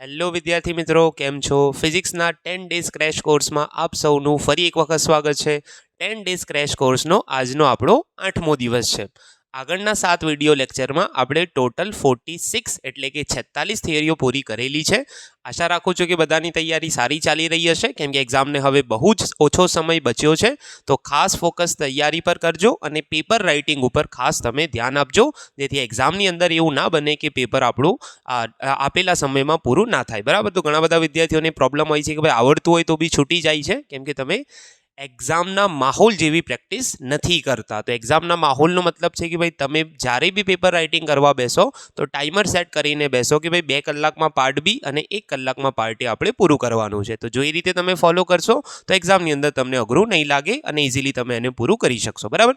Hello વિદ્યાર્થી મિત્રો, કેમ છો? ફિઝિક્સના 10 ડેઝ ક્રેશ કોર્સમાં આપ સૌનું ફરી એક વખત સ્વાગત છે. 10 ડેઝ ક્રેશ કોર્સનો આજનો આપણો 8મો દિવસ છે. આગળના 7 વિડીયો લેક્ચરમાં આપણે ટોટલ 46 એટલે કે 46 થિયરીઓ પૂરી કરેલી છે. આશા રાખું છું કે બધાની તૈયારી સારી ચાલી રહી હશે, કેમ કે એક્ઝામને હવે બહુ જ ઓછો સમય બચ્યો છે. તો ખાસ ફોકસ તૈયારી પર કરજો અને પેપર રાઇટિંગ ઉપર ખાસ તમે ધ્યાન આપજો, જેથી એક્ઝામની અંદર એવું ના બને કે પેપર આપણું આપેલા સમયમાં પૂરું ના થાય. બરાબર? તો ઘણા બધા વિદ્યાર્થીઓને પ્રોબ્લેમ હોય છે કે ભાઈ આવડતું હોય તો બી છૂટી જાય છે, કેમ કે તમે એક્ઝામના માહોલ જેવી પ્રેક્ટિસ નથી કરતા. તો એક્ઝામના માહોલનો મતલબ છે કે ભાઈ તમે જ્યારે બી પેપર રાઇટિંગ કરવા બેસો તો ટાઈમર સેટ કરીને બેસો કે ભાઈ 2 કલાકમાં પાર્ટ બી અને 1 કલાકમાં પાર્ટ એ આપણે પૂરું કરવાનું છે. તો જો એ રીતે તમે ફોલો કરશો તો એક્ઝામની અંદર તમને અઘરું નહીં લાગે અને ઇઝીલી તમે એને પૂરું કરી શકશો. બરાબર?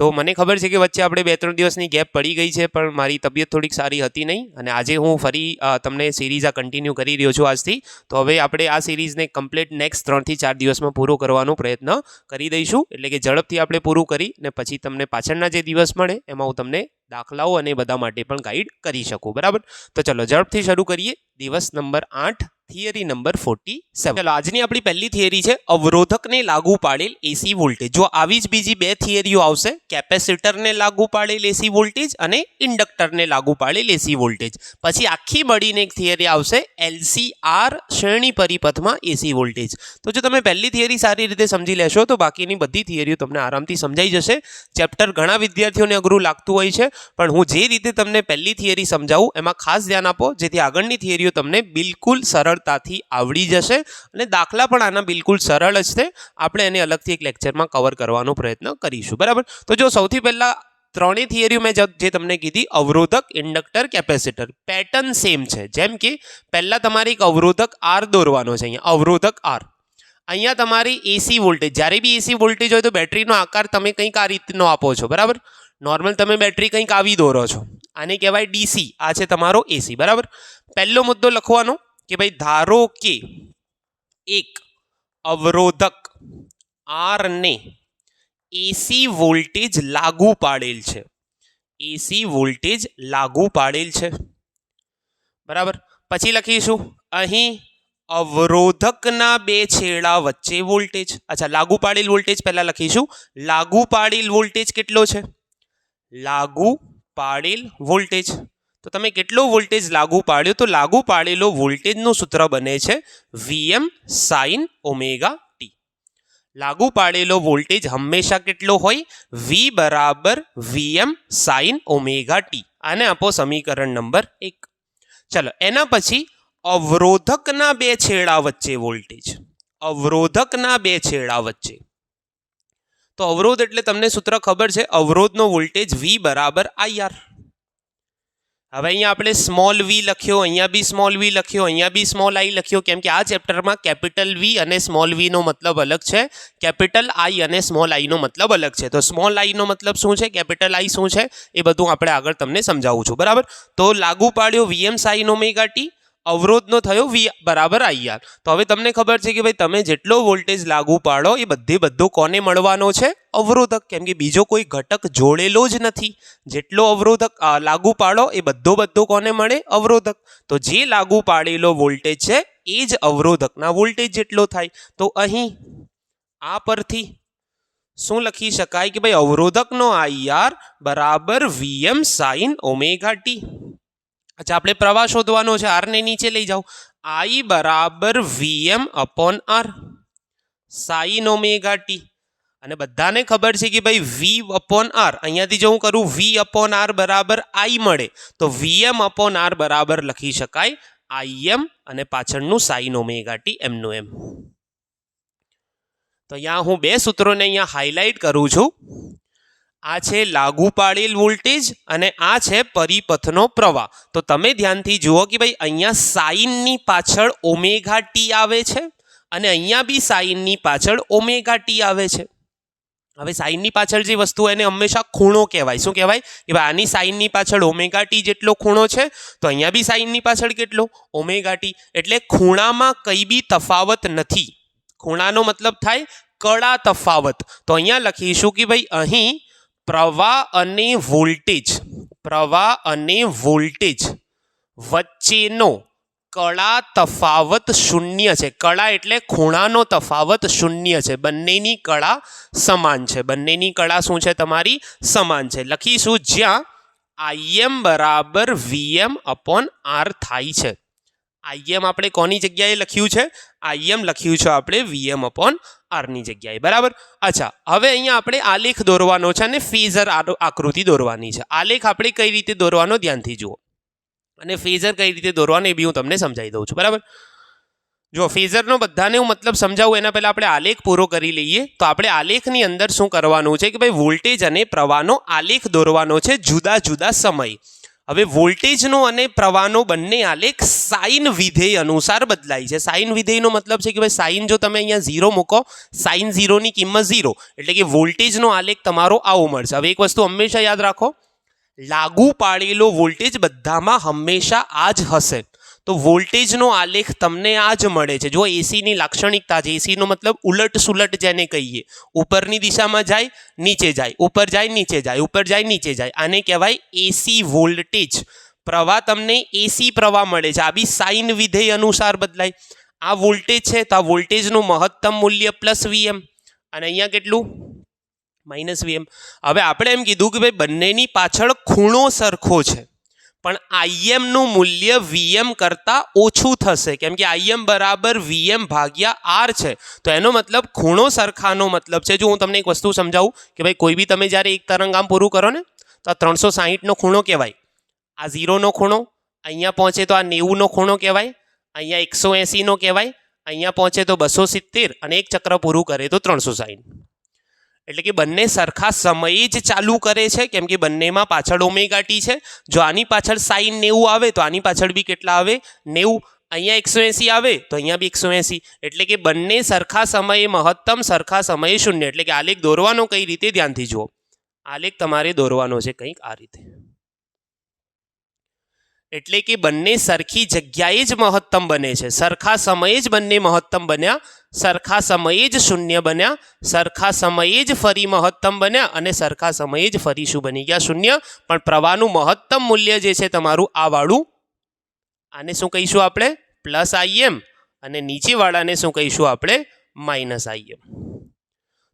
તો મને ખબર છે કે વચ્ચે આપણે 2-3 દિવસની ગેપ પડી ગઈ છે, પણ મારી તબિયત થોડીક સારી હતી નહીં અને આજે હું ફરી તમને સિરીઝ આ કન્ટિન્યુ કરી રહ્યો છું આજથી. તો હવે આપણે આ સિરીઝને કમ્પ્લીટ નેક્સ્ટ 3 થી 4 દિવસમાં પૂરો કરવાનો પ્રયત્ન કરી દઈશું, એટલે કે ઝડપથી આપણે પૂરું કરી ને પછી તમને પાછળના જે દિવસ મળે એમાં હું તમને દાખલાઓ અને બધા માટે પણ ગાઈડ કરી શકું. બરાબર? તો ચલો ઝડપથી શરૂ કરીએ. દિવસ નંબર 8, થિયરી નંબર 47. ચલો આજની આપણી પહેલી થિયરી છે અવરોધકને લાગુ પાડેલ એસી વોલ્ટેજ. જો આવી જ બીજી 2 થિયરીઓ આવશે, કેપેસિટરને લાગુ પાડેલ એસી વોલ્ટેજ અને ઇન્ડક્ટરને લાગુ પાડેલ એસી વોલ્ટેજ. પછી આખી મળીને એક થિયરી આવશે એલસીઆર શ્રેણી પરિપથમાં એસી વોલ્ટેજ. તો જો તમે પહેલી થિયરી સારી રીતે સમજી લેશો તો બાકીની બધી થિયરીઓ તમને આરામથી સમજાઈ જશે. ચેપ્ટર ઘણા વિદ્યાર્થીઓને અઘરું લાગતું હોય છે, પણ હું જે રીતે તમને પહેલી થિયરી સમજાવું એમાં ખાસ ધ્યાન આપો, જેથી આગળની થિયરીઓ તમને બિલકુલ સરળતાથી આવડી જશે અને દાખલા પણ આના બિલકુલ સરળ જ છે. આપણે એને અલગથી એક લેક્ચરમાં કવર કરવાનો પ્રયત્ન કરીશું. બરાબર? તો જો સૌથી પહેલા ત્રણેય થિયરીઓ મેં જે તમને કીધી, અવરોધક, ઇન્ડક્ટર, કેપેસિટર, પેટર્ન સેમ છે. જેમ કે પહેલા તમારે એક અવરોધક આર દોરવાનો છે. અહીંયા અવરોધક આર, અહીંયા તમારી એસી વોલ્ટેજ. જ્યારે બી એસી વોલ્ટેજ હોય તો બેટરીનો આકાર તમે કંઈક આ રીતનો આપો છો. બરાબર? નોર્મલ તમે બેટરી કંઈક આવી દોરો છો, આને કહેવાય ડીસી. આ છે તમારો એસી. બરાબર? પહેલો મુદ્દો લખવાનો કે ભાઈ ધારો કે એક અવરોધક આર ને એસી વોલ્ટેજ લાગુ પાડેલ છે. એસી વોલ્ટેજ લાગુ પાડેલ છે. બરાબર? પછી લખીશું અહીં અવરોધકના 2 છેડા વચ્ચે વોલ્ટેજ. અચ્છા, લાગુ પાડેલ વોલ્ટેજ પહેલા લખીશું. લાગુ પાડેલ વોલ્ટેજ કેટલો છે? લાગુ પાડેલ વોલ્ટેજ. તો તમે કેટલો વોલ્ટેજ લાગુ પાડ્યો? તો લાગુ પાડેલો વોલ્ટેજનું સૂત્ર બને છે Vm sin ઓમેગા ટી. લાગુ પાડેલો વોલ્ટેજ હંમેશા કેટલો હોય? V બરાબર Vm sin ઓમેગા ટી. આને આપો સમીકરણ નંબર 1. ચલો એના પછી અવરોધકના 2 છેડા વચ્ચે વોલ્ટેજ. અવરોધકના 2 છેડા વચ્ચે. તો અવરોધ એટલે તમને સૂત્ર ખબર છે, અવરોધનો વોલ્ટેજ V બરાબર IR. હવે અહીંયા આપણે સ્મોલ વી લખ્યો, અહીંયા બી સ્મોલ વી લખ્યો, અહીંયા બી સ્મોલ આઈ લખ્યો, કેમ કે આ ચેપ્ટરમાં કેપિટલ વી અને સ્મોલ વીનો મતલબ અલગ છે, કેપિટલ આઈ અને સ્મોલ આઈનો મતલબ અલગ છે. તો સ્મોલ આઈનો મતલબ શું છે, કેપિટલ આઈ શું છે, એ બધું આપણે આગળ તમને સમજાવું છું. બરાબર? તો લાગુ પાડ્યો Vm sin ઓમેગા ટી, અવરોધનો થયો V બરાબર IR. તો હવે તમને ખબર છે કે ભાઈ તમે જેટલો વોલ્ટેજ લાગુ પાડો એ બધો કોને મળવાનો છે? અવરોધક, કેમ કે બીજો કોઈ ઘટક જોડેલો જ નથી. જેટલો અવરોધક લાગુ પાડો એ બધો કોને મળે? અવરોધક. તો જે લાગુ પાડેલો વોલ્ટેજ છે એ જ અવરોધકના વોલ્ટેજ જેટલો થાય. તો અહીં આ પરથી શું લખી શકાય કે ભાઈ અવરોધકનો IR બરાબર Vm sin ઓમેગા ટી. અચ્છા, આપણે પ્રવાહ શોધવાનો છે, આર ને નીચે લઈ જાઓ. I બરાબર Vm upon R sine omega t. અને બધાને ખબર છે કે ભાઈ V અપોન આર, અહીંયાથી જો હું કરું V અપોન આર બરાબર I મળે, તો Vm અપોન આર બરાબર લખી શકાય Im અને પાછળનું સાઇન ઓમેગા ટી એમનું એમ. તો અહીંયા હું 2 સૂત્રોને અહીંયા હાઇલાઇટ કરું છું. આ છે લાગુ પાડેલ વોલ્ટેજ અને આ છે પરિપથનો પ્રવાહ. તો તમે ધ્યાનથી જુઓ કે ભાઈ અહીંયા સાઇનની પાછળ ઓમેગા ટી આવે છે અને અહીંયા બી સાઇનની પાછળ ઓમેગા ટી આવે છે. હવે સાઇનની પાછળ જે વસ્તુ એને હંમેશા ખૂણો કહેવાય. શું કહેવાય? કે ભાઈ આની સાઇનની પાછળ ઓમેગા ટી જેટલો ખૂણો છે, તો અહીંયા બી સાઇનની પાછળ કેટલો? Omega T. એટલે ખૂણામાં કંઈ બી તફાવત નથી. ખૂણાનો મતલબ થાય કડા તફાવત. તો અહીંયા લખીશું કે ભાઈ અહીં પ્રવાહ અને વોલ્ટેજ વચ્ચેનો કળા તફાવત શૂન્ય છે. કળા એટલે ખૂણાનો તફાવત શૂન્ય છે. બંનેની કળા સમાન છે. બંનેની કળા શું છે તમારી? સમાન છે. લખીશું જ્યાં IM બરાબર VM અપોન R થાય છે. IM આપણે કોની જગ્યાએ લખ્યું છે? IM લખ્યું છે આપણે VM અપોન R ની જગ્યાએ. બરાબર. અચ્છા, હવે અહીંયા આપણે આલેખ દોરવાનો છે અને ફેઝર આકૃતિ દોરવાની છે. આલેખ આપણે કઈ રીતે દોરવાનો ધ્યાનથી જુઓ, અને ફેઝર કઈ રીતે દોરવાનો એ બી હું તમને સમજાવી દઉં છું. બરાબર. જો ફેઝરનો બધાને હું મતલબ સમજાવું એના પહેલાં આપણે આલેખ પૂરો કરી લઈએ. તો આપણે આલેખની અંદર શું કરવાનું છે કે ભાઈ વોલ્ટેજ અને પ્રવાહનો આલેખ દોરવાનો છે જુદા જુદા સમય. હવે વોલ્ટેજનો અને પ્રવાહનો બંને આલેખ સાઇન વિધેય અનુસાર બદલાય છે. સાઇન વિધેયનો મતલબ છે કે ભાઈ સાઇન જો તમે અહીંયા 0 મૂકો, સાઇન 0 ની કિંમત 0, એટલે કે વોલ્ટેજનો આલેખ તમારો આવો મળશે. હવે એક વસ્તુ હંમેશા યાદ રાખો, લાગુ પાડેલો વોલ્ટેજ બધામાં હંમેશા આ જ હશે. તો વોલ્ટેજનો આલેખ તમને આ જ મળે છે. જો એસીની લાક્ષણિકતા છે, એસીનો મતલબ ઉલટ સુલટ જેને કહીએ, ઉપરની દિશામાં જાય નીચે જાય, ઉપર જાય નીચે જાય, ઉપર જાય નીચે જાય, આને કહેવાય એસી વોલ્ટેજ. પ્રવાહ તમને એસી પ્રવાહ મળે છે, આ બી સાઇન વિધેય અનુસાર બદલાય. આ વોલ્ટેજ છે તો આ વોલ્ટેજનું મહત્તમ મૂલ્ય +VM, અને અહીંયા કેટલું? -VM. હવે આપણે એમ કીધું કે ભાઈ બંનેની પાછળ ખૂણો સરખો છે, પણ IM નું મૂલ્ય VM કરતાં ઓછું થશે, કેમ કે IM બરાબર VM ભાગ્યા R છે. તો એનો મતલબ ખૂણો સરખાનો મતલબ છે. જો હું તમને એક વસ્તુ સમજાવું કે ભાઈ કોઈ બી તમે જ્યારે એક તરંગ આમ પૂરું કરો ને તો આ 360નો ખૂણો કહેવાય, આ 0નો ખૂણો, અહીંયા પહોંચે તો આ 90નો ખૂણો કહેવાય, અહીંયા 180નો કહેવાય, અહીંયા પહોંચે તો 270, અને એક ચક્ર પૂરું કરે તો 360. એટલે કે બંને સરખા સમયે જ ચાલુ કરે છે, કેમ કે બંનેમાં પાછળ ઓમેગા ટી છે. જો આની પાછળ સાઇન 90 આવે તો આની પાછળ બી કેટલા આવે? 90. અહીંયા 180 આવે તો અહીંયા બી 180. એટલે કે બંને સરખા સમયે મહત્તમ, સરખા સમયે શૂન્ય. એટલે કે આલેખ દોરવાનો કઈ રીતે? ધ્યાનથી જુઓ. આલેખ તમારે દોરવાનો છે કંઈક આ રીતે. એટલે કે બંને સરખી જગ્યાએ જ મહત્તમ બને છે, સરખા સમયે જ બંને મહત્તમ બન્યા, સરખા સમયે જ શૂન્ય બન્યા, સરખા સમયે જ ફરી મહત્તમ બન્યા, અને સરખા સમયે જ ફરી શું બની ગયા? શૂન્ય. પણ પ્રવાહનું મહત્તમ મૂલ્ય જે છે તમારું આ વાળું, આને શું કહીશું આપણે? +IM, અને નીચેવાળાને શું કહીશું આપણે? -IM.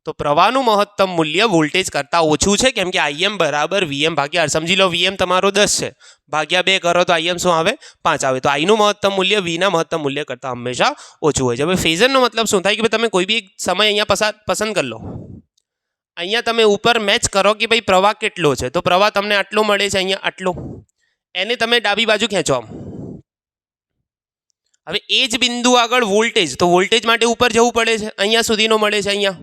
તો પ્રવાહનું મહત્તમ મૂલ્ય વોલ્ટેજ કરતાં ઓછું છે, કેમ કે IM બરાબર VM ભાગ્યા R. સમજી લો VM તમારો 10 છે, ભાગ્યા 2 કરો તો IM શું આવે? 5 આવે. તો I નું મહત્તમ મૂલ્ય V ના મહત્તમ મૂલ્ય કરતાં હંમેશા ઓછું હોય છે. હવે ફેઝરનો મતલબ શું થાય કે ભાઈ તમે કોઈ બી એક સમય અહીંયા પસંદ કરી લો, અહીંયા તમે ઉપર મેચ કરો કે ભાઈ પ્રવાહ કેટલો છે, તો પ્રવાહ તમને આટલો મળે છે, અહીંયા આટલો, એને તમે ડાબી બાજુ ખેંચો આમ. હવે એ જ બિંદુ આગળ વોલ્ટેજ, તો વોલ્ટેજ માટે ઉપર જવું પડે છે, અહીંયા સુધીનો મળે છે અહીંયા.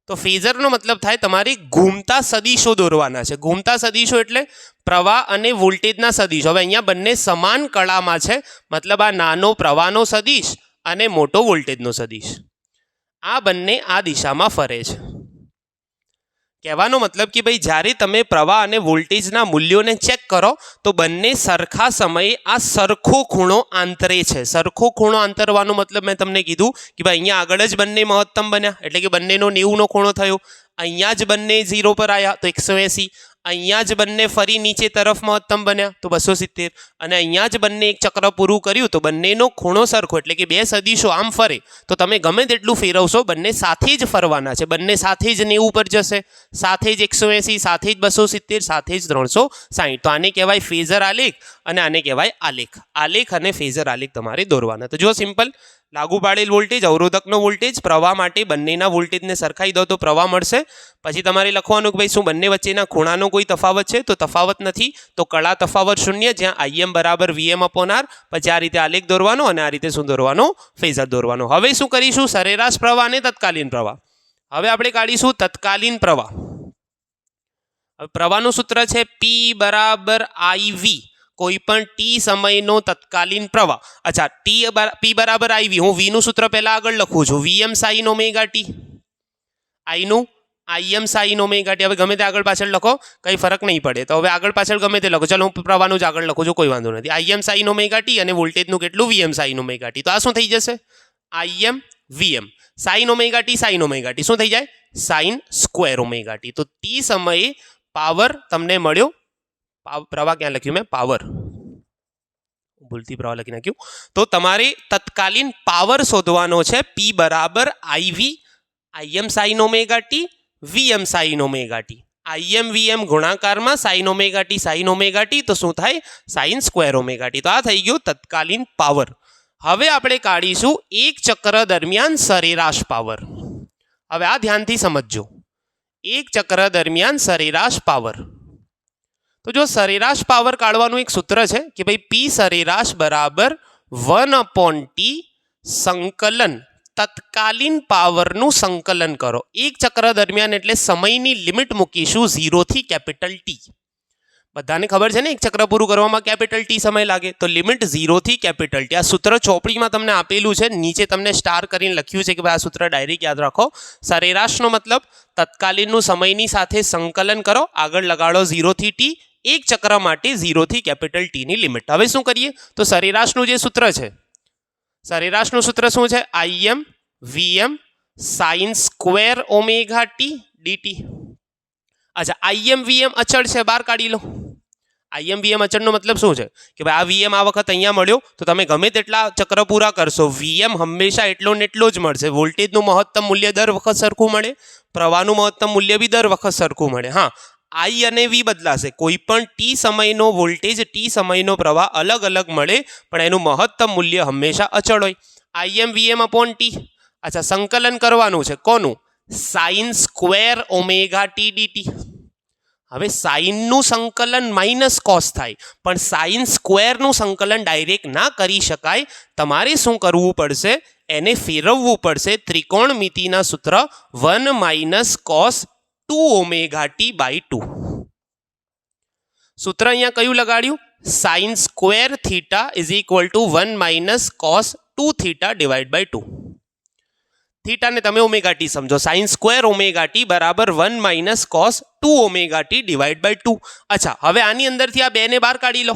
તો ફેઝરનો મતલબ થાય તમારે ઘૂમતા સદિશો દોરવાના છે. ઘૂમતા સદિશો એટલે પ્રવાહ અને વોલ્ટેજના સદિશો. હવે અહીંયા બંને સમાન કળામાં છે, મતલબ આ નાનો પ્રવાહનો સદિશ અને મોટો વોલ્ટેજનો સદિશ, આ બંને આ દિશામાં ફરે છે. કહેવાનો મતલબ કે ભાઈ જ્યારે તમે પ્રવાહ અને વોલ્ટેજના મૂલ્યોને ચેક કરો તો બંને સરખા સમયે આ સરખો ખૂણો આંતરે છે. સરખો ખૂણો આંતરવાનો મતલબ મેં તમને કીધું કે ભાઈ અહીંયા આગળ જ બંને મહત્તમ બન્યા, એટલે કે બંનેનો 90નો ખૂણો થયો, અહીંયા જ બંને 0 પર આવ્યા તો 180, અહીંયા જ બંને ફરી નીચે તરફ મહત્તમ બન્યા તો 270, અને અહીંયા જ બંને એક ચક્ર પૂરું કર્યું તો બંનેનો ખૂણો સરખો, એટલે કે બે સદિશો આમ ફરે તો તમે ગમે તેટલું ફેરવશો બંને સાથે જ ફરવાના છે, બંને સાથે જ 90 પર જશે, સાથે જ 180, સાથે જ 270, સાથે જ 360. તો આને કહેવાય ફેઝર આલેખ અને આને કહેવાય આલેખ. આલેખ અને ફેઝર આલેખ તમારે દોરવાના. તો જો સિમ્પલ, લાગુ પાડેલ વોલ્ટેજ, અવરોધકનો વોલ્ટેજ, પ્રવાહ માટે બંનેના વોલ્ટેજને સરખાઈ દો તો પ્રવાહ મળશે. પછી તમારે લખવાનું કે ભાઈ શું બંને વચ્ચેના ખૂણાનો કોઈ તફાવત છે, તો તફાવત નથી, તો કળા તફાવત શૂન્ય, જ્યાં IM બરાબર VM અપોન R. પછી આ રીતે આલેખ દોરવાનો અને આ રીતે શું દોરવાનો? ફેઝર દોરવાનો. હવે શું કરીશું? સરેરાશ પ્રવાહ અને તત્કાલીન પ્રવાહ. હવે આપણે કાઢીશું તત્કાલીન પ્રવાહ. હવે પ્રવાહનું સૂત્ર છે P બરાબર IV, કોઈ પણ ટી સમયનો તત્કાલીન પ્રવાહ. અચ્છા, P બરાબર IV, હું V નું સૂત્ર પહેલા આગળ લખું છું, VM sin omega T, I નું IM sin ઓમેગા ટી. હવે ગમે તે આગળ પાછળ લખો, કંઈ ફરક નહીં પડે, તો હવે આગળ પાછળ ગમે તે લખો. ચાલો હું પ્રવાહનું જ આગળ લખું છું, કોઈ વાંધો નથી. IM sin ઓમેગા ટી અને વોલ્ટેજનું કેટલું? VM sin omega T. તો આ શું થઈ જશે? IM VM sin omega T, sin omega T શું થઈ જાય? sin square omega T. તો ટી સમયે પાવર તમને મળ્યો, પ્રવાહ ક્યાં લખ્યું મેં? પાવર. ભૂલથી પ્રવાહ લખી નાખ્યું. તો તમારે તત્કાલીન પાવર શોધવાનો છે. P બરાબર IV Im sin omega T Vm sin omega T. Im Vm ગુણાકારમાં sin ઓમેગા ટી તો શું થાય? sin square omega T. તો આ થઈ ગયું તત્કાલીન પાવર. હવે આપણે કાઢીશું એક ચક્ર દરમિયાન સરેરાશ પાવર. હવે આ ધ્યાનથી સમજજો. એક ચક્ર દરમિયાન સરેરાશ પાવર. તો જો સરેરાશ પાવર કાઢવાનું એક સૂત્ર છે કે ભાઈ P સરેરાશ બરાબર 1/T સંકલન તત્કાલીન પાવરનું સંકલન કરો. એક ચક્ર દરમિયાન એટલે સમયની લિમિટ મૂકીશું 0 થી કેપિટલ T. બધાને ખબર છે ને એક ચક્ર પૂરું કરવામાં કેપિટલ T સમય લાગે. તો લિમિટ 0 થી કેપિટલ T. આ સૂત્ર ચોપડીમાં તમને આપેલું છે, નીચે તમને સ્ટાર કરીને લખ્યું છે કે ભાઈ આ સૂત્ર ડાયરેક્ટ યાદ રાખો. સરેરાશનો મતલબ તત્કાલીનનું સમયની સાથે સંકલન કરો, આગળ લગાડો 0 થી T. એક ચક્ર માટે 0 થી કેપિટલ T ની લિમિટ. હવે શું કરીએ? તો સરેરાશનું જે સૂત્ર છે, સરેરાશનું સૂત્ર શું છે? Im Vm sin square omega t dt. અચ્છા, Im Vm અચળ છે, બહાર કાઢી લો. Im Vm અચળનો મતલબ શું છે કે ભાઈ આ Vm આ વખત અહીંયા મળ્યો તો તમે ગમે તેટલા ચક્ર પૂરા કરશો, Vm હંમેશા એટલો ને એટલો જ મળશે. વોલ્ટેજનું મહત્તમ મૂલ્ય દર વખત સરખું મળે, પ્રવાહનું મહત્તમ મૂલ્ય બી દર વખત સરખું મળે. હા, I અને V બદલાશે. કોઈ પણ T સમયનો વોલ્ટેજ, T સમયનો પ્રવાહ અલગ અલગ મળે, પણ એનું મહત્તમ મૂલ્ય હંમેશા અચળ હોય. Im Vm upon T. અચ્છા, સંકલન કરવાનું છે કોનું? sin square omega t dt. હવે સાઇનનું સંકલન માઇનસ કોસ થાય, પણ સાઇન સ્ક્વેરનું સંકલન ડાયરેક્ટ ના કરી શકાય. તમારે શું કરવું પડશે? એને ફેરવવું પડશે. ત્રિકોણમિતિના સૂત્ર 1 - cos 2 ઓમેગા ટી બાય 2. સૂત્ર અહીંયા કયું લગાડ્યું? Sine square theta is equal to 1 - cos 2 theta divide by 2. થીટાને તમે ઓમેગા ટી સમજો. સાઇન સ્ક્વેર ઓમેગા ટી બરાબર 1 - cos 2 omega t divide by 2. અચ્છા, હવે આની અંદરથી આ બેને બહાર કાઢી લો.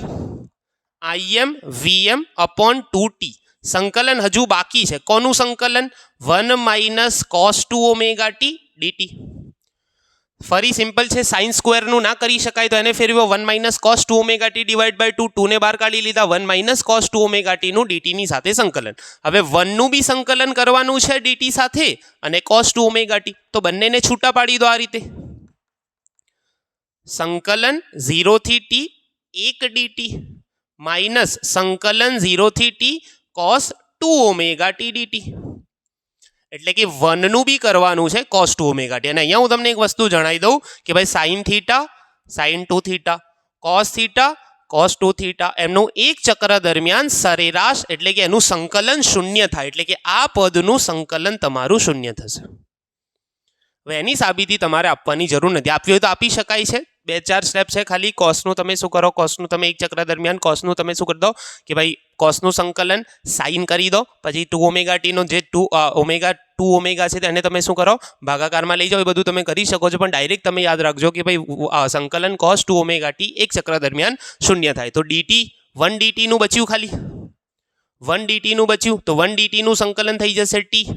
Im Vm upon 2T. સંકલન હજુ બાકી છે. કોનું સંકલન? 1 - cos 2 ઓમેગા ટી dt. ફરી સિમ્પલ છે, સાઇન સ્ક્વેરનું ના કરી શકાય તો એને ફેરવ્યો 1 - cos 2 omega t divide by 2. 2 ને બહાર કાઢી લીધા. 1 - cos 2 ઓમેગા ટીનું ડીટીની સાથે સંકલન. હવે 1નું બી સંકલન કરવાનું છે ડીટી સાથે અને cos 2 ઓમેગા ટી. તો બંનેને છૂટા પાડી દો આ રીતે. સંકલન 0 થી T 1 dt માઇનસ સંકલન 0 થી T cos 2 omega t dt. એટલે કે 1નું બી કરવાનું છે cos 2 ઓમેગા ટી. અને અહીંયા હું તમને એક વસ્તુ જણાવી દઉં કે ભાઈ sine theta, sine 2 theta, cos 2 theta એમનું એક ચક્ર દરમિયાન સરેરાશ એટલે કે એનું સંકલન શૂન્ય થાય. એટલે કે આ પદનું સંકલન તમારું શૂન્ય થશે. હવે એની સાબિતી તમારે આપવાની જરૂર નથી. આપવી હોય તો આપી શકાય છે. 2-4 સ્ટેપ છે ખાલી. કોસનું તમે શું કરો? કોસનું તમે એક ચક્ર દરમિયાન કોસનું તમે શું કરી દો કે ભાઈ કોસનું સંકલન સાઇન કરી દો, પછી 2 ઓમેગા ટીનો જે 2 ઓમેગા છે તેને તમે શું કરો? ભાગાકારમાં લઈ જાઓ. એ બધું તમે કરી શકો છો, પણ ડાયરેક્ટ તમે યાદ રાખજો કે ભાઈ સંકલન cos 2 ઓમેગા ટી એક ચક્ર દરમિયાન શૂન્ય થાય. તો ડીટી 1 ડીટીનું બચ્યું, ખાલી 1 ડીટીનું બચ્યું. તો 1 ડીટીનું સંકલન થઈ જશે ટી.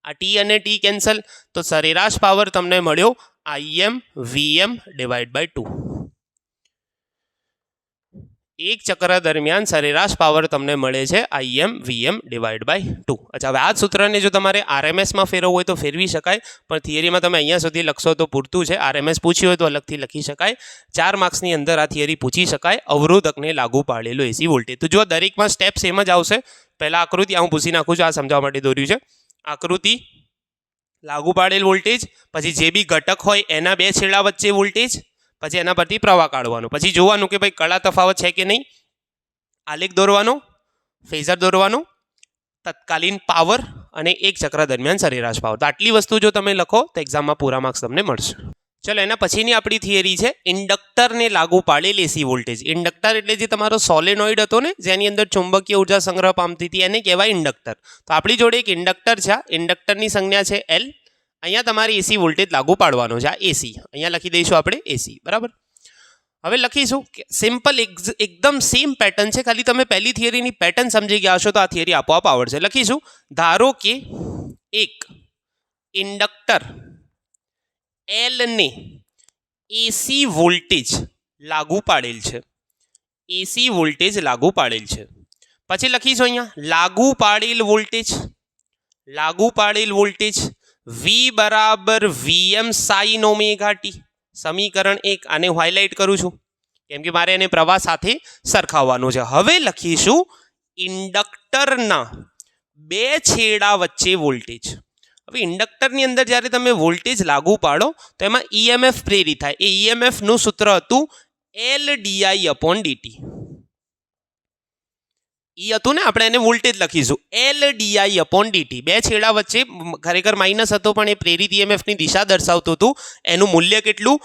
આ ટી અને ટી કેન્સલ. તો સરેરાશ પાવર તમને મળ્યો Im Vm ડિવાઈડ બાય 2. એક ચક્ર દરમિયાન સરેરાશ પાવર તમને મળે છે Im Vm ડિવાઈડ બાય 2. અચ્છા, હવે આ સૂત્રને જો તમારે RMSમાં ફેરવવું હોય તો ફેરવી શકાય, પણ થિયરીમાં તમે અહીંયા સુધી લખશો તો પૂરતું છે. RMS પૂછ્યું હોય તો અલગથી લખી શકાય. 4 માર્ક્સની અંદર આ થિયરી પૂછી શકાય. અવરોધકને લાગુ પાડેલો એસી વોલ્ટેજ. તો જો દરેકમાં સ્ટેપ સેમ જ આવશે. પહેલાં આકૃતિ હું પૂછી નાખું છું, આ સમજાવવા માટે દોર્યું છે. આકૃતિ, લાગુ પાડેલ વોલ્ટેજ, પછી જે બી ઘટક હોય એના બે છેડા વચ્ચે વોલ્ટેજ, પછી એના પરથી પ્રવાહ કાઢવાનો, પછી જોવાનું કે ભાઈ કળા તફાવત છે કે નહીં, આલેખ દોરવાનો, ફેઝર દોરવાનો, તત્કાલીન પાવર અને એક ચક્ર દરમિયાન સરેરાશ પાવર. તો આટલી વસ્તુ જો તમે લખો તો એક્ઝામમાં પૂરા માર્ક્સ તમને મળશે. ચલો, એના પછીની આપણી થિયરી છે ઇન્ડક્ટરને લાગુ પાડેલ એસી વોલ્ટેજ. ઇન્ડક્ટર એટલે જે તમારો સોલેનોઇડ હતો ને, જેની અંદર ચુંબકીય ઉર્જા સંગ્રહ પામતી હતી, એને કહેવાય ઇન્ડક્ટર. તો આપણી જોડે એક ઇન્ડક્ટર છે. ઇન્ડક્ટરની સંજ્ઞા છે L. અહીંયા તમારે એસી વોલ્ટેજ લાગુ પાડવાનો છે. આ એસી અહીંયા લખી દઈશું આપણે એસી, બરાબર. હવે લખીશું કે સિમ્પલ એકદમ સેમ પેટર્ન છે, ખાલી તમે પહેલી થિયરીની પેટર્ન સમજી ગયા હશો તો આ થિયરી આપોઆપ આવડશે. લખીશું, ધારો કે એક ઇન્ડક્ટર L ને એસી વોલ્ટેજ લાગુ પાડેલ છે. એસી વોલ્ટેજ લાગુ પાડેલ છે. પછી લખીશું અહીંયા લાગુ પાડેલ વોલ્ટેજ V બરાબર VM સાઇન ઓમેગા ટી. સમીકરણ 1 આને હું હાઇલાઇટ કરું છું કેમ કે મારે એને પ્રવાહ સાથે સરખાવવાનું છે. હવે લખીશું ઇન્ડક્ટરના બે છેડા વચ્ચે વોલ્ટેજ. હવે ઇન્ડક્ટરની અંદર જ્યારે તમે વોલ્ટેજ લાગુ પાડો તો એમાં EMF પ્રેરિત થાય. એ EMF નું સૂત્ર હતું LdI/dt. હતું ને, આપણે એને વોલ્ટેજ લખીશું LdI/dt. બે છેડા વચ્ચે ખરેખર માઇનસ હતો પણ એ પ્રેરિત EMF ની દિશા દર્શાવતું હતું. એનું મૂલ્ય કેટલું?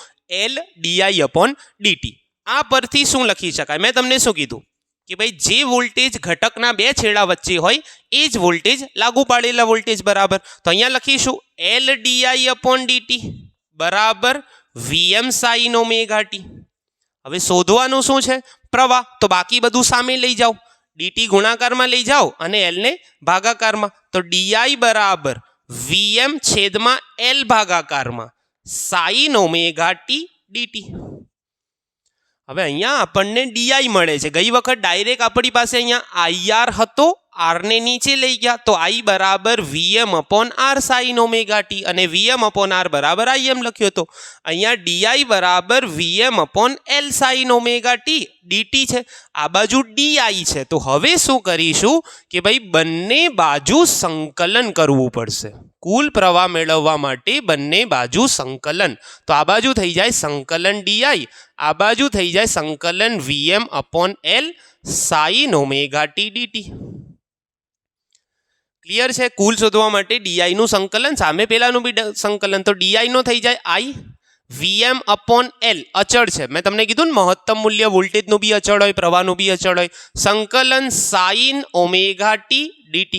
LdI/dt. આ પરથી શું લખી શકાય? મેં તમને શું કીધું કે ભાઈ જે વોલ્ટેજ ઘટકના બે છેડા વચ્ચે હોય એ જ વોલ્ટેજ લાગુ પાડેલા વોલ્ટેજ બરાબર. તો અહીંયા લખીશું LdI/dt બરાબર VM સાઇન ઓમેગા ટી. હવે શોધવાનું શું છે? પ્રવાહ. તો બાકી બધું સામે લઈ જાઓ, dt ગુણાકારમાં લઈ જાઓ અને L ને ભાગાકારમાં. તો DI બરાબર VM છેદમાં L ભાગાકારમાં સાઇન ઓમેગા ટી dt. હવે અહીંયા આપણને DI મળે છે. ગઈ વખત ડાયરેક્ટ આપણી પાસે અહીંયા IR હતો, R ને નીચે લઈ ગયા તો I બરાબર VM/R સાઇન ઓમેગા ટી અને VM/R બરાબર IM લખ્યો હતો. અહીંયા DI બરાબર VM/L sign omega t dt છે. આ બાજુ DI છે. તો હવે શું કરીશું કે ભાઈ બંને બાજુ સંકલન કરવું પડશે. કુલ પ્રવાહ મેળવવા માટે બંને બાજુ સંકલન. તો આ બાજુ થઈ જાય સંકલન DI, આ બાજુ થઈ જાય સંકલન VM/L sign omega t dt. Clear છે? કુલ શોધવા માટે DI નું સંકલન, સામે પેલાનું બી સંકલન. તો DI નો થઈ જાય I, VM/L અચળ છે. મેં તમને કીધું ને મહત્તમ મૂલ્ય વોલ્ટેજનું બી અચળ હોય, પ્રવાહનું બી અચળ હોય. સંકલન સાઇન ઓમેગા ટી dt.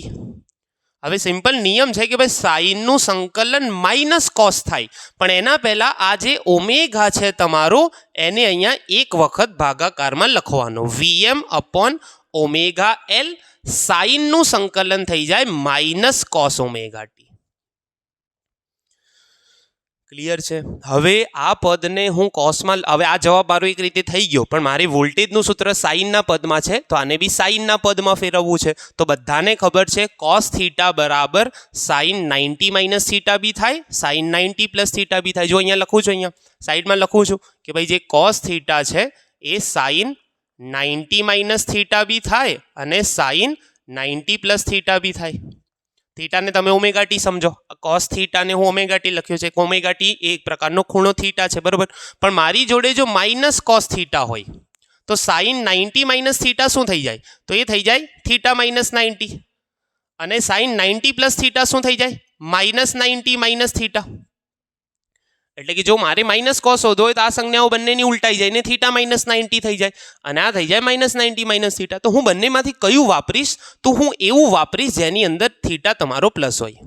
હવે સિમ્પલ નિયમ છે કે ભાઈ સાઇનનું સંકલન માઇનસ કોસ થાય, પણ એના પહેલા આ જે ઓમેગા છે તમારો એને અહીંયા એક વખત ભાગાકારમાં લખવાનો. VM/L સાઇનનું સંકલન થઈ જાય minus cos omega T. Clear છે? હવે આ પદને હું કોસમાં, હવે આ જવાબ મારો એક રીતે થઈ ગયો, પણ મારે વોલ્ટેજનું સૂત્ર સાઇનના પદમાં છે તો આને બી સાઇનના પદમાં ફેરવવું છે. તો બધાને ખબર છે કોસ થીટા બરાબર સાઇન 90 માઇનસ થીટા બી થાય, સાઇન 90 પ્લસ થીટા બી થાય. જો અહીંયા લખું છું, અહીંયા સાઈડમાં લખું છું કે ભાઈ જે કોસ થીટા છે એ સાઇન 90 માઇનસ થીટા બી થાય અને સાઇન 90 પ્લસ થીટા બી થાય. થીટાને તમે ઓમેગા ટી સમજો, કોસ થીટાને હું ઓમેગા ટી લખ્યું છે. ઓમેગા ટી એક પ્રકારનો ખૂણો થીટા છે, બરોબર. પણ મારી જોડે જો માઇનસ કોસ થીટા હોય તો સાઇન 90 માઇનસ થીટા શું થઈ જાય? તો એ થઈ જાય થીટા માઇનસ 90 અને સાઇન 90 પ્લસ થીટા શું થઈ જાય? Minus 90 minus theta. એટલે કે જો મારે માઇનસ કોસ શોધવો હોય તો આ સંજ્ઞાઓ બંનેની ઉલટાઈ જાય ને થીટા માઇનસ 90 થઈ જાય અને આ થઈ જાય માઇનસ 90 માઇનસ થીટા. તો હું બંનેમાંથી કયું વાપરીશ? તો હું એવું વાપરીશ જેની અંદર થીટા તમારો પ્લસ હોય.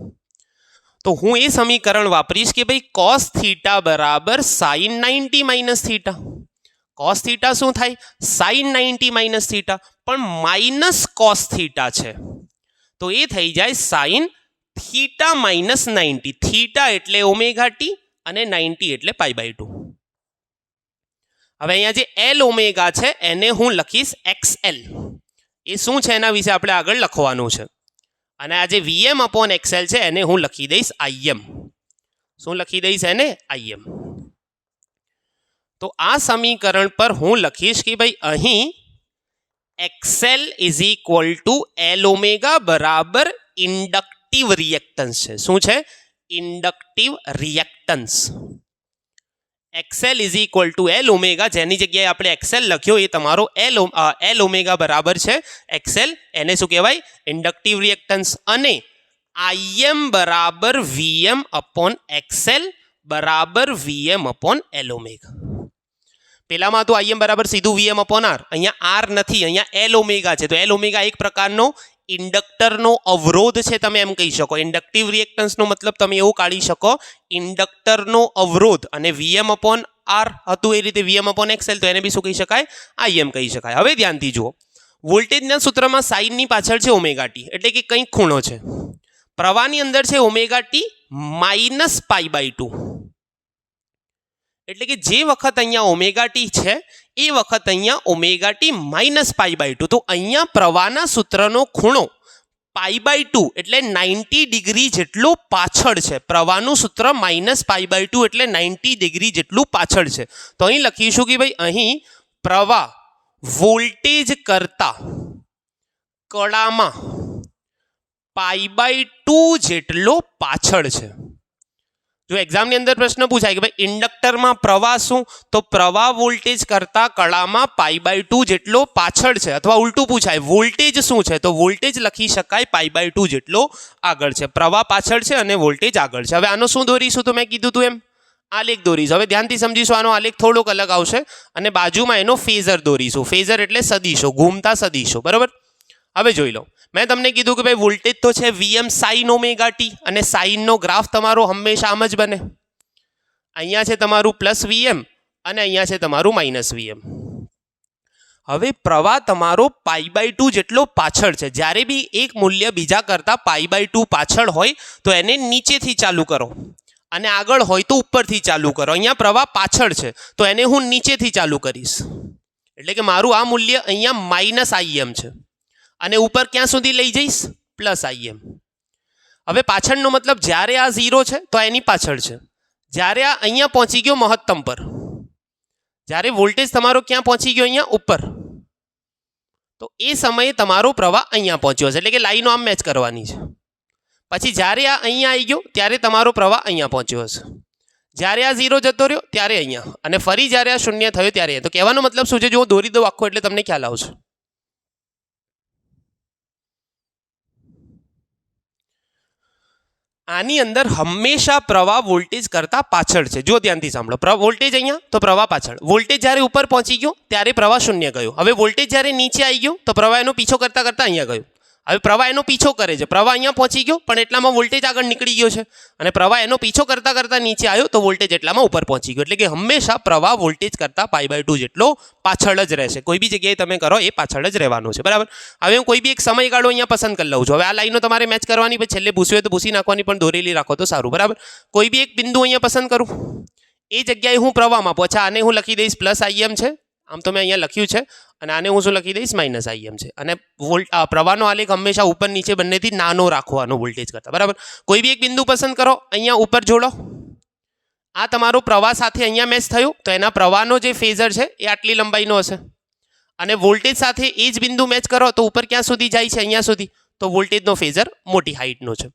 તો હું એ સમીકરણ વાપરીશ કે ભાઈ કોસ થીટા બરાબર sine 90 minus theta. Cos theta શું થાય? સાઇન 90 માઇનસ થીટા, પણ માઇનસ કોસ થીટા છે તો એ થઈ જાય સાઇન થીટા માઇનસ 90. થીટા એટલે ઓમેગા ટી અને 90 એટલે π/2. હવે અહીંયા જે L ઓમેગા છે એને હું લખીશ XL. એ શું છે એના વિશે આપણે આગળ લખવાનું છે. અને આ જે VM/XL છે એને હું લખી દઈશ IM. શું લખી દઈશ એને? IM. તો આ સમીકરણ પર હું લખીશ કે ભાઈ અહીં XL = L ઓમેગા બરાબર ઇન્ડક્ટિવ રિએક્ટન્સ છે. શું છે? Inductive reactance. XL = L omega, જેની જગ્યાએ આપણે XL લખ્યો એ તમારો L ઓમેગા બરાબર છે XL. એને શું કહેવાય? Inductive reactance. અને IM બરાબર VM/XL બરાબર VM/L ઓમેગા. પેલામાં તો IM બરાબર સીધું VM/R, અહીંયા R નથી, અહીંયા L ઓમેગા છે. તો L ઓમેગા એક પ્રકારનો ઇન્ડક્ટરનો અવરોધ છે, તમે એમ કહી શકો. ઇન્ડક્ટિવ રિએક્ટન્સનો મતલબ તમે એવું કાઢી શકો ઇન્ડક્ટરનો અવરોધ. અને VM/R હતું એ રીતે VM/XL, તો એને બી શું કહી શકાય? IM કહી શકાય. હવે ધ્યાનથી જુઓ, વોલ્ટેજના સૂત્રમાં સાઇનની પાછળ છે ઓમેગા ટી, એટલે કે કંઈક ખૂણો છે. પ્રવાહની અંદર છે ઓમેગા ટી માઇનસ π/2, એટલે કે જે વખત અહીંયા ઓમેગા ટી છે એ વખત અહીંયા ઓમેગા ટી -π/2. તો અહીંયા પ્રવાહના સૂત્રનો ખૂણો π/2 એટલે 90 ડિગ્રી જેટલો પાછળ છે. પ્રવાહનું સૂત્ર -π/2 એટલે 90 ડિગ્રી જેટલું પાછળ છે. તો અહીં લખીશું કે ભાઈ અહીં પ્રવાહ વોલ્ટેજ કરતા કળામાં π/2 જેટલો પાછળ છે. જો એક્ઝામની અંદર પ્રશ્ન પૂછાય કે ભાઈ ઇન્ડક્ટરમાં પ્રવાહ શું, તો પ્રવાહ વોલ્ટેજ કરતા કળામાં π/2 જેટલો પાછળ છે. અથવા ઉલટું પૂછાય વોલ્ટેજ શું છે, તો વોલ્ટેજ લખી શકાય π/2 જેટલો આગળ છે. પ્રવાહ પાછળ છે અને વોલ્ટેજ આગળ છે. હવે આનો શું દોરીશું, તો મેં કીધું તું એમ આલેખ દોરીશું. હવે ધ્યાનથી સમજીશું, આનો આલેખ થોડોક અલગ આવશે અને બાજુમાં એનો ફેઝર દોરીશું. ફેઝર એટલે સદીશો, ઘૂમતા સદીશો, બરાબર. હવે જોઈ લો, મેં તમને કીધું કે ભાઈ વોલ્ટેજ તો છે Vm sin ઓમેગા ટી અને સાઇનનો ગ્રાફ તમારો હંમેશા આમ જ બને. અહીંયા છે તમારું +Vm અને અહીંયા છે તમારું -Vm. હવે પ્રવાહ તમારો π/2 જેટલો પાછળ છે. જ્યારે બી એક મૂલ્ય બીજા કરતાં π/2 પાછળ હોય તો એને નીચેથી ચાલુ કરો અને આગળ હોય તો ઉપરથી ચાલુ કરો. અહીંયા પ્રવાહ પાછળ છે તો એને હું નીચેથી ચાલુ કરીશ. એટલે કે મારું આ મૂલ્ય અહીંયા -Im છે અને ઉપર ક્યાં સુધી લઈ જઈશ, +Im. હવે પાછળનો મતલબ જ્યારે આ 0 છે તો એની પાછળ છે. જ્યારે આ અહીંયા પહોંચી ગયો મહત્તમ પર, જ્યારે વોલ્ટેજ તમારો ક્યાં પહોંચી ગયો, અહીંયા ઉપર, તો એ સમયે તમારો પ્રવાહ અહીંયા પહોંચ્યો હશે. એટલે કે લાઈનો આમ મેચ કરવાની છે. પછી જ્યારે આ અહીંયા આવી ગયો ત્યારે તમારો પ્રવાહ અહીંયા પહોંચ્યો હશે. જ્યારે આ 0 જતો રહ્યો ત્યારે અહીંયા, અને ફરી જ્યારે આ 0 થયો ત્યારે. તો કહેવાનો મતલબ શું છે, જો દોરી દઉં આખો એટલે તમને ખ્યાલ આવશે. આની અંદર હંમેશા પ્રવાહ વોલ્ટેજ કરતા પાછળ છે. જો ધ્યાનથી સાંભળો, વોલ્ટેજ અહીંયા તો પ્રવાહ પાછળ. વોલ્ટેજ જ્યારે ઉપર પહોંચી ગયો ત્યારે પ્રવાહ 0 ગયો. હવે વોલ્ટેજ જ્યારે નીચે આવી ગયો તો પ્રવાહ એનો પીછો કરતા કરતા અહીંયા ગયો. હવે પ્રવાહ એનો પીછો કરે છે, પ્રવાહ અહીંયા પહોંચી ગયો પણ એટલામાં વોલ્ટેજ આગળ નીકળી ગયો છે અને પ્રવાહ એનો પીછો કરતા કરતા નીચે આવ્યો તો વોલ્ટેજ એટલામાં ઉપર પહોંચી ગયો. એટલે કે હંમેશા પ્રવાહ વોલ્ટેજ કરતા π/2 જેટલો પાછળ જ રહેશે. કોઈ બી જગ્યાએ તમે કરો એ પાછળ જ રહેવાનું છે, બરાબર. હવે હું કોઈ બી એક સમયગાળો અહીંયા પસંદ કરી લઉં છું. હવે આ લાઈનો તમારે મેચ કરવાની, પછી છેલ્લે ભૂસી હોય તો ભૂસી નાખવાની, પણ દોરેલી રાખો તો સારું, બરાબર. કોઈ બી એક બિંદુ અહીંયા પસંદ કરું, એ જગ્યાએ હું પ્રવાહમાં પહોંચા. આને હું લખી દઈશ +Im છે, આમ તો મેં અહીંયા લખ્યું છે, અને આને હું શું લખી દઈશ, -Im છે. અને પ્રવાહનો આલેખ હંમેશા ઉપર નીચે બંનેથી નાનો રાખવાનો વોલ્ટેજ કરતા, બરાબર. કોઈ બી એક બિંદુ પસંદ કરો, અહીંયા ઉપર જોડો. આ તમારો પ્રવાહ સાથે અહીંયા મેચ થયું તો એના પ્રવાહનો જે ફેઝર છે એ આટલી લંબાઈનો હશે. અને વોલ્ટેજ સાથે એ જ બિંદુ મેચ કરો તો ઉપર ક્યાં સુધી જાય છે, અહીંયા સુધી. તો વોલ્ટેજનો ફેઝર મોટી હાઈટનો છે.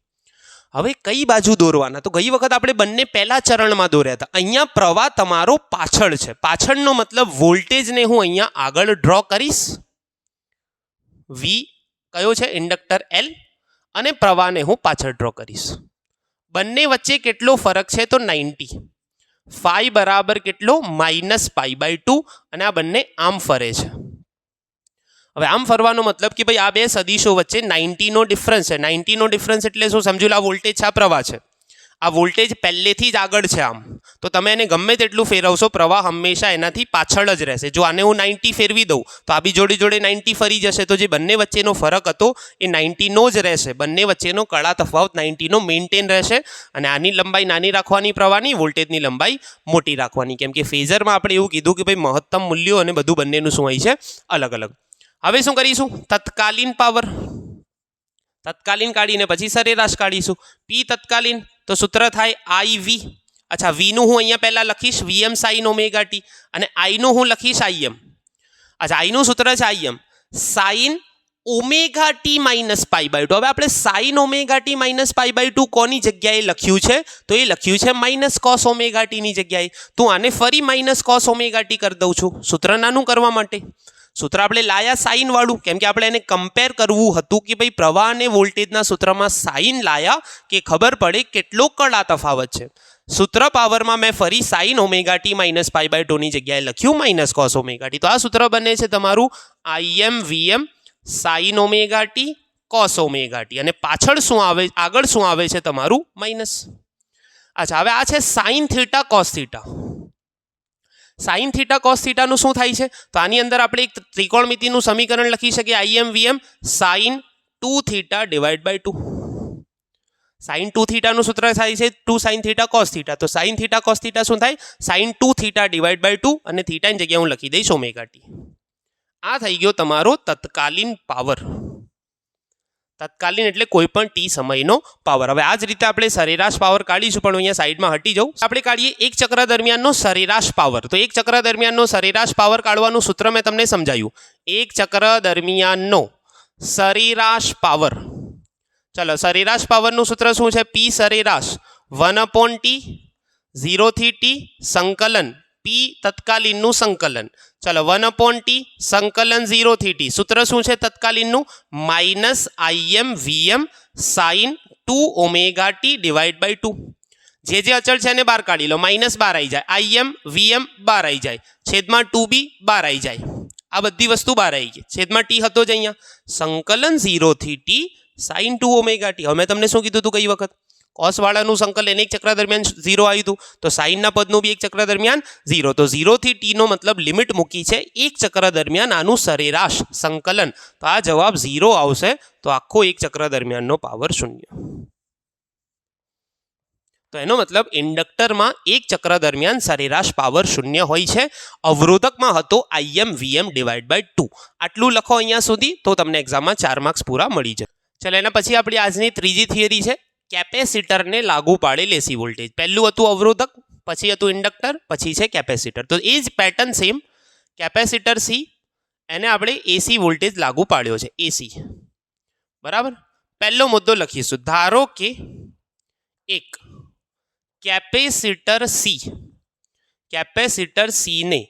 હવે કઈ બાજુ દોરવાના, તો ગઈ વખત આપણે બંને પહેલા ચરણમાં દોર્યા હતા. અહીંયા પ્રવાહ તમારો પાછળ છે. પાછળનો મતલબ વોલ્ટેજને હું અહીંયા આગળ ડ્રો કરીશ. V કયો છે, ઇન્ડક્ટર L, અને પ્રવાહને હું પાછળ ડ્રો કરીશ. બંને વચ્ચે કેટલો ફરક છે, તો 90. phi બરાબર કેટલો, -π/2, અને આ બંને આમ ફરે છે. હવે આમ ફરવાનો મતલબ કે ભાઈ આ બે સદીશો વચ્ચે 90 નો ડિફરન્સ છે. 90 નો ડિફરન્સ એટલે શું, સમજી લો આ વોલ્ટેજ છે, આ પ્રવાહ છે. આ વોલ્ટેજ પહેલેથી જ આગળ છે આમ, તો તમે એને ગમે તેટલું ફેરવશો પ્રવાહ હંમેશા એનાથી પાછળ જ રહેશે. જો આને હું 90 ફેરવી દઉં તો આ બી જોડે જોડે 90 ફરી જશે. તો જે બંને વચ્ચેનો ફરક હતો એ 90 નો જ રહેશે. બંને વચ્ચેનો કળા તફાવત 90 નો મેન્ટેન રહેશે. અને આની લંબાઈ નાની રાખવાની પ્રવાહની, વોલ્ટેજની લંબાઈ મોટી રાખવાની. કેમ કે ફેઝરમાં આપણે એવું કીધું કે ભાઈ મહત્તમ મૂલ્યો અને બધું બંનેનું શું હોય છે, અલગ અલગ. હવે શું કરીશું, તત્કાલીન પાવર, તત્કાલીન કાઢીને પછી સરેરાશ કાઢીશું. P તત્કાલીન તો સૂત્ર થાય IV. અચ્છા, V નું હું અહીંયા પહેલા લખીશ Vm sin ઓમેગા ટી, અને I નું હું લખીશ Im. અચ્છા, I નું સૂત્ર છે Im sin ઓમેગા ટી -π/2. હવે આપણે sin ઓમેગા ટી -π/2 કોની જગ્યાએ લખ્યું છે, તો એ લખ્યું છે -cos ઓમેગા ટી ની જગ્યાએ. તો આને ફરી -cos ઓમેગા ટી કરી દઉં છું સૂત્ર નાનું કરવા માટે. સૂત્ર આપણે લાયા સાઇન વાળું, કેમ કે આપણે એને કમ્પેર કરવું હતું કે ભાઈ પ્રવાહ અને વોલ્ટેજના સૂત્રમાં સાઇન લાયા કે ખબર પડે કેટલો કળા તફાવત છે. સૂત્ર પાવરમાં મેં ફરી sin ઓમેગા ટી -π/2 ની જગ્યાએ લખ્યું -cos ઓમેગા ટી. તો આ સૂત્ર બને છે તમારું Im Vm sin omega t cos omega t, અને પાછળ શું આવે, આગળ શું આવે છે તમારું માઇનસ. અચ્છા, હવે આ છે sin theta cos theta. sin theta cos થીટાનું શું થાય છે, તો આની અંદર આપણે એક ત્રિકોણમિતિનું સમીકરણ લખી શકીએ Im Vm sin 2 θ / 2. સાઇન 2 થીટાનું સૂત્ર થાય છે 2 સાઇન થીટા કોસ થીટા. તો સાઇન થીટા કોસ થીટા શું થાય? સાઇન 2 થીટા ડિવાઈડ બાય 2 અને થીટાની જગ્યાએ હું લખી દઈશ ઓમેગા ટી. આ થઈ ગયો તમારો તત્કાલીન પાવર. તત્કાલીન એટલે કોઈ પણ ટી સમયનો પાવર. હવે આ જ રીતે આપણે સરેરાશ પાવર કાઢીશું, પણ અહીંયા સાઈડમાં હટી જાઉં. આપણે કાઢીએ એક ચક્ર દરમિયાનનો સરેરાશ પાવર. તો એક ચક્ર દરમિયાનનો સરેરાશ પાવર કાઢવાનું સૂત્ર મેં તમને સમજાવ્યું. એક ચક્ર દરમિયાનનો સરેરાશ પાવર. ચલો, સરેરાશ પાવરનું સૂત્ર શું છે? પી સરેરાશ 1/t 0 થી ટી સંકલન પી તત્કાલીનનું સંકલન. ચલો, 1/t સંકલન 0 થી ટી. સૂત્ર શું છે તત્કાલીનનું? -Im Vm sin 2 omega t divide by 2. જે અચળ છે એને બહાર કાઢી લો. માઇનસ બહાર આવી જાય, Im Vm બહાર આવી જાય, છેદમાં 2b બહાર આવી જાય. આ બધી વસ્તુ બહાર આવી ગઈ. છેદમાં ટી હતો જ અહીંયા. સંકલન 0 થી ટી sin 2 ઓમેગા ટી. હવે મેં તમને શું કીધું હતું ગઈ વખત? કોસ વાળાનું સંકલન એક ચક્ર દરમિયાન 0 આવ્યું હતું, તો સાઇનના પદનું બી એક ચક્ર દરમિયાન 0. તો 0 થી ટીનો મતલબ લિમિટ મૂકી છે એક ચક્ર દરમિયાન આનું સરેરાશ સંકલન. તો આ જવાબ 0 આવશે. તો આખો એક ચક્ર દરમિયાનનો પાવર 0. તો એનો મતલબ ઇન્ડક્ટરમાં એક ચક્ર દરમિયાન સરેરાશ પાવર 0 હોય છે. અવરોધકમાં હતો Im Vm ડિવાઈડ બાય 2. આટલું લખો અહીંયા સુધી, તો તમને એક્ઝામમાં 4 માર્ક્સ પૂરા મળી જાય. ચલો, એના પછી આપણી આજની ત્રીજી થિયરી છે કેપેસિટરને લાગુ પાડેલ એસી વોલ્ટેજ. પહેલું હતું અવરોધક, પછી હતું ઇન્ડક્ટર, પછી છે કેપેસિટર. તો એ જ પેટર્ન સેમ. કેપેસિટર સી, એને આપણે એસી વોલ્ટેજ લાગુ પાડ્યો છે, એસી. બરાબર. પહેલો મુદ્દો લખીશું. ધારો કે એક કેપેસિટર સીને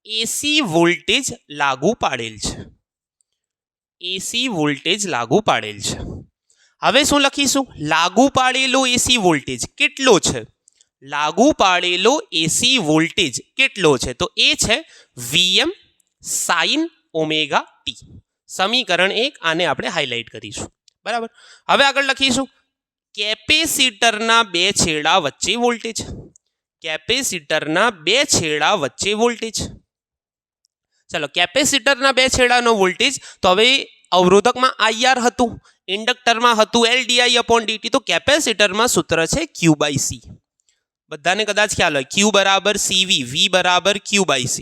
એસી વોલ્ટેજ લાગુ પાડેલ છે. એસી વોલ્ટેજ લાગુ પાડેલ છે. હવે શું લખીશું? લાગુ પાડેલો એસી વોલ્ટેજ કેટલો છે? લાગુ પાડેલો એસી વોલ્ટેજ કેટલો છે? તો એ છે Vm sin ઓમેગા ટી. સમીકરણ 1. આને આપણે હાઇલાઇટ કરીશું. બરાબર. હવે આગળ લખીશું કેપેસિટરના બે છેડા વચ્ચે વોલ્ટેજ. કેપેસિટરના બે છેડા વચ્ચે વોલ્ટેજ. ચલો, કેપેસિટરના બે છેડાનો વોલ્ટેજ. તો હવે અવરોધકમાં IR હતું, ઇન્ડક્ટરમાં હતું LdI/dt. તો કેપેસિટરમાં સૂત્ર છે Q/C. બધાને કદાચ ખ્યાલ હોય, Q બરાબર CV, V બરાબર Q/C.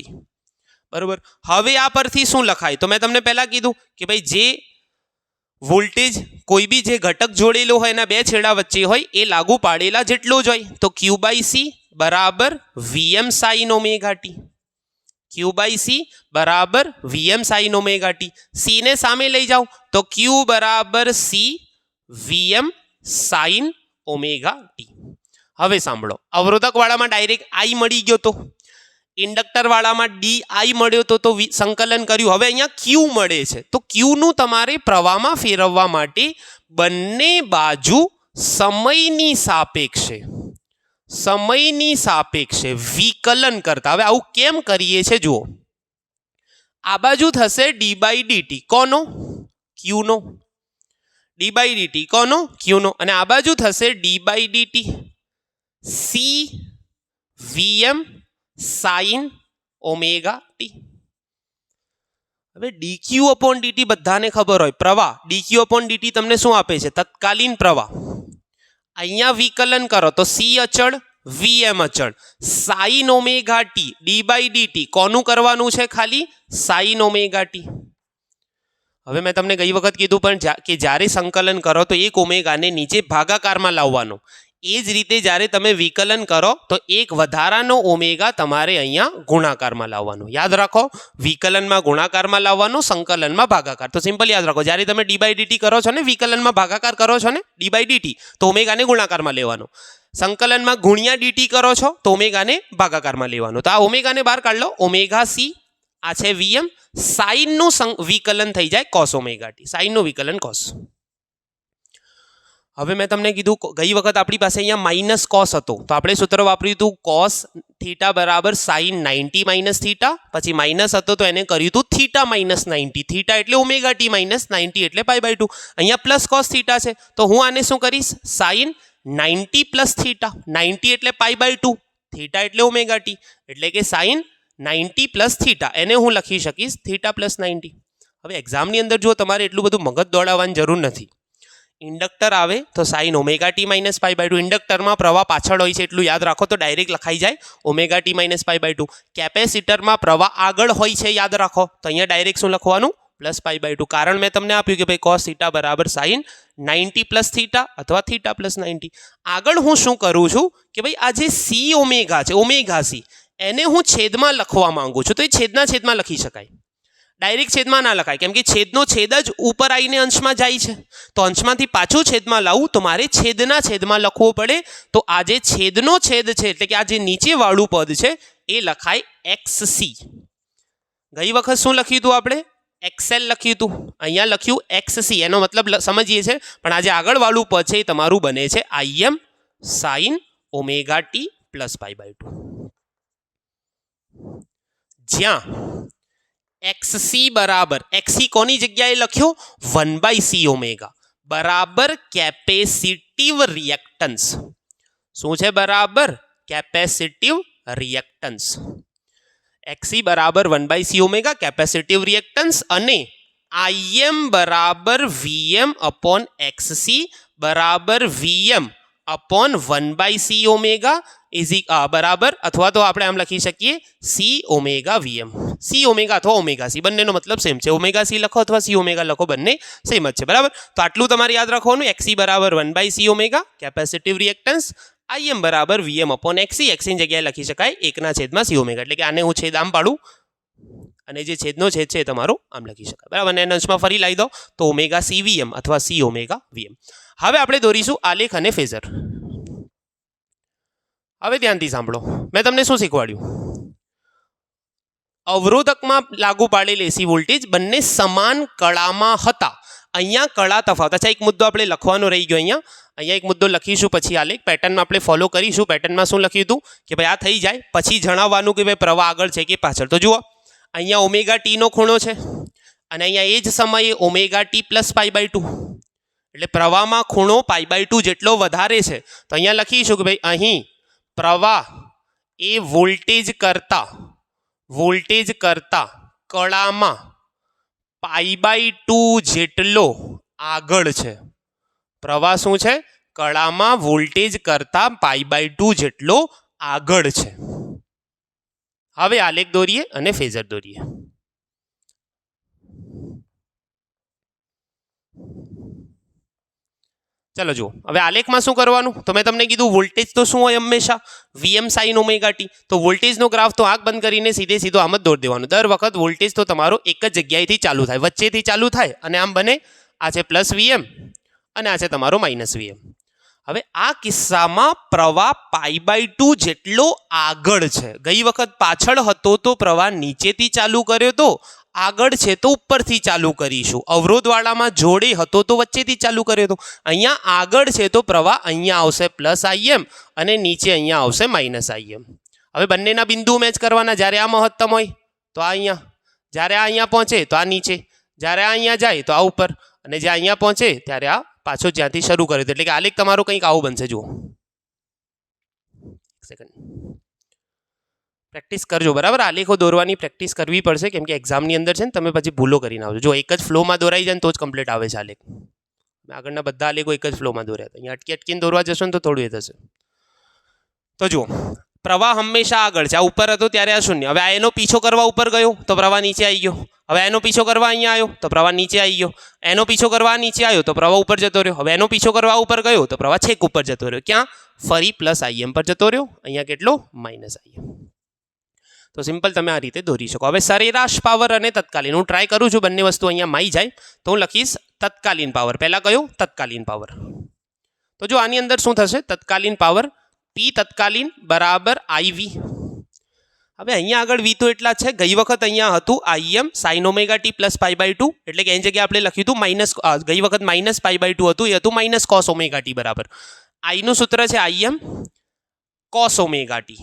બરોબર. હવે આ પરથી શું લખાય? તો મેં તમને પહેલા કીધું કે ભાઈ જે વોલ્ટેજ કોઈ બી જે ઘટક જોડેલો હોય એના બે છેડા વચ્ચે હોય એ લાગુ પાડેલા જેટલો જ હોય. તો Q/C બરાબર Vm sin omega T. Q/C બરાબર Vm sin omega T. C ને સામે લઈ જાઓ તો Q બરાબર C Vm sin omega T. હવે સાંભળો, અવરોધક વાળામાં ડાયરેક્ટ I મળી ગયો તો, ઇન્ડક્ટર વાળામાં DI મળ્યો તો સંકલન કર્યું. હવે અહીંયા Q મળે છે, તો Q નું તમારે પ્રવાહમાં ફેરવવા માટે બંને બાજુ સમયની સાપેક્ષે વિકલન કરતા. હવે આવું કેમ કરીએ છે જુઓ. આ બાજુ થશે d/dt. કોનો? Q નો. d/dt કોનો? Q નો. અને આ બાજુ થશે d/dt C Vm sin omega T. હવે dq/dt બધાને ખબર હોય, પ્રવાહ. dq/dt તમને શું આપે છે? તત્કાલીન પ્રવાહ. અહીંયા વિકલન કરો તો C અચળ, Vm અચળ, sin ઓમેગા ટી d/dt કોનું કરવાનું છે? ખાલી sin ઓમેગા ટી. હવે મેં તમને ગઈ વખત કીધું પણ કે જ્યારે સંકલન કરો તો એક ઓમેગાને નીચે ભાગાકારમાં લાવવાનો. એ જ રીતે જ્યારે તમે વિકલન કરો તો એક વધારાનો ઓમેગા તમારે અહીંયા ગુણાકારમાં લાવવાનો. યાદ રાખો, વિકલનમાં ગુણાકારમાં લાવવાનો, સંકલનમાં ભાગાકાર. તો સિમ્પલ યાદ રાખો, જ્યારે તમે d/dt કરો છો ને, વિકલનમાં ભાગાકાર કરો છો ને d/dt, તો ઓમેગાને ગુણાકારમાં લેવાનો. સંકલનમાં ગુણ્યા dt કરો છો તો ઓમેગાને ભાગાકારમાં લેવાનો. તો આ ઓમેગાને બહાર કાઢ લો. ઓમેગા સી, આ છે Vm. સાઇનનું વિકલન થઈ જાય cos ઓમેગા ટી. સાઇનનું વિકલન cos. હવે મેં તમને કીધું ગઈ વખત આપણી પાસે અહીંયા માઇનસ કોસ હતો, તો આપણે સૂત્ર વાપર્યું હતું cos થીટા બરાબર sin 90 માઇનસ થીટા. પછી માઇનસ હતો તો એને કર્યું હતું થીટા માઇનસ 90. થીટા એટલે ઓમેગા ટી માઇનસ 90 એટલે π/2. અહીંયા પ્લસ કોસ થીટા છે, તો હું આને શું કરીશ? sin 90 plus theta. 90 એટલે π/2, થીટા એટલે ઓમેગા ટી, એટલે કે sin 90 પ્લસ થીટા. એને હું લખી શકીશ થીટા પ્લસ 90. હવે એક્ઝામની અંદર જો તમારે એટલું બધું મગજ દોડાવવાની જરૂર નથી. ઇન્ડક્ટર આવે તો sine omega t minus pi by two. ઇન્ડક્ટરમાં પ્રવાહ પાછળ હોય છે એટલું યાદ રાખો તો ડાયરેક્ટ લખાઈ જાય omega t minus pi by two. કેપેસિટરમાં પ્રવાહ આગળ હોય છે યાદ રાખો તો અહીંયા ડાયરેક્ટ શું લખવાનું પ્લસ પાઈ બાય ટુ. કારણ મેં તમને આપ્યું કે ભાઈ કોસ થીટા બરાબર સાઇન 90 પ્લસ થીટા અથવા થીટા પ્લસ 90. આગળ હું શું કરું છું કે ભાઈ આ જે સી ઓમેગા છે ઓમેગા સી એને હું છેદમાં લખવા માંગુ છું તો એ છેદના છેદમાં લખી શકાય, ડાયરેક્ટ છેદમાં ના લખાય કેમ કે છેદનો છેદ જ ઉપર આવીને અંશમાં જાય છે તો અંશમાંથી પાછું છેદમાં લાવવું તો મારે છેદના છેદમાં લખવું પડે. તો આ જે છેદનો છેદ છે એટલે કે આ જે નીચેવાળું પદ છે એ લખાય એક્સ સી. ગઈ વખત શું લખ્યું હતું આપણે એક્સએલ લખ્યું હતું, અહીંયા લખ્યું એક્સ સી. એનો મતલબ સમજીએ છીએ પણ આ જે આગળવાળું પદ છે એ તમારું બને છે Im sine omega t plus pi by two. જ્યાં XC બરાબર XC કોની જગ્યાએ લખ્યો 1/c ઓમેગા બરાબર કેપેસિટિવ રિએક્ટન્સ. શું છે બરાબર કેપેસિટિવ રિએક્ટન્સ. XC બરાબર 1/c ઓમેગા કેપેસિટિવ રિએક્ટન્સ અને IM બરાબર VM અપોન XC બરાબર VM અપોન 1/c ઓમેગા બરાબર અથવા તો આપણે આમ લખી શકીએ C omega VM. C omega અથવા ઓમેગા સી બંનેનો મતલબ સેમ છે. ઓમેગા સી લખો અથવા સી ઓમેગા લખો બંને સેમ જ છે બરાબર. તો આટલું તમારે યાદ રાખવાનું. XC બરાબર 1/c omega capacitive reactance, IM બરાબર VM અપોન XC. XCની જગ્યાએ લખી શકાય 1/c ઓમેગા એટલે કે આને હું છેદ આમ પાડું અને જે છેદનો છેદ છે એ તમારો આમ લખી શકાય બરાબર. અને અંશમાં ફરી લાવી દો તો ઓમેગા સી વીએમ અથવા સી ઓમેગા વીએમ. હવે આપણે દોરીશું આલેખ અને ફેઝર. હવે ધ્યાનથી સાંભળો મેં તમને શું શીખવાડ્યું. અવરોધકમાં લાગુ પાડેલ એસી વોલ્ટેજ બંને સમાન કળામાં હતા. અહીંયા કળા તફાવત. અચ્છા એક મુદ્દો આપણે લખવાનો રહી ગયો. અહીંયા એક મુદ્દો લખીશું પછી આલેખ પેટર્નમાં આપણે ફોલો કરીશું. પેટર્નમાં શું લખ્યું હતું કે ભાઈ આ થઈ જાય પછી જણાવવાનું કે ભાઈ પ્રવાહ આગળ છે કે પાછળ. તો જુઓ અહીંયા ઓમેગા ટીનો ખૂણો છે અને અહીંયા એ જ સમયે omega t plus pi by two એટલે પ્રવાહમાં ખૂણો પાઈ બાય ટુ જેટલો વધારે છે. તો અહીંયા લખીશું કે ભાઈ અહીં પ્રવાહ એ વોલ્ટેજ કરતા કળામાં પાઈ બાય ટુ જેટલો આગળ છે. પ્રવાહ શું છે કળામાં વોલ્ટેજ કરતા પાઈ બાય ટુ જેટલો આગળ છે. હવે આલેખ દોરીએ અને ફેઝર દોરીએ. ચલો જુઓ હવે આલેખમાં શું કરવાનું તો મેં તમને કીધું વોલ્ટેજ તો શું હોય હંમેશા વીએમ સાઇન ઓમેગા ટી. તો વોલ્ટેજનો ગ્રાફ તો આંખ બંધ કરીને સીધો આમ જ દોરી દેવાનો. દર વખત વોલ્ટેજ તો તમારો એક જ જગ્યાએથી ચાલુ થાય, વચ્ચેથી ચાલુ થાય અને આમ બને આ છે પ્લસ વીએમ અને આ છે તમારો માઇનસ વીએમ. હવે આ કિસ્સામાં પ્રવાહ પાઈ બાય ટુ જેટલો આગળ છે. ગઈ વખત પાછળ હતો તો પ્રવાહ નીચેથી ચાલુ કર્યો તો, આગળ છે તો ઉપરથી ચાલુ કરીશું. અવરોધવાળામાં જોડે હતો તો વચ્ચેથી ચાલુ કર્યો તો. અહીંયા આગળ છે તો પ્રવાહ અહીંયા આવશે પ્લસ આઈએમ અને નીચે અહીંયા આવશે માઇનસ આઈએમ. હવે બંનેના બિંદુ મેચ કરવાના. જ્યારે આ મહત્તમ હોય તો આ અહીંયા, જ્યારે આ અહીંયા પહોંચે તો આ નીચે, જ્યારે આ અહીંયા જાય તો આ ઉપર અને જે અહીંયા પહોંચે ત્યારે આ પાછો જ્યાંથી શરૂ કર્યો. એટલે કે આલેખ તમારો કંઈક આવું બનશે. જુઓ સેકન્ડ પ્રેક્ટિસ કરજો બરાબર. આલેખો દોરવાની પ્રેક્ટિસ કરવી પડશે કેમ કે એક્ઝામની અંદર છે ને તમે પછી ભૂલો કરીને આવજો. જો એક જ ફ્લોમાં દોરાઈ જાય ને તો જ કમ્પ્લીટ આવે છે આલેખ. આગળના બધા આલેખો એક જ ફ્લોમાં દોર્યા હતા. અહીંયા અટકીને દોરવા જશો ને તો થોડું એ થશે. તો જુઓ પ્રવાહ હંમેશા આગળ છે. આ ઉપર હતો ત્યારે આ શૂન્ય. હવે આ એનો પીછો કરવા ઉપર ગયો તો પ્રવાહ નીચે આવી ગયો. હવે એનો પીછો કરવા અહીંયા આવ્યો તો પ્રવાહ નીચે આવી ગયો. એનો પીછો કરવા નીચે આવ્યો તો પ્રવાહ ઉપર જતો રહ્યો. હવે એનો પીછો કરવા ઉપર ગયો તો પ્રવાહ છેક ઉપર જતો રહ્યો. ક્યાં ફરી પ્લસ આઈએમ પર જતો રહ્યો. અહીંયા કેટલો માઇનસ આઈએમ. તો સિમ્પલ તમે આ રીતે દોરી શકો. હવે સરેરાશ પાવર અને તત્કાલીન હું ટ્રાય કરું છું બંને વસ્તુ અહીંયા માઈ જાય તો હું લખીશ તત્કાલીન પાવર. પહેલા કયો તત્કાલીન પાવર. તો જો આની અંદર શું થશે તત્કાલીન પાવર પી તત્કાલીન બરાબર આઈવી. હવે અહીંયા આગળ વી તો એટલા છે. ગઈ વખત અહીંયા હતું Im sine omega t plus pi by two એટલે કે એની જગ્યાએ આપણે લખ્યું હતું માઇનસ. ગઈ વખત માઇનસ પાઈ બાય ટુ હતું એ હતું માઇનસ કોસ ઓમેગા ટી બરાબર. આઈનું સૂત્ર છે આઈએમ કોસ ઓમેગા ટી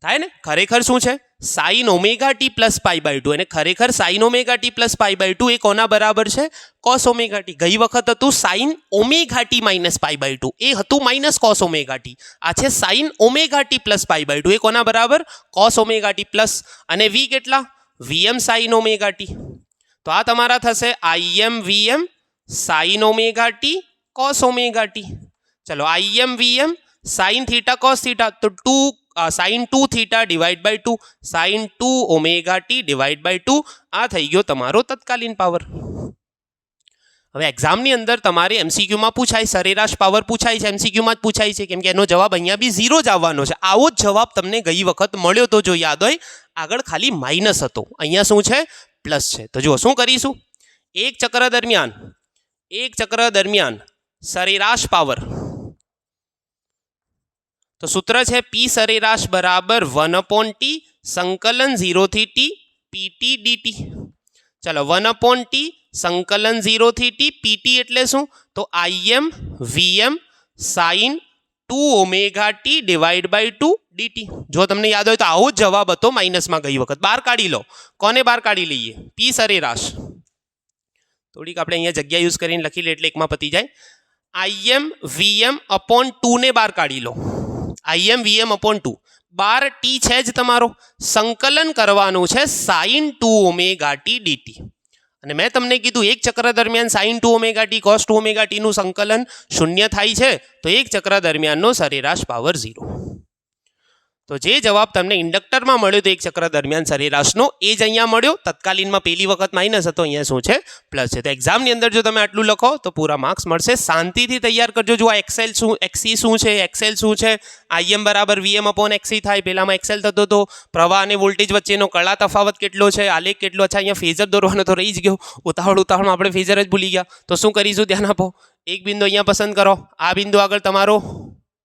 થાય ને. ખરેખર શું છે sine omega t plus pi by two અને ખરેખર sine omega t plus pi by two એ કોના બરાબર છે કોસ ઓમેગા ટી. ગઈ વખત હતું sine omega t minus pi by two એ હતું માઇનસ કોસ ઓમેગા ટી. આ છે sine omega t plus pi by two એ કોના બરાબર કોસ ઓમેગા ટી પ્લસ અને વી કેટલા વીએમ સાઇન ઓમેગા ટી. તો આ તમારા થશે I M V M sine omega t cos omega t. चलो I M V M sine theta cos theta, तो sine 2 theta divide by 2 sine 2 omega t divide by 2 आ थई गयो तमारो तत्कालीन पावर। હવે એક્ઝામની અંદર તમારે એમસીક્યુમાં પૂછાય, સરેરાશ પાવર પૂછાય છે, એમસીક્યુમાં જ પૂછાય છે, કેમ કે એનો જવાબ અહીંયા બી 0 જ આવવાનો છે। આવો જ જવાબ તમને ગઈ વખત મળ્યો તો જો યાદ હોય, આગળ ખાલી માઇનસ હતો, અહીંયા શું છે પ્લસ છે। તો જુઓ શું કરીશું, એક ચક્ર દરમિયાન સરેરાશ પાવર, તો સૂત્ર છે પી સરેરાશ બરાબર 1/t સંકલન 0 થી t pt dt। ચલો 1/t સંકલન 0 થી t pt એટલે શું, તો im vm sin 2 omega t divide by 2 dt। જો તમને યાદ હોય તો આવો જ જવાબ હતો માઇનસમાં ગઈ વખત। બહાર કાઢી લો, કોને બહાર કાઢી લઈએ, પી સરેરાશ, થોડીક આપણે અહીંયા જગ્યા યુઝ કરીને લખી લે એટલે એકમાં પતી જાય। im vm અપોન 2 ને બહાર કાઢી લો, im vm અપોન 2, બાર t છે જ તમારો, સંકલન કરવાનું છે sin 2 ઓમેગા t dt। અને મેં તમને કીધું એક ચક્ર દરમિયાન sin 2 omega t cos 2 omega ટીનું સંકલન 0 થાય છે, તો એક ચક્ર દરમિયાનનો સરેરાશ પાવર 0। તો જે જવાબ તમને ઇન્ડક્ટરમાં મળ્યો તો એક ચક્ર દરમિયાન સરેરાશનો, એ જ અહીંયા મળ્યો। તત્કાલીનમાં પહેલી વખત માઇનસ હતો, અહીંયા શું છે પ્લસ છે। તો એક્ઝામની અંદર જો તમે આટલું લખો તો પૂરા માર્ક્સ મળશે। શાંતિથી તૈયાર કરજો। જો આ એક્સેલ શું, એક્સી શું છે, એક્સેલ શું છે, આઈએમ બરાબર વીએમ અપોન એક્સી થાય, પહેલામાં એક્સેલ થતો હતો, પ્રવાહ અને વોલ્ટેજ વચ્ચેનો કળા તફાવત કેટલો છે, આલેખ કેટલો, અચ્છા અહીંયા ફેઝર દોરવાનો તો રહી જ ગયો, ઉતાવળમાં આપણે ફેઝર જ ભૂલી ગયા। તો શું કરીશું, ધ્યાન આપો, એક બિંદુ અહીંયા પસંદ કરો, આ બિંદુ આગળ તમારો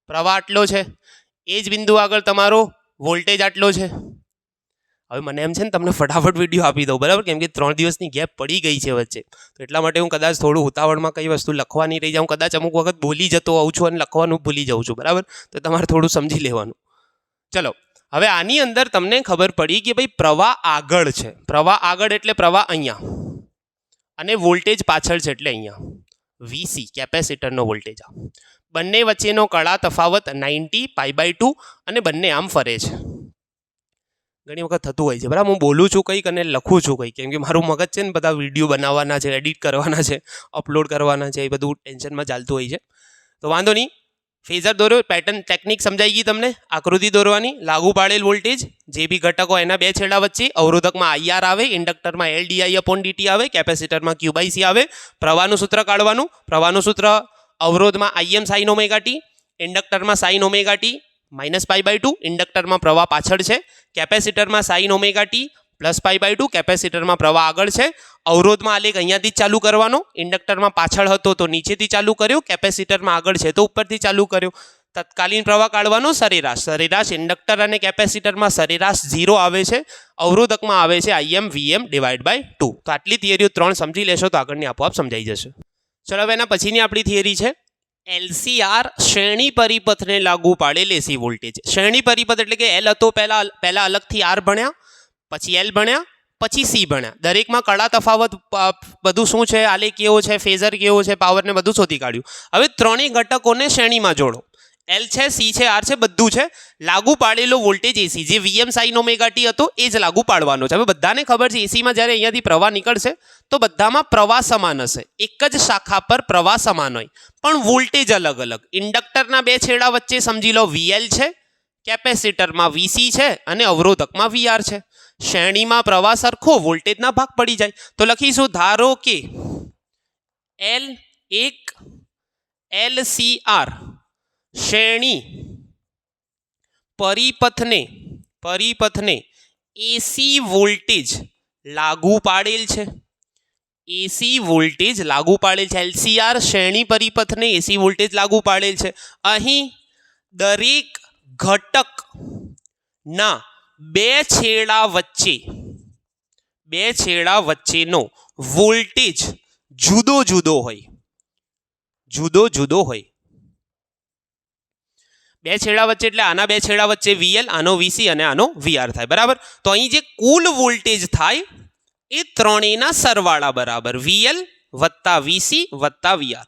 પ્રવાહ આટલો છે, એ જ બિંદુ આગળ તમારો વોલ્ટેજ આટલો છે। હવે મને એમ છે ને તમને ફટાફટ વિડીયો આપી દઉં, બરાબર, કેમ કે 3 દિવસની ગેપ પડી ગઈ છે વચ્ચે, તો એટલા માટે હું કદાચ થોડું ઉતાવળમાં કઈ વસ્તુ લખવાની રહી જાઉં, કદાચ અમુક વખત ભૂલી જતો હોઉં છું અને લખવાનું ભૂલી જાઉં છું, બરાબર, તો તમારે થોડું સમજી લેવાનું। ચલો હવે આની અંદર તમને ખબર પડી કે ભાઈ પ્રવાહ આગળ છે, પ્રવાહ આગળ એટલે પ્રવાહ અહીંયા, અને વોલ્ટેજ પાછળ છે એટલે અહીંયા વીસી કેપેસિટરનો વોલ્ટેજ, આ બંને વચ્ચેનો કળા તફાવત 90π/2 અને બંને આમ ફરે છે। ઘણી વખત થતું હોય છે, બરાબર, હું બોલું છું કંઈક અને લખું છું કંઈક, કેમ કે મારું મગજ છે ને બધા વિડીયો બનાવવાના છે, એડિટ કરવાના છે, અપલોડ કરવાના છે, એ બધું ટેન્શનમાં ચાલતું હોય છે। તો વાંધો નહીં, ફેઝર દોરો, પેટર્ન ટેકનિક સમજાઈ ગઈ તમને, આકૃતિ દોરવાની, લાગુ પાડેલ વોલ્ટેજ, જે બી ઘટકો એના બે છેડા વચ્ચે, અવરોધકમાં IR આવે, ઇન્ડક્ટરમાં LDI/dt આવે, કેપેસિટરમાં Q/C આવે, પ્રવાહનું સૂત્ર કાઢવાનું, પ્રવાહનું સૂત્ર અવરોધમાં im sin ઓમેગા ટી, ઇન્ડક્ટરમાં sin ઓમેગા ટી -π/2, ઇન્ડક્ટરમાં પ્રવાહ પાછળ છે, કેપેસિટરમાં sin ઓમેગા ટી +π/2, કેપેસિટરમાં પ્રવાહ આગળ છે, અવરોધમાં આલેખ અહીંયાથી જ ચાલુ કરવાનો, ઇન્ડક્ટરમાં પાછળ હતો તો નીચેથી ચાલુ કર્યો, કેપેસિટરમાં આગળ છે તો ઉપરથી ચાલુ કર્યો। તત્કાલીન પ્રવાહ કાઢવાનો સરેરાશ ઇન્ડક્ટર અને કેપેસિટરમાં સરેરાશ 0 આવે છે, અવરોધકમાં આવે છે im vm ડિવાઇડ બાય 2। તો આટલી થિયરીઓ 3 સમજી લેશો તો આગળની આપોઆપ સમજાઈ જશે। ચલો હવે એના પછીની આપણી થિયરી છે LCR, શ્રેણી પરિપથને લાગુ પાડેલ એસી વોલ્ટેજ। શ્રેણી પરિપથ એટલે કે L હતો પહેલા અલગથી R ભણ્યા, પછી L ભણ્યા, પછી C ભણ્યા, દરેકમાં કળા તફાવત બધું શું છે, આલેખ કેવો છે, ફેઝર કેવો છે, પાવર ને બધું શોધી કાઢ્યું। હવે ત્રણેય ઘટકોને શ્રેણીમાં જોડો, L છે, C છે, R છે, બધું છે, લાગુ પાડેલો વોલ્ટેજ એસી જે VM sin ઓમેગા ટી હતો એ જ લાગુ પાડવાનો છે। હવે બધાને ખબર છે એસીમાં જ્યારે અહીંયાથી પ્રવાહ નીકળશે તો બધામાં પ્રવાહ સમાન હશે, એક જ શાખા પર પ્રવાહ સમાન હોય પણ વોલ્ટેજ અલગ અલગ। ઇન્ડક્ટરના બે છેડા વચ્ચે સમજી લો VL છે, કેપેસિટરમાં VC છે અને અવરોધકમાં VR છે। શ્રેણીમાં પ્રવાહ સરખો, વોલ્ટેજના ભાગ પડી જાય। તો લખીશું, ધારો કે L1 LCR શ્રેણી પરિપથને એસી વોલ્ટેજ લાગુ પાડેલ છે, એસી વોલ્ટેજ લાગુ પાડેલ છે। LCR શ્રેણી પરિપથને એસી વોલ્ટેજ લાગુ પાડેલ છે। અહીં દરેક ઘટકના બે છેડા વચ્ચેનો વોલ્ટેજ જુદો જુદો હોય, બે છેડા વચ્ચે એટલે આના બે છેડા વચ્ચે VL, આનો VC અને આનો VR થાય, બરાબર। તો અહીં જે કુલ વોલ્ટેજ થાય એ ત્રણેયના સરવાળા બરાબર VL + VC + VR।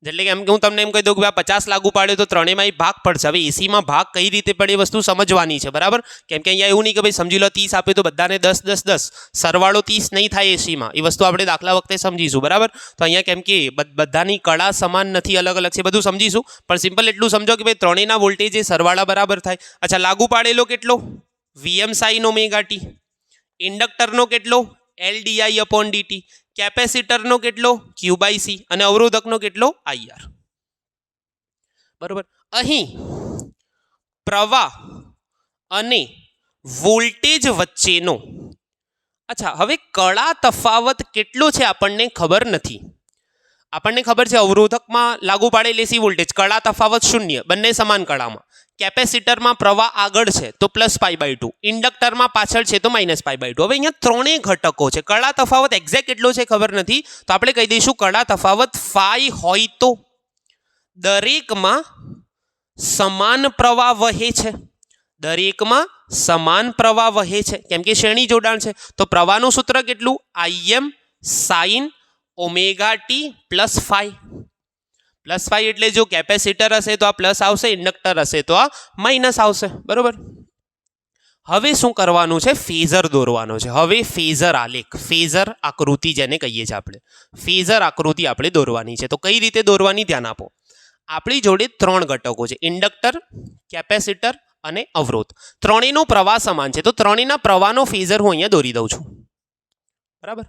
એટલે કે એમ કે હું તમને એમ કહી દઉં કે 50 લાગુ પાડ્યો તો ત્રણેયમાં ભાગ પડશે. હવે એસીમાં ભાગ કઈ રીતે પડે એ વસ્તુ સમજવાની છે, બરાબર. કેમ કે અહીંયા એવું નહીં કે ભાઈ સમજી લો 30 આપ્યો તો બધાને 10 10 10 સરવાળો 30 નહીં થાય એસીમાં. એ વસ્તુ આપણે દાખલા વખતે સમજીશું, બરાબર. તો અહીંયા કેમ કે બધાની કળા સમાન નથી, અલગ અલગ છે, બધું સમજીશું. પણ સિમ્પલ એટલું સમજો કે ભાઈ ત્રણેયના વોલ્ટેજ એ સરવાળા બરાબર થાય. અચ્છા, લાગુ પાડેલો કેટલો? Vm sin omega t. ઇન્ડક્ટરનો કેટલો? LdI/dt. કેપેસિટરનો કેટલો? Q/C. અને અવરોધકનો કેટલો? IR. બરોબર. અહીં પ્રવાહ અને વોલ્ટેજ વચ્ચેનો, અચ્છા, હવે કળા તફાવત કેટલો છે આપણને ખબર નથી. આપણને ખબર છે અવરોધકમાં લાગુ પાડેલ એસી વોલ્ટેજ, કળા તફાવત 0, બંને સમાન કળામાં. કેપેસિટરમાં પ્રવાહ આગળ છે તો +π/2, ઇન્ડક્ટરમાં પાછળ છે તો -π/2. હવે અહીંયા ત્રણેય ઘટકો છે, કળા તફાવત એક્ઝેક્ટ કેટલો છે ખબર નથી, તો આપણે કહી દઈશું કળા તફાવત φ હોય તો દરેકમાં સમાન પ્રવાહ વહે છે. દરેકમાં સમાન પ્રવાહ વહે છે કેમ કે શ્રેણી જોડાણ છે. તો પ્રવાહનું સૂત્ર કેટલું? Im sin omega T +φ. +φ એટલે જો કેપેસિટર હશે તો આ પ્લસ આવશે, ઇન્ડક્ટર હશે તો આ માઇનસ આવશે, બરોબર. હવે શું કરવાનું છે? ફેઝર દોરવાનો છે. હવે ફેઝર આલેખ, ફેઝર આકૃતિ જેને કહીએ છીએ આપણે, ફેઝર આકૃતિ આપણે દોરવાની છે. તો કઈ રીતે દોરવાની ધ્યાન આપો. આપણી જોડે 3 ઘટકો છે, ઇન્ડક્ટર, કેપેસિટર અને અવરોધ. ત્રણેયનો પ્રવાહ સમાન છે તો ત્રણેયના પ્રવાહનો ફેઝર હું અહીંયા દોરી દઉં છું, બરાબર.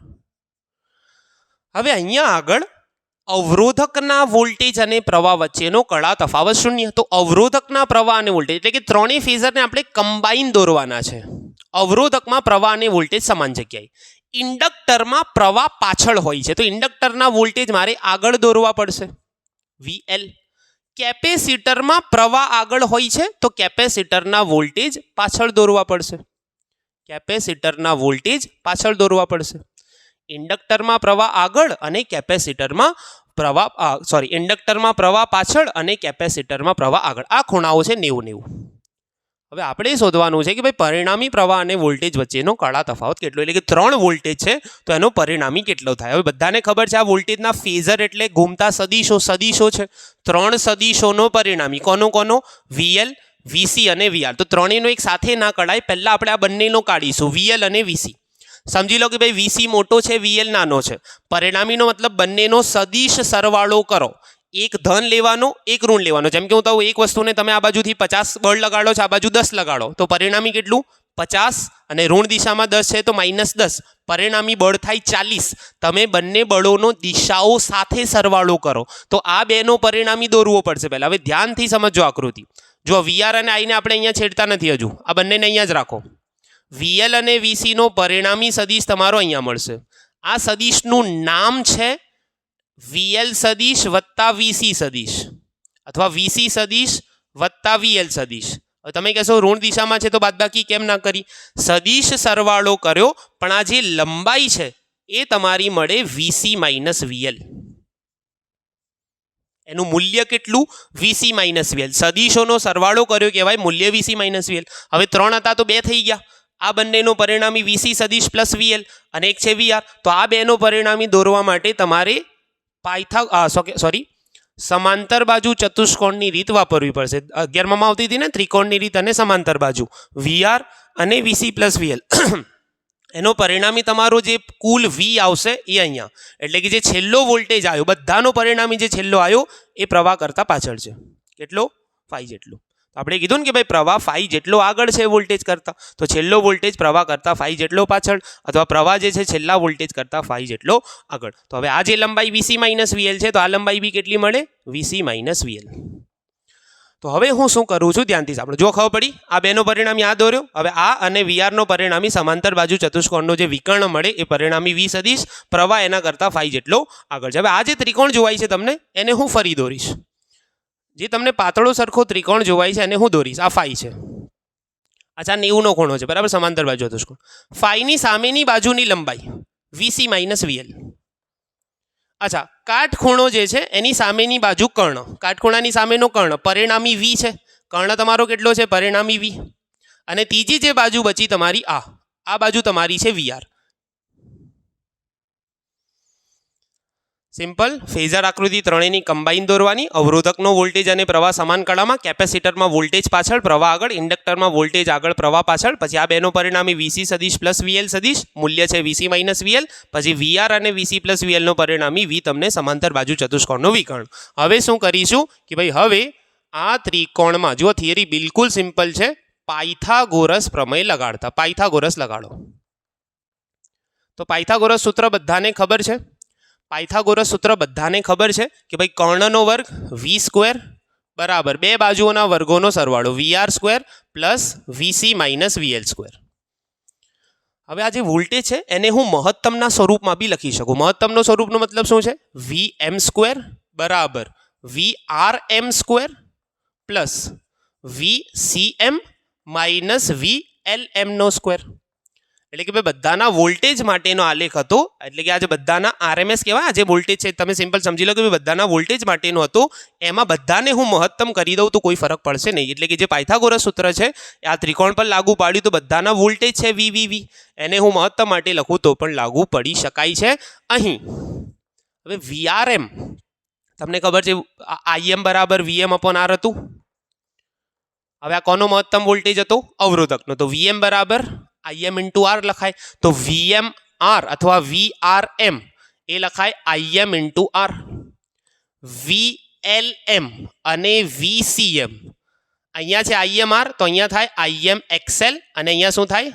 હવે અહીંયા આગળ અવરોધકના વોલ્ટેજ અને પ્રવાહ વચ્ચેનો કળા તફાવત 0. તો અવરોધકના પ્રવાહ અને વોલ્ટેજ એટલે કે ત્રણેય ફેઝરને આપણે કમ્બાઈન દોરવાના છે. અવરોધકમાં પ્રવાહ અને વોલ્ટેજ સમાન જગ્યાએ. ઇન્ડક્ટરમાં પ્રવાહ પાછળ હોય છે તો ઇન્ડક્ટરના વોલ્ટેજ મારે આગળ દોરવા પડશે, VL. કેપેસિટરમાં પ્રવાહ આગળ હોય છે તો કેપેસિટરના વોલ્ટેજ પાછળ દોરવા પડશે. કેપેસિટરના વોલ્ટેજ પાછળ દોરવા પડશે. ઇન્ડક્ટરમાં પ્રવાહ આગળ અને કેપેસિટરમાં ઇન્ડક્ટરમાં પ્રવાહ પાછળ અને કેપેસિટરમાં પ્રવાહ આગળ. આ ખૂણાઓ છે 90-90. હવે આપણે શોધવાનું છે કે ભાઈ પરિણામી પ્રવાહ અને વોલ્ટેજ વચ્ચેનો કળા તફાવત કેટલો, એટલે કે 3 વોલ્ટેજ છે તો એનો પરિણામી કેટલો થાય. હવે બધાને ખબર છે આ વોલ્ટેજના ફેઝર એટલે ઘૂમતા સદિશો છે. 3 સદિશોનો પરિણામી કોનો? VL, VC અને VR. તો ત્રણેયનો એક સાથે ના કળાય, પહેલા આપણે આ બંનેનો કાઢીશું, VL અને VC. સમજી લો કે ભાઈ VC મોટો છે, VL નાનો છે. પરિણામીનો મતલબ બંનેનો સદિશ સરવાળો કરો. એક ધન લેવાનો, એક ઋણ લેવાનો. જેમ કે હું કહું એક વસ્તુને તમે આ બાજુથી 50 બળ લગાડો છો, આ બાજુ 10 લગાડો, તો પરિણામી કેટલું? 50. અને ઋણ દિશામાં 10 છે તો -10. પરિણામી બળ થાય 40. તમે બંને બળોનો દિશાઓ સાથે સરવાળો કરો તો આ બેનો પરિણામી દોરવો પડશે પહેલા. હવે ધ્યાનથી સમજો આકૃતિ. જો VR અને I ને આપણે અહીંયા છેડતા નથી હજુ, આ બંનેને અહીંયા જ રાખો. VL અને VC નો પરિણામી સદિશ તમારો અહીંયા મળશે. આ સદિશનું નામ છે VL સદિશ વત્તા VC સદિશ અથવા VC સદિશ વત્તા VL સદિશ. હવે તમે કહેશો ઋણ દિશામાં છે તો બાદબાકી કેમ ના કરી? સદિશ સરવાળો કર્યો પણ આ જે લંબાઈ છે એ તમારી મળે VC માઇનસ VL. એનું મૂલ્ય કેટલું? VC minus VL. સદિશોનો સરવાળો કર્યો કહેવાય મૂલ્ય VC માઇનસ VL. હવે 3 હતા તો 2 થઈ ગયા. આ બંનેનો પરિણામી VC સદિશ પ્લસ VL અને એક છે VR. તો આ બેનો પરિણામી દોરવા માટે તમારે સમાંતર બાજુ ચતુષ્કોણની રીત વાપરવી પડશે. 11માં આવતી હતી ને ત્રિકોણની રીત અને સમાંતર બાજુ. VR અને VC પ્લસ VL એનો પરિણામી તમારો જે કુલ V આવશે એ અહીંયા, એટલે કે જે છેલ્લો વોલ્ટેજ આવ્યો, બધાનો પરિણામી જે છેલ્લો આવ્યો એ પ્રવાહ કરતા પાછળ છે. કેટલો? φ જેટલો. આપણે કીધું ને કે ભાઈ પ્રવાહ φ જેટલો આગળ છે વોલ્ટેજ કરતા, તો છેલ્લો વોલ્ટેજ પ્રવાહ કરતા φ જેટલો પાછળ, અથવા પ્રવાહ જે છે છેલ્લા વોલ્ટેજ કરતા φ જેટલો આગળ. તો હવે આ જે લંબાઈ VC માઇનસ VL છે તો આ લંબાઈ બી કેટલી મળે? VC minus VL. તો હવે હું શું કરું છું ધ્યાનથી સાંભળો. જો ખબર પડી આ બેનો પરિણામી આ દોર્યો. હવે આ અને VR નો પરિણામી સમાંતર બાજુ ચતુષ્કોણનો જે વિકર્ણ મળે એ પરિણામી V સદિશ, પ્રવાહ એના કરતા φ જેટલો આગળ છે. હવે આ જે ત્રિકોણ જોવાય છે તમને એને હું ફરી દોરીશ. જે તમને પાતળો સરખો ત્રિકોણ જોવાય છે એને હું દોરીશ. આ φ છે. અચ્છા 90નો ખૂણો છે, બરાબર, સમાંતર બાજુ ચતુષ્કોણ. φની સામેની બાજુની લંબાઈ VC માઇનસ VL. અચ્છા, કાટખૂણો જે છે એની સામેની બાજુ કર્ણ, કાટખૂણાની સામેનો કર્ણ પરિણામી V છે. કર્ણ તમારો કેટલો છે? પરિણામી V. અને ત્રીજી જે બાજુ બચી તમારી આ બાજુ તમારી છે VR. સિમ્પલ ફેઝર આકૃતિ ત્રણેયની કમ્બાઈન દોરવાની. અવરોધકનો વોલ્ટેજ અને પ્રવાહ સમાન કળામાં, કેપેસિટરમાં વોલ્ટેજ પાછળ, પ્રવાહ આગળ, ઇન્ડક્ટરમાં વોલ્ટેજ આગળ, પ્રવાહ પાછળ. પછી આ બેનો પરિણામી વીસી સદીશ પ્લસ વીએલ સદીશ, મૂલ્ય છે વીસી માઇનસ વીએલ. પછી વીઆર અને વીસી પ્લસ વીએલનો પરિણામી વી તમને સમાંતર બાજુ ચતુષ્કોણનો વિકર્ણ. હવે શું કરીશું કે ભાઈ હવે આ ત્રિકોણમાં જુઓ થિયરી બિલકુલ સિમ્પલ છે. પાયથાગોરસ પ્રમેય લગાડતા. પાયથાગોરસ લગાડો. તો પાયથાગોરસ સૂત્ર બધાને ખબર છે. પાયથાગોરસ સૂત્ર બધાને ખબર છે કે ભાઈ કર્ણનો વર્ગ વી સ્ક્વેર બરાબર બે બાજુઓના વર્ગોનો સરવાળો VR square plus VC minus VL square. હવે આ જે વોલ્ટેજ છે એને હું મહત્તમના સ્વરૂપમાં બી લખી શકું. મહત્તમનો સ્વરૂપનો મતલબ શું છે? વી એમ સ્ક્વેર બરાબર V R m square plus V C m minus V L એમનો સ્ક્વેર. એટલે કે ભાઈ બધાના વોલ્ટેજ માટેનો આલેખ હતો. એટલે કે આજે બધાના આરએમએસ કહેવાય. આજે વોલ્ટેજ છે તમે સિમ્પલ સમજી લો કે બધાના વોલ્ટેજ માટેનો હતો. એમાં બધાને હું મહત્તમ કરી દઉં તો કોઈ ફરક પડશે નહીં. એટલે કે જે પાયથાગોરસ સૂત્ર છે આ ત્રિકોણ પર લાગુ પાડ્યું તો બધાના વોલ્ટેજ છે વી વી વી, એને હું મહત્તમ માટે લખું તો પણ લાગુ પડી શકાય છે અહીં. હવે વીઆરએમ તમને ખબર છે આઈએમ બરાબર વીએમ અપોન આર હતું. હવે આ કોનો મહત્તમ વોલ્ટેજ હતો? અવરોધકનો. તો વીએમ બરાબર આઈએમ ઇન્ટુ આર લખાય. તો વીએમ આર અથવા વી આર એમ એ લખાય Im into R. V L m અને વીસીએમ અહીંયા છે આઈએમ આર તો અહીંયા થાય આઈએમ એક્સએલ અને અહીંયા શું થાય?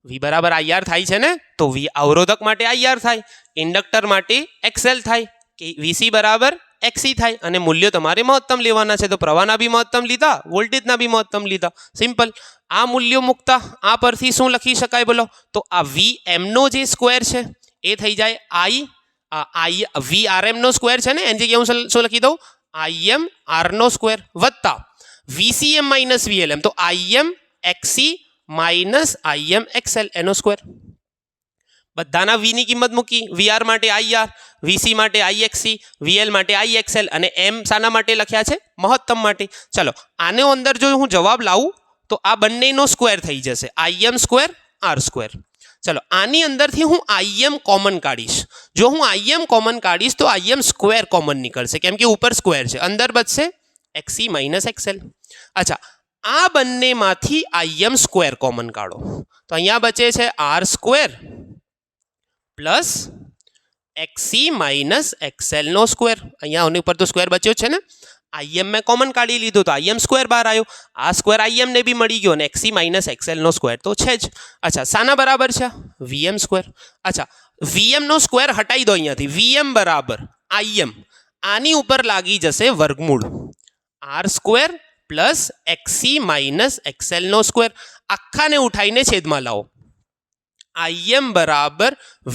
વી બરાબર આઈઆર થાય છે ને, તો વી અવરોધક માટે આઈઆર થાય, ઇન્ડક્ટર માટે એક્સએલ થાય, કે વીસી બરાબર એક્સી થાય અને મૂલ્યો તમારે મહત્તમ લેવાના છે. તો પ્રવાહના બી મહત્તમ લીધા, વોલ્ટેજના બી મહત્તમ લીધા. સિમ્પલ. આ મૂલ્યો મૂકતા આ પરથી શું લખી શકાય બોલો? તો આ વી એમનો જે સ્ક્વેર છે એ થઈ જાય આઈ વી આર એમનો સ્ક્વેર છે ને, એની જગ્યાએ હું શું લખી દઉં? આઈએમ આરનો સ્ક્વેર વત્તા વીસીએમ માઇનસ વીએલએમ તો આઈએમ એક્સી માઇનસ આઈએમ એક્સએલ એનો સ્ક્વેર. બધાના વી ની કિંમત મૂકી. વીઆર માટે આઈઆર, વીસી માટે આઈએક્સી, વીએલ માટે આઈએક્સએલ અને એમ શાના માટે લખ્યા છે? મહત્તમ માટે. ચલો આને અંદર જો હું જવાબ લાવું તો આ બંનેનો સ્ક્વેર થઈ જશે આઈએમ સ્ક્વેર આર સ્ક્વેર. ચલો આની અંદરથી હું આઈએમ કોમન કાઢીશ. જો હું આઈએમ કોમન કાઢીશ તો આઈએમ સ્ક્વેર કોમન નીકળશે કેમ કે ઉપર સ્ક્વેર છે. અંદર બચશે એક્સી માઇનસ એક્સએલ. અચ્છા આ બંનેમાંથી આઈએમ સ્ક્વેર કોમન કાઢો તો અહીંયા બચે છે R square plus એક્સી minus XL નો સ્ક્વેર. અહીંયા આની ઉપર તો સ્ક્વેર બચ્યો છે ને. આઈએમ મેં કોમન કાઢી લીધું તો આઈએમ સ્ક્વેર બહાર આવ્યો. આ સ્ક્વેર આઈએમ ને બી મળી ગયો અને એક્સી માઇનસ એક્સએલ નો સ્ક્વેર તો છે જ. અચ્છા શાના બરાબર છે? VM square. અચ્છા વીએમ નો સ્ક્વેર હટાવી દો અહીંયાથી. વીએમ બરાબર આઈએમ આની ઉપર લાગી જશે વર્ગમૂળ R square plus એક્સી minus XL નો સ્ક્વેર. આખાને ઉઠાઈને છેદમાં લાવો. આઈએમ બરાબર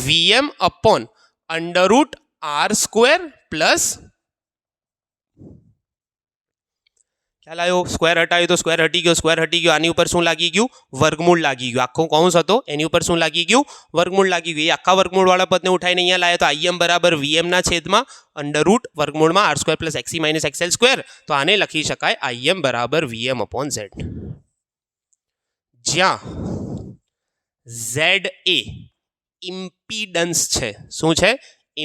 VM upon under root R square plus ખ્યાલ આવ્યો? સ્ક્વેર હટાવ્યો તો સ્ક્વેર હટી ગયો, સ્ક્વેર હટી ગયો. આની ઉપર શું લાગી ગયું? વર્ગમૂળ લાગી ગયું. આખો કૌંસ હતો એની ઉપર શું લાગી ગયું? વર્ગમૂળ લાગી ગયું. એ આખા વર્ગમૂળવાળા પદને ઉઠાઈને અહીંયા લાવ્યા તો આઈએમ બરાબર વીએમના છેદમાં અંડર રૂટ વર્ગમૂળમાં R square plus એક્સી minus XL square. તો આને લખી શકાય આઈએમ બરાબર વીએમ અપોન ઝેડ, જ્યાં ઝેડ એ ઇમ્પીડન્સ છે. શું છે?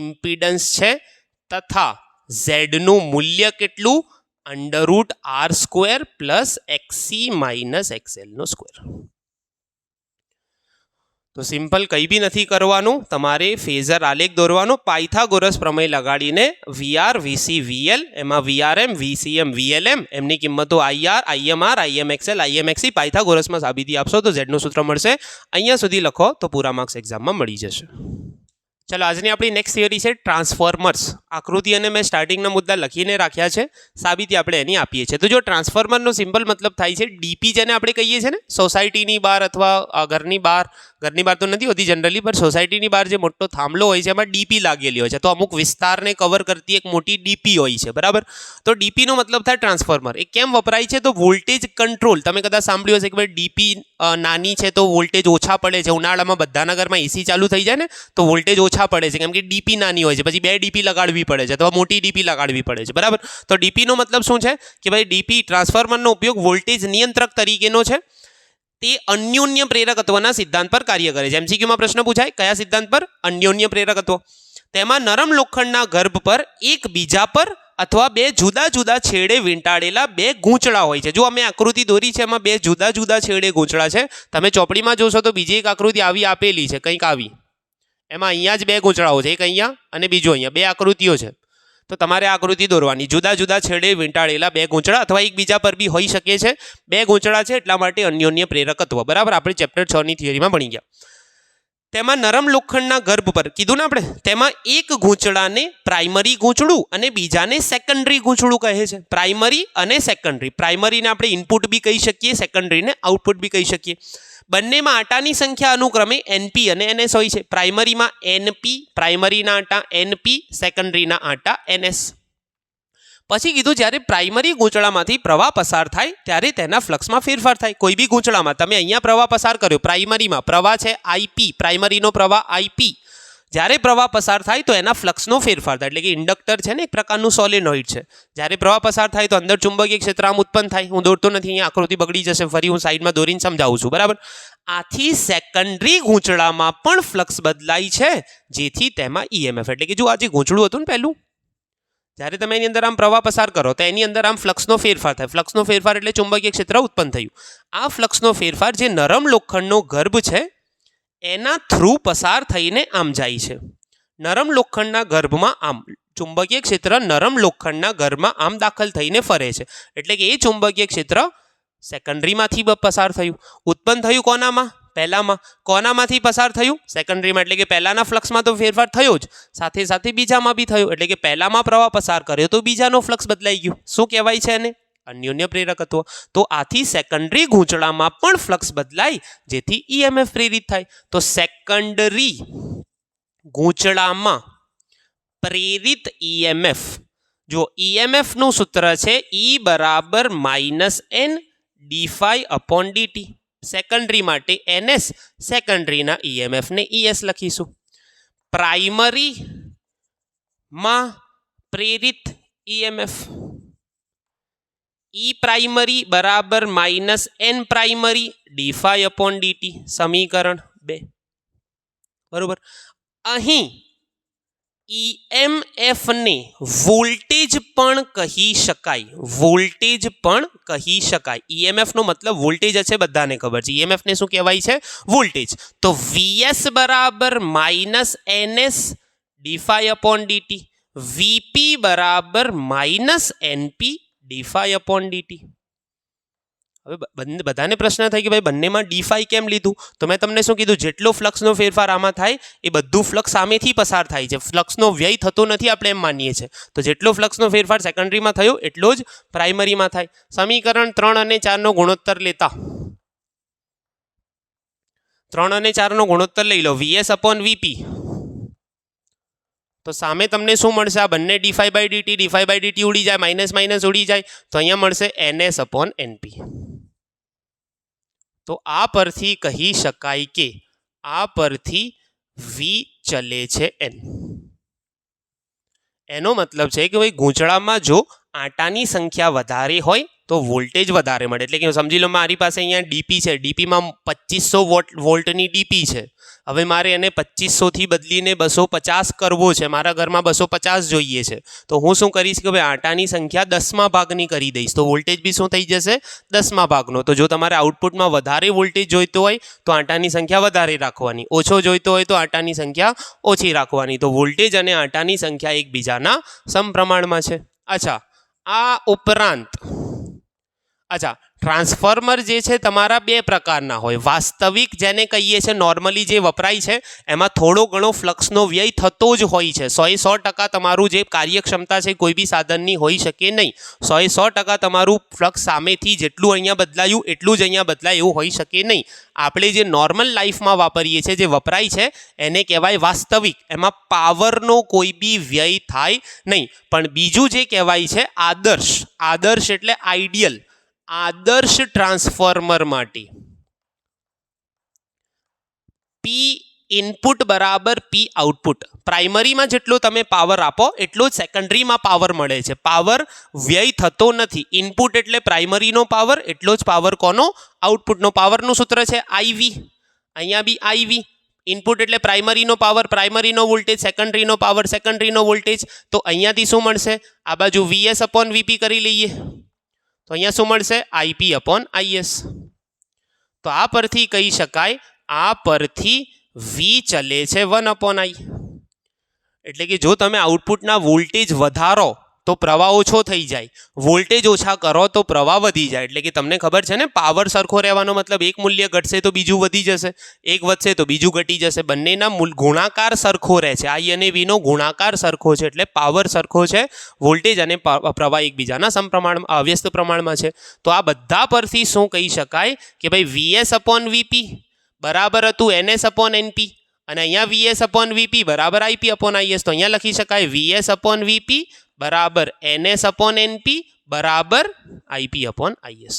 ઇમ્પીડન્સ છે. તથા ઝેડનું મૂલ્ય કેટલું? Under root R square plus એક્સી minus XL નો સ્ક્વેર. તો સિમ્પલ કંઈ બી નથી કરવાનું, તમારે ફેઝર આલેખ દોરવાનો. પાયથાગોરસ પ્રમેય લગાડીને વીઆર વીસી વીએલ એમાં વીઆરએમ વીસીએમ વીએલએમ એમની કિંમતો IR IMR IM XL IM XC પાયથાગોરસમાં સાબિતી આપશો તો ઝેડનું સૂત્ર મળશે. અહીંયા સુધી લખો તો પૂરા માર્ક્સ એક્ઝામમાં મળી જશે. ચલો આજની આપણી નેક્સ્ટ થિયરી છે ટ્રાન્સફોર્મર્સ. આકૃતિ અને મેં સ્ટાર્ટિંગના મુદ્દા લખીને રાખ્યા છે, સાબિતી આપણે એની આપીએ છીએ. તો જો ટ્રાન્સફોર્મરનો સિમ્પલ મતલબ થાય છે ડીપી, જેને આપણે કહીએ છીએ ને સોસાયટીની બહાર અથવા ઘરની બહાર તો નથી હોતી જનરલી, પણ સોસાયટીની બહાર જે મોટો થાંભલો હોય છે એમાં ડીપી લાગેલી હોય છે. તો અમુક વિસ્તારને કવર કરતી એક મોટી ડીપી હોય છે, બરાબર. તો ડીપીનો મતલબ થાય ટ્રાન્સફોર્મર. એ કેમ વપરાય છે? તો વોલ્ટેજ કંટ્રોલ. તમે કદાચ સાંભળ્યું હશે કે ભાઈ ડીપી નાની છે તો વોલ્ટેજ ઓછા પડે છે. ઉનાળામાં બધાના ઘરમાં એસી ચાલુ થઈ જાય ને તો વોલ્ટેજ ઓછા પડે છે કેમ કે ડીપી નાની હોય છે. પછી 2 ડીપી લગાડવી પડે છે અથવા મોટી ડીપી લગાડવી પડે છે, બરાબર. તો ડીપીનો મતલબ શું છે કે ભાઈ ડીપી ટ્રાન્સફોર્મરનો ઉપયોગ વોલ્ટેજ નિયંત્રક તરીકેનો છે. તે અન્યોન્ય પ્રેરકત્વના સિદ્ધાંત પર કાર્ય કરે છે. એમસીક્યુમાં પ્રશ્ન પૂછાય કયા સિદ્ધાંત પર? અન્યોન્ય પ્રેરકત્વ. તેમાં નરમ લોખંડના ગર્ભ પર એક બીજા પર અથવા બે જુદા જુદા છેડે વીંટાળેલા બે ગૂંચળા હોય છે. જો અમે આકૃતિ દોરી છે એમાં બે જુદા જુદા છેડે ગૂંચળા છે. તમે ચોપડીમાં જોશો તો બીજી એક આકૃતિ આવી આપેલી છે, કંઈક આવી, એમાં અહીંયા જ બે ગૂંચળાઓ છે, એક અહીંયા અને બીજો અહીંયા, બે આકૃતિઓ છે. તો તમારે આકૃતિ દોરવાની, જુદા જુદા છેડે વીંટાળેલા બે ગૂંચળા અથવા એકબીજા પર બી હોઈ શકે છે. બે ગૂંચળા છે એટલા માટે અન્યોન્ય પ્રેરકત્વ. બરાબર, આપણે ચેપ્ટર 6 ની થિયરીમાં ભણી ગયા. તેમાં નરમ લોખંડના ગર્ભ પર કીધું ને આપણે, તેમાં એક ગૂંચળાને પ્રાઇમરી ગૂંચળું અને બીજાને સેકન્ડરી ગૂંચળું કહે છે. પ્રાઇમરી અને સેકન્ડરી. પ્રાઇમરીને આપણે ઇનપુટ બી કહી શકીએ, સેકન્ડરીને આઉટપુટ બી કહી શકીએ. બંનેમાં આટાની સંખ્યા અનુક્રમે એનપી અને એનએસ હોય છે. પ્રાઇમરીમાં એનપી, પ્રાઇમરીના આટા એનપી, સેકન્ડરીના આટા એનએસ. પછી કીધું જ્યારે પ્રાઇમરી ગૂંચળામાંથી પ્રવાહ પસાર થાય ત્યારે તેના ફ્લક્સમાં ફેરફાર થાય. કોઈ બી ગૂંચળામાં તમે અહીંયા પ્રવાહ પસાર કર્યો, પ્રાઇમરીમાં પ્રવાહ છે આઈપી, પ્રાઇમરીનો પ્રવાહ આઈપી. જ્યારે પ્રવાહ પસાર થાય તો એના ફ્લક્સનો ફેરફાર થાય. એટલે કે ઇન્ડક્ટર છે ને એક પ્રકારનું સોલેનોઇડ છે. જ્યારે પ્રવાહ પસાર થાય તો અંદર ચુંબકીય ક્ષેત્ર આમ ઉત્પન્ન થાય. હું દોરતો નથી, અહીંયા આકૃતિ બગડી જશે, ફરી હું સાઈડમાં દોરીને સમજાવું છું. બરાબર, આથી સેકન્ડરી ગૂંચળામાં પણ ફ્લક્સ બદલાય છે, જેથી તેમાં ઈએમએફ એટલે કે જો આ જે ગૂંચળું હતું ને પહેલું, જ્યારે તમે એની અંદર આમ પ્રવાહ પસાર કરો તો એની અંદર આમ ફ્લક્સનો ફેરફાર થાય. ફ્લક્સનો ફેરફાર એટલે ચુંબકીય ક્ષેત્ર ઉત્પન્ન થયું. આ ફ્લક્સનો ફેરફાર જે નરમ લોખંડનો ગર્ભ છે એના થ્રુ પસાર થઈને આમ જાય છે. નરમ લોખંડના ગર્ભમાં આમ ચુંબકીય ક્ષેત્ર નરમ લોખંડના ગર્ભમાં આમ દાખલ થઈને ફરે છે. એટલે કે એ ચુંબકીય ક્ષેત્ર સેકન્ડરીમાંથી પસાર થયું. ઉત્પન્ન થયું કોનામાં? પહેલામાં. કોનામાંથી પસાર થયું? સેકન્ડરીમાં. એટલે કે પહેલાના ફ્લક્સમાં તો ફેરફાર થયો જ, સાથે સાથે બીજામાં બી થયો. એટલે કે પહેલામાં પ્રવાહ પસાર કર્યો તો બીજાનો ફ્લક્સ બદલાઈ ગયું. શું કહેવાય છે એને? અન્યોન્ય પ્રેરકત્વ. તો આથી સેકન્ડરી ગૂંચળામાં પણ ફ્લક્સ બદલાય, જેથી ઈએમએફ પ્રેરિત થાય. તો સેકન્ડરી ગૂંચળામાં પ્રેરિત ઈએમએફ, જો ઈએમએફ નું સૂત્ર છે E બરાબર -n d∅/dt. સેકન્ડરી માટે NS, સેકન્ડરીના ઈએમએફને ES લખીશું. પ્રાઇમરીમાં પ્રેરિત ઈએમએફ E પ્રાઇમરી બરાબર -n પ્રાઇમરી d∅/dt. સમીકરણ 2. બરોબર. અહીં ઈએમએફ ને વોલ્ટેજ પણ કહી શકાય. વોલ્ટેજ પણ કહી શકાય. ઈએમએફ નો મતલબ વોલ્ટેજ છે, બધાને ખબર છે. ઈએમએફ ને શું કહેવાય છે? વોલ્ટેજ. તો VS બરાબર -NS d∅/dt, VP બરાબર -NP d∅/dt. હવે બધાને પ્રશ્ન થાય કે ભાઈ બંનેમાં d∅ કેમ લીધું? તો મેં તમને શું કીધું, જેટલો ફ્લક્સનો ફેરફાર આમાં થાય એ બધું ફ્લક્સ સામેથી પસાર થાય છે. ફ્લક્સનો વ્યય થતો નથી આપણે એમ માનીએ છીએ. તો જેટલો ફ્લક્સનો ફેરફાર સેકન્ડરીમાં થયો એટલો જ પ્રાઇમરીમાં થાય. સમીકરણ 3 અને 4 નો ગુણોત્તર લેતા 3 અને 4 નો ગુણોત્તર લઈ લો, VS/VP. તો સામે તમને શું મળશે? આ બંને d∅/dt ઉડી જાય, માઇનસ માઇનસ ઉડી જાય, તો અહીંયા મળશે NS/NP. તો આ પરથી કહી શકાય કે આ પરથી V ચલે છે N. એનો મતલબ છે કે ભાઈ ગૂંચળામાં જો આટાની સંખ્યા વધારે હોય તો વોલ્ટેજ વધારે મળે. એટલે કે સમજી લો મારી પાસે અહીંયા ડીપી છે, ડીપીમાં 2500 વોલ્ટની ડીપી છે. હવે મારે એને 2500 થી બદલીને 250 કરવો છે. મારા ઘરમાં 250 જોઈએ છે. તો હું શું કરીશ કે ભાઈ આટાની સંખ્યા 10મા ભાગની કરી દઈશ, તો વોલ્ટેજ બી શું થઈ જશે? 10મા ભાગનો. તો જો તમારે આઉટપુટમાં વધારે વોલ્ટેજ જોઈતો હોય તો આટાની સંખ્યા વધારે રાખવાની, ઓછો જોઈતો હોય તો આટાની સંખ્યા ઓછી રાખવાની. તો વોલ્ટેજ અને આટાની સંખ્યા એકબીજાના સમપ્રમાણમાં છે. અચ્છા, આ ઉપરાંત ટ્રાન્સફોર્મર જે છે તમારા બે પ્રકારના હોય. વાસ્તવિક જેને કહીએ છીએ નોર્મલી જે વપરાય છે એમાં થોડો ઘણો ફ્લક્સનો વ્યય થતો જ હોય છે. 100% તમારું જે કાર્યક્ષમતા છે કોઈ બી સાધનની હોઈ શકે નહીં. 100% તમારું ફ્લક્સ સામેથી જેટલું અહીંયા બદલાયું એટલું જ અહીંયા બદલાય એવું હોઈ શકે નહીં. આપણે જે નોર્મલ લાઈફમાં વાપરીએ છીએ, જે વપરાય છે એને કહેવાય વાસ્તવિક. એમાં પાવરનો કોઈ બી વ્યય થાય નહીં. પણ બીજું જે કહેવાય છે આદર્શ. આદર્શ એટલે આઈડિયલ. આદર્શ ટ્રાન્સફોર્મર માટે P ઇનપુટ બરાબર પી આઉટપુટ. પ્રાઇમરીમાં જેટલો તમે પાવર આપો એટલો જ સેકન્ડરીમાં પાવર મળે છે. પાવર વ્યય થતો નથી. ઇનપુટ એટલે પ્રાઇમરીનો પાવર, એટલો જ પાવર કોનો? આઉટપુટનો. પાવરનું સૂત્ર છે IV. અહીંયા બી IV. ઇનપુટ એટલે પ્રાઇમરીનો પાવર, પ્રાઇમરીનો વોલ્ટેજ, સેકન્ડરીનો પાવર, સેકન્ડરીનો વોલ્ટેજ. તો અહીંયાથી શું મળશે? આ બાજુ VS/VP કરી લઈએ તો અહીંયા શું મળશે? IP/IS. તો આ પરથી કહી શકાય, આ પરથી V ચલે છે 1/I. એટલે કે જો તમે આઉટપુટના વોલ્ટેજ વધારો તો પ્રવાહ ઓછો થઈ જાય, વોલ્ટેજ ઓછા કરો તો પ્રવાહ વધી જાય. એટલે કે તમને ખબર છે ને, પાવર સરખો રહેવાનો મતલબ એક મૂલ્ય ઘટશે તો બીજું વધી જશે, એક વધશે તો બીજું ઘટી જશે. બંનેના ગુણાકાર સરખો રહે છે. I અને V નો ગુણાકાર સરખો છે એટલે પાવર સરખો છે, વોલ્ટેજ અને પ્રવાહ એકબીજાના સમપ્રમાણમાં, અવ્યસ્ત પ્રમાણમાં છે. તો આ બધા પરથી શું કહી શકાય કે ભાઈ VS/VP બરાબર હતું NS/NP અને અહીંયા VS/VP બરાબર IP/IS. તો અહીંયા લખી શકાય VS/VP બરાબર NS/NP બરાબર IP/IS.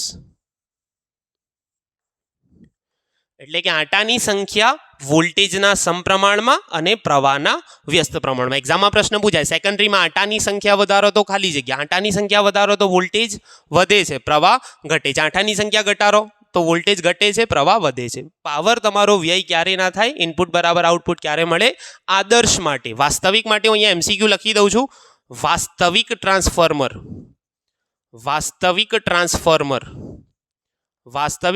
એટલે કે આંટાની સંખ્યા વોલ્ટેજના સમપ્રમાણમાં અને પ્રવાહના વ્યસ્ત પ્રમાણમાં. એક્ઝામમાં પ્રશ્ન પૂછાય, સેકન્ડરીમાં આંટાની સંખ્યા વધારો તો ખાલી જગ્યા, આંટાની સંખ્યા વધારો તો વોલ્ટેજ વધે છે, પ્રવાહ ઘટે છે. આંટાની સંખ્યા ઘટાડો તો વોલ્ટેજ ઘટે છે, પ્રવાહ વધે છે. પાવર તમારો વ્યય ક્યારે ના થાય? ઇનપુટ બરાબર આઉટપુટ ક્યારે મળે? આદર્શ માટે. વાસ્તવિક માટે હું અહીંયા MCQ લખી દઉં છું. વાસ્તવિક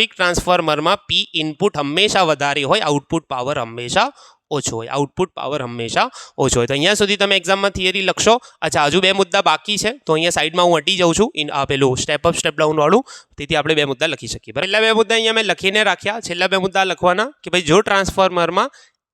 ટ્રાન્સફોર્મરમાં P ઇનપુટ હંમેશા વધારે હોય, આઉટપુટ પાવર હંમેશા ઓછો હોય. તો અહીંયા સુધી તમે એક્ઝામમાં થિયરી લખશો. અચ્છા, હજુ 2 મુદ્દા બાકી છે તો અહીંયા સાઈડમાં હું હટી જાઉં છું. પેલું સ્ટેપ અપ સ્ટેપ ડાઉન વાળું, તેથી આપણે 2 મુદ્દા લખી શકીએ. પહેલા 2 મુદ્દા અહીંયા મેં લખીને રાખ્યા. છેલ્લા 2 મુદ્દા લખવાના કે ભાઈ જો ટ્રાન્સફોર્મરમાં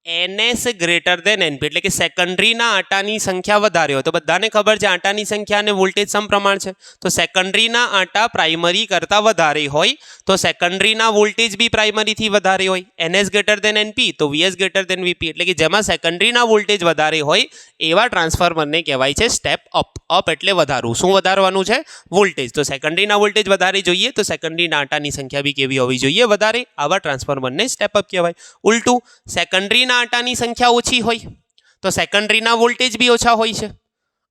NS greater than NP એટલે કે સેકન્ડરીના આંટાની સંખ્યા વધારે હોય, તો બધાને ખબર છે આંટાની સંખ્યા અને વોલ્ટેજ સમપ્રમાણ છે. તો સેકન્ડરીના આંટા પ્રાઇમરી કરતાં વધારે હોય તો સેકન્ડરીના વોલ્ટેજ બી પ્રાઇમરીથી વધારે હોય. NS greater than NP તો VS greater than VP. એટલે કે જેમાં સેકન્ડરીના વોલ્ટેજ વધારે હોય એવા ટ્રાન્સફોર્મરને કહેવાય છે સ્ટેપ અપ. અપ એટલે વધારવું. શું વધારવાનું છે? વોલ્ટેજ. તો સેકન્ડરીના વોલ્ટેજ વધારે જોઈએ તો સેકન્ડરીના આંટાની સંખ્યા બી કેવી હોવી જોઈએ? વધારે. આવા ટ્રાન્સફોર્મરને સ્ટેપ અપ કહેવાય. ઉલટું, સેકન્ડરીના આંટાની સંખ્યા ઓછી હોય તો સેકન્ડરીના વોલ્ટેજ બી ઓછા હોય છે.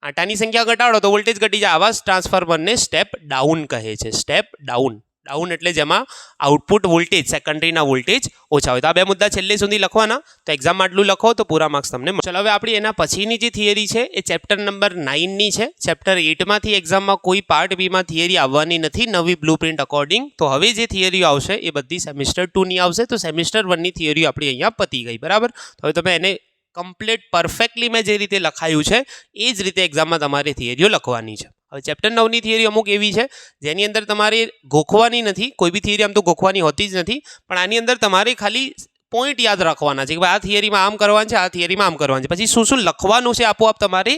આંટાની સંખ્યા ઘટાડો તો વોલ્ટેજ ઘટી જાય. આવા ટ્રાન્સફોર્મરને સ્ટેપ ડાઉન કહે છે. Step down. ડાઉન એટલે જેમાં આઉટપુટ વોલ્ટેજ, સેકન્ડરીના વોલ્ટેજ ઓછા હોય. તો આ 2 મુદ્દા છેલ્લે સુધી લખવાના. તો એક્ઝામમાં આટલું લખો તો પૂરા માર્ક્સ તમને મળે. ચલો હવે આપણી એના પછીની જે થિયરી છે એ ચેપ્ટર નંબર 9ની છે. ચેપ્ટર 8માંથી એક્ઝામમાં કોઈ પાર્ટ બીમાં થિયરી આવવાની નથી નવી બ્લુપ્રિન્ટ અકોર્ડિંગ. તો હવે જે થિયરીઓ આવશે એ બધી સેમિસ્ટર 2ની આવશે. તો સેમિસ્ટર 1ની થિયરીઓ આપણી અહીંયા પતી ગઈ. બરાબર. તો હવે તમે એને કમ્પ્લીટ પરફેક્ટલી મેં જે રીતે લખાયું છે એ જ રીતે એક્ઝામમાં તમારે થિયરીઓ લખવાની છે. હવે ચેપ્ટર 9ની થિયરી અમુક એવી છે જેની અંદર તમારે ગોખવાની નથી. કોઈ બી થિયરી આમ તો ગોખવાની હોતી જ નથી, પણ આની અંદર તમારે ખાલી પોઈન્ટ યાદ રાખવાના છે કે ભાઈ આ થિયરીમાં આમ કરવાનું છે, આ થિયરીમાં આમ કરવાનું છે. પછી શું શું લખવાનું છે આપોઆપ તમારે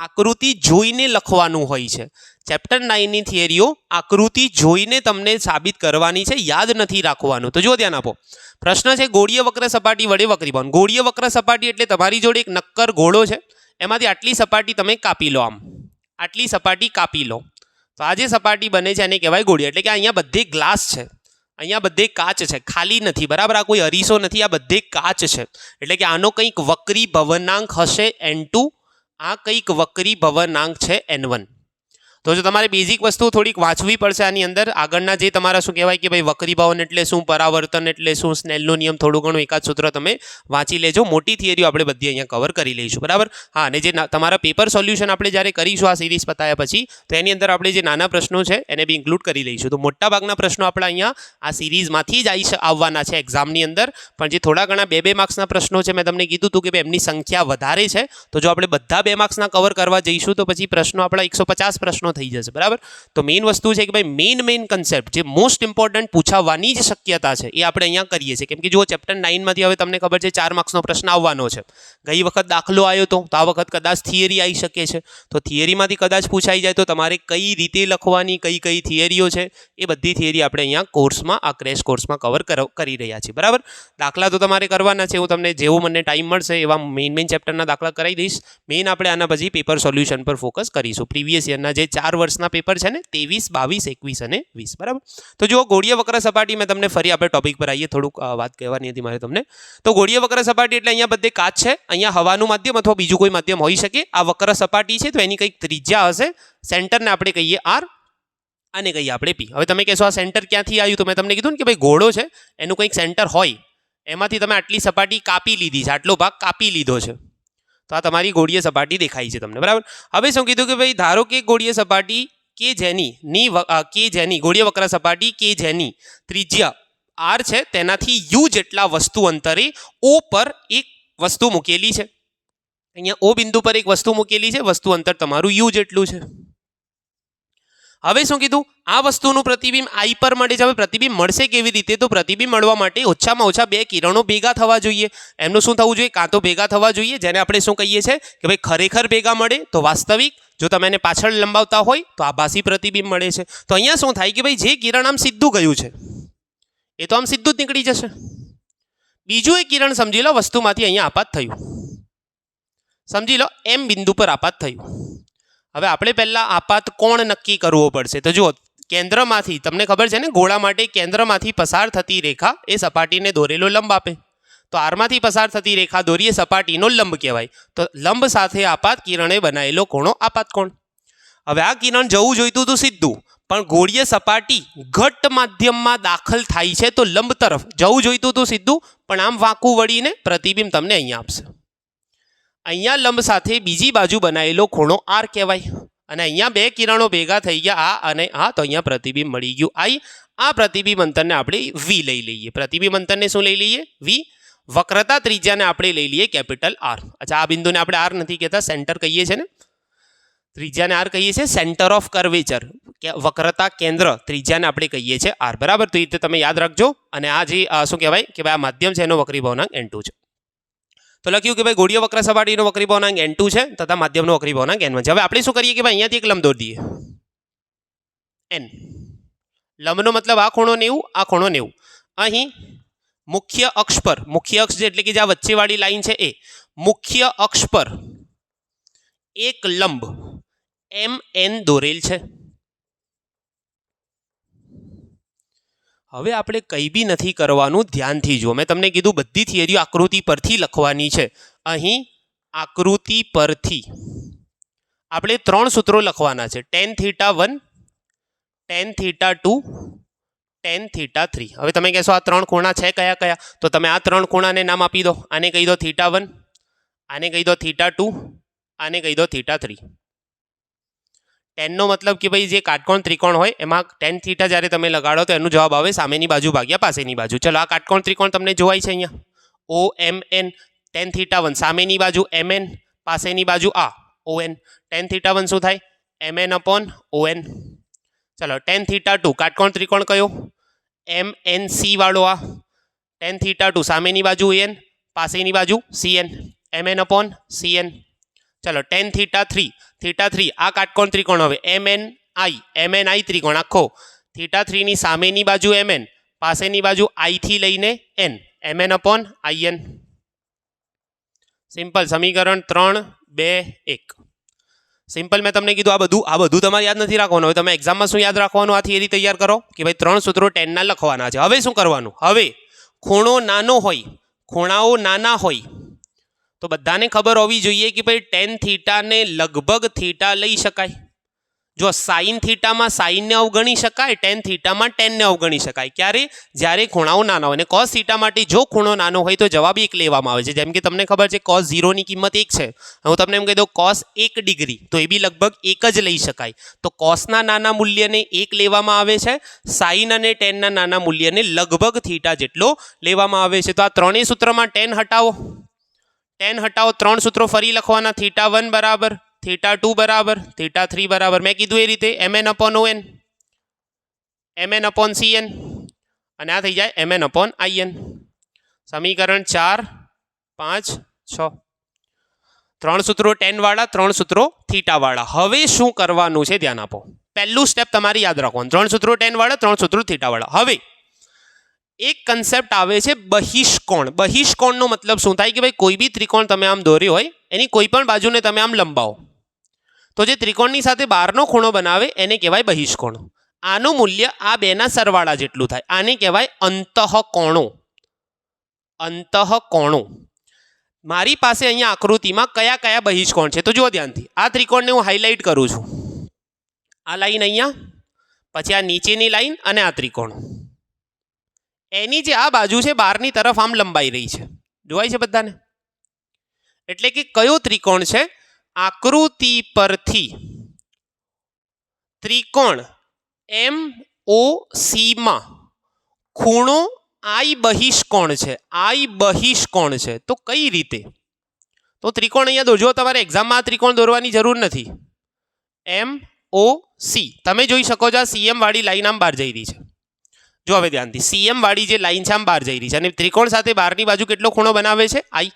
આકૃતિ જોઈને લખવાનું હોય છે. ચેપ્ટર 9ની થિયરીઓ આકૃતિ જોઈને તમને સાબિત કરવાની છે, યાદ નથી રાખવાનું. તો જો ધ્યાન આપો. પ્રશ્ન છે ગોળીય વક્ર સપાટી વડે વક્રીભાવન. ગોળીય વક્ર સપાટી એટલે તમારી જોડે એક નક્કર ગોળો છે, એમાંથી આટલી સપાટી તમે કાપી લો. આટલી સપાટી કાપી લો તો આ જે સપાટી બને છે એને કહેવાય ગોળીય. એટલે કે અહીંયા બધે ગ્લાસ છે, અહીંયા બધે કાચ છે, ખાલી નથી. બરાબર. આ કોઈ અરીસો નથી, આ બધે કાચ છે. એટલે કે આનો કંઈક વક્રી ભવનાંક હશે N2, આ કંઈક વક્રી ભવનાંક છે N1. તો જો તમારે બેઝિક વસ્તુ થોડીક વાંચવી પડશે આની અંદર. આગળના જે તમારા શું કહેવાય કે ભાઈ વક્રીભાવન એટલે શું, પરાવર્તન એટલે શું, સ્નેલનો નિયમ, થોડું ઘણું એકાદ સૂત્ર તમે વાંચી લેજો. મોટી થિયરીઓ આપણે બધી અહીંયા કવર કરી લઈશું. બરાબર. હા, અને જે તમારા પેપર સોલ્યુશન આપણે જ્યારે કરીશું આ સિરીઝ પતાયા પછી, તો એની અંદર આપણે જે નાના પ્રશ્નો છે એને બી ઇન્ક્લુડ કરી લઈશું. તો મોટાભાગના પ્રશ્નો આપણા અહીંયા આ સિરીઝમાંથી જ આવવાના છે એક્ઝામની અંદર. પણ જે થોડા ઘણા 2-2 માર્ક્સના પ્રશ્નો છે, મેં તમને કીધું હતું કે ભાઈ એમની સંખ્યા વધારે છે, તો જો આપણે બધા 2 માર્ક્સના કવર કરવા જઈશું તો પછી પ્રશ્નો આપણા 150 પ્રશ્નો થઈ જશે. બરાબર. તો મેઇન વસ્તુ છે કે ભાઈ મેઇન કન્સેપ્ટ જે મોસ્ટ ઇમ્પોર્ટન્ટ પૂછાવાની જ શક્યતા છે એ આપણે અહીંયા કરીએ છીએ. કેમ કે જો ચેપ્ટર 9માંથી હવે તમને ખબર છે 4 માર્ક્સનો પ્રશ્ન આવવાનો છે. ગઈ વખત દાખલો આવ્યો તો આ વખત કદાચ થિયરી આવી શકે છે. તો થિયરીમાંથી કદાચ પૂછાઈ જાય તો તમારે કઈ રીતે લખવાની, કઈ થિયરીઓ છે એ બધી થિયરી આપણે અહીંયા કોર્સમાં, આ ક્રેશ કોર્સમાં કવર કરી રહ્યા છીએ. બરાબર. દાખલા તો તમારે કરવાના છે. હું તમને જેવું મને ટાઈમ મળશે એવા મેઇન ચેપ્ટરના દાખલા કરાવી દઈશ. મેઇન આપણે આના પછી પેપર સોલ્યુશન પર ફોકસ કરીશું. પ્રીવિયસ યરના જે 4 4 વર્ષના પેપર છે ને 23, 22, 21 અને 20 બરાબર. તો જુઓ ગોળીય વક્ર સપાટી મેં તમને ફરી આપણે ટોપિક પર આવીએ, થોડુંક વાત કહેવાની હતી મારે તમને. તો ગોળીય વક્ર સપાટી એટલે અહીંયા બધે કાચ છે, અહીંયા હવાનું માધ્યમ અથવા બીજું કોઈ માધ્યમ હોઈ શકે. આ વક્ર સપાટી છે તો એની કંઈક ત્રિજ્યા હશે, સેન્ટરને આપણે કહીએ R અને કહીએ આપણે P. હવે તમે કહેશો આ સેન્ટર ક્યાંથી આવ્યું? તો મેં તમને કીધું ને કે ભાઈ ગોળો છે એનું કંઈક સેન્ટર હોય, એમાંથી તમે આટલી સપાટી કાપી લીધી છે, આટલો ભાગ કાપી લીધો છે, તો આ તમારી ગોળીય સપાટી દેખાય છે તમને બરાબર. હવે શું કીધું કે ભાઈ ધારો કે ગોળીય સપાટી કે જેની ગોળીય વક્ર સપાટી કે જેની ત્રિજ્યા R છે તેનાથી U જેટલા વસ્તુ અંતરે O પર એક વસ્તુ મૂકેલી છે. અહીંયા O બિંદુ પર એક વસ્તુ મૂકેલી છે, વસ્તુ અંતર તમારું U જેટલું છે. હવે શું કીધું? આ વસ્તુનું પ્રતિબિંબ I પર મળે છે. હવે પ્રતિબિંબ મળશે કેવી રીતે? તો પ્રતિબિંબ મળવા માટે ઓછામાં ઓછા 2 કિરણો ભેગા થવા જોઈએ. એમનું શું થવું જોઈએ? કાં તો ભેગા થવા જોઈએ, જેને આપણે શું કહીએ છીએ કે ભાઈ ખરેખર ભેગા મળે તો વાસ્તવિક, જો તમે એને પાછળ લંબાવતા હોય તો આભાસી પ્રતિબિંબ મળે છે. તો અહીંયા શું થાય કે ભાઈ જે કિરણ આમ સીધું ગયું છે એ તો આમ સીધું જ નીકળી જશે. બીજું એક કિરણ સમજી લો વસ્તુમાંથી અહીંયા આપાત થયું, સમજી લો M બિંદુ પર આપાત થયું. હવે આપણે પહેલાં આપાત કોણ નક્કી કરવો પડશે? તો જુઓ કેન્દ્રમાંથી, તમને ખબર છે ને ગોળા માટે કેન્દ્રમાંથી પસાર થતી રેખા એ સપાટીને દોરેલો લંબ આપે. તો આરમાંથી પસાર થતી રેખા દોરીએ સપાટીનો લંબ કહેવાય. તો લંબ સાથે આપાત કિરણે બનાવેલો ખૂણો આપાત કોણ. હવે આ કિરણ જવું જોઈતું હતું સીધું, પણ ગોળીય સપાટી ઘટ્ટ માધ્યમમાં દાખલ થાય છે તો લંબ તરફ જવું જોઈતું હતું સીધું, પણ આમ વાંકું વળીને પ્રતિબિંબ તમને અહીંયા આપશે. અહીંયા લંબ સાથે બીજી બાજુ બનાવેલો ખૂણો R કહેવાય. અને અહીંયા 2 કિરણો ભેગા થઈ ગયા આ અને આ, તો અહીંયા પ્રતિબિંબ મળી ગયું I. આ પ્રતિબિંબ અંતરને આપણે V લઈ લઈએ. પ્રતિબિંબ અંતરને શું લઈ લઈએ? V. વક્રતા ત્રિજ્યાને આપણે લઈ લઈએ કેપિટલ R. અચ્છા, આ બિંદુને આપણે R નથી કહેતા, સેન્ટર કહીએ છીએ ને, ત્રિજ્યાને R કહીએ છીએ, સેન્ટર ઓફ કર્વેચર, વક્રતા કેન્દ્ર ત્રિજ્યાને આપણે કહીએ છીએ R બરાબર. તો એ રીતે તમે યાદ રાખજો. અને આ જે શું કહેવાય કે ભાઈ આ માધ્યમ છે એનો વક્રીભાવનાંક N2 છે. તો લખ્યું કે ભાઈ ગોળીય વક્ર સપાટીનો વક્રીભાવનાંક N2 છે તથા માધ્યમનો વક્રીભાવનાંક N1 છે. હવે આપણે શું કરીએ કે ભાઈ અહીંયાથી એક લંબ દોરી દઈએ N. લંબનો મતલબ આ ખૂણો 90, આ ખૂણો 90. અહીં મુખ્ય અક્ષ પર, મુખ્ય અક્ષ એટલે કે જે આ વચ્ચેવાળી લાઈન છે એ મુખ્ય અક્ષ પર એક લંબ MN દોરેલ છે. હવે આપણે કંઈ બી નથી કરવાનું, ધ્યાનથી જુઓ. મેં તમને કીધું બધી થિયરીઓ આકૃતિ પરથી લખવાની છે. અહીં આકૃતિ પરથી આપણે 3 સૂત્રો લખવાના છે, tan θ1, tan θ2, tan θ3. હવે તમે કહેશો આ 3 ખૂણા છે કયા કયા? તો તમે આ 3 ખૂણાને નામ આપી દો. આને કહી દો θ1, આને કહી દો θ2, આને કહી દો θ3. ટેનનો મતલબ કે ભાઈ જે કાટકોણ ત્રિકોણ હોય એમાં tan θ જ્યારે તમે લગાડો તો એનો જવાબ આવે સામેની બાજુ ભાગ્યા પાસેની બાજુ. ચલો આ કાટકોણ ત્રિકોણ તમને જોવાય છે અહીંયા OMN. tan θ1 સામેની બાજુ MN, પાસેની બાજુ આ ON. tan θ1 શું થાય? MN/ON. ચલો tan θ2 કાટકોણ ત્રિકોણ કયો? MNC વાળો આ. tan θ2 સામેની બાજુ AN, પાસેની બાજુ CN, MN/CN. ચલો tan θ3 આ કાટકોણ ત્રિકોણ હવે MNI ત્રિકોણ આખો. θ3 ની સામેની બાજુ MN, પાસેની બાજુ I થી લઈને N, MN/IN. સિમ્પલ સમીકરણ 3, 2, 1. સિમ્પલ મેં તમને કીધું આ બધું તમારે યાદ નથી રાખવાનું. હવે તમે એક્ઝામમાં શું યાદ રાખવાનું? આ થિયરી તૈયાર કરો કે ભાઈ 3 સૂત્રો ટેનના લખવાના છે. હવે શું કરવાનું? હવે ખૂણો નાનો હોય, ખૂણાઓ નાના હોય તો બધાને ખબર હોવી જોઈએ કે ભાઈ tan θ ને લગભગ θ લઈ શકાય. જો sin θ માં sin ને અવગણી શકાય, tan θ માં tan ને અવગણી શકાય. ક્યારે? જ્યારે ખૂણાઓ નાના હોય. અને cos θ માટે જો ખૂણો નાનો હોય તો જવાબ 1 લેવામાં આવે છે. જેમ કે તમને ખબર છે cos 0 ની કિંમત 1 છે. હું તમને એમ કહી દઉં cos 1 ડિગ્રી, તો એ બી લગભગ 1 જ લઈ શકાય. તો cosના નાના મૂલ્યને 1 લેવામાં આવે છે, sin અને tan ના નાના મૂલ્યને લગભગ θ જેટલો લેવામાં આવે છે. તો આ ત્રણેય સૂત્રમાં tan હટાવો, 3 સૂત્રો ફરી લખવાના. θ1 બરાબર, θ2 બરાબર, θ3 બરાબર મેં કીધું એ રીતે MN/ON, MN/CN અને આ થઈ જાય MN/IN. સમીકરણ 4, 5, 6. 3 સૂત્રો tan વાળા, 3 સૂત્રો θ વાળા. હવે શું કરવાનું છે ધ્યાન આપો. પહેલું સ્ટેપ તમારે યાદ રાખવાનું, 3 સૂત્રો tan વાળા, 3 સૂત્રો θ વાળા. હવે એક કન્સેપ્ટ આવે છે બહિષ્કોણ. બહિષ્કોણનો મતલબ શું થાય કે ભાઈ કોઈ બી ત્રિકોણ તમે આમ દોર્યો હોય એની કોઈ પણ બાજુને તમે આમ લંબાવો તો જે ત્રિકોણની સાથે બહારનો ખૂણો બનાવે એને કહેવાય બહિષ્કોણ. આનું મૂલ્ય આ બેના સરવાળા જેટલું થાય. આને કહેવાય અંતઃકોણો. અંતઃકોણો. મારી પાસે અહીંયા આકૃતિમાં કયા કયા બહિષ્કોણ છે તો જુઓ ધ્યાનથી. આ ત્રિકોણને હું હાઇલાઇટ કરું છું. આ લાઈન અહીંયા, પછી આ નીચેની લાઈન અને આ ત્રિકોણ. એની જે આ બાજુ છે બહારની તરફ આમ લંબાઈ રહી છે. જોવાય છે બધાને? એટલે કે કયો ત્રિકોણ છે? આકૃતિ પરથી ત્રિકોણ MOC માં ખૂણો I બહિષ્કોણ છે. I બહિષ્કોણ છે. તો કઈ રીતે? તો ત્રિકોણ અહીંયા દોરજો. તમારે એક્ઝામમાં આ ત્રિકોણ દોરવાની જરૂર નથી. MOC તમે જોઈ શકો છો. આ CM વાળી લાઈન આમ બહાર જઈ રહી છે. જો હવે ધ્યાનથી, CM વાળી જે લાઈન છે આમ બહાર જઈ રહી છે અને ત્રિકોણ સાથે બહારની બાજુ કેટલો ખૂણો બનાવે છે? I.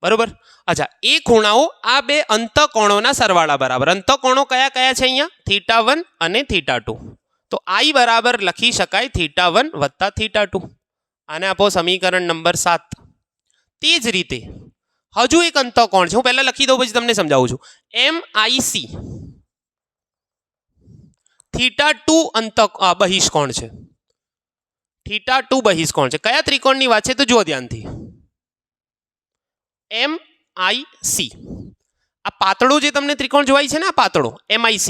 બરોબર. અચ્છા, એ ખૂણાઓ આ બે અંતઃકોણોના સરવાળા બરાબર. અંતઃકોણો કયા કયા છે અહીંયા? θ1 અને θ2. તો I બરાબર લખી શકાય θ1 વત્તા θ2. આને આપો સમીકરણ નંબર 7. તે જ રીતે હજુ એક અંતઃકોણ છે. હું પહેલા લખી દઉં પછી તમને સમજાવું છું. MIC θ2 બહિષ્કોણ છે. θ2 બહિષ્કોણ છે. કયા ત્રિકોણની વાત છે તો જુઓ ધ્યાનથી. MIC. આ પાતળો જે તમને ત્રિકોણ જોવાય છે ને, આ પાતળો MIC,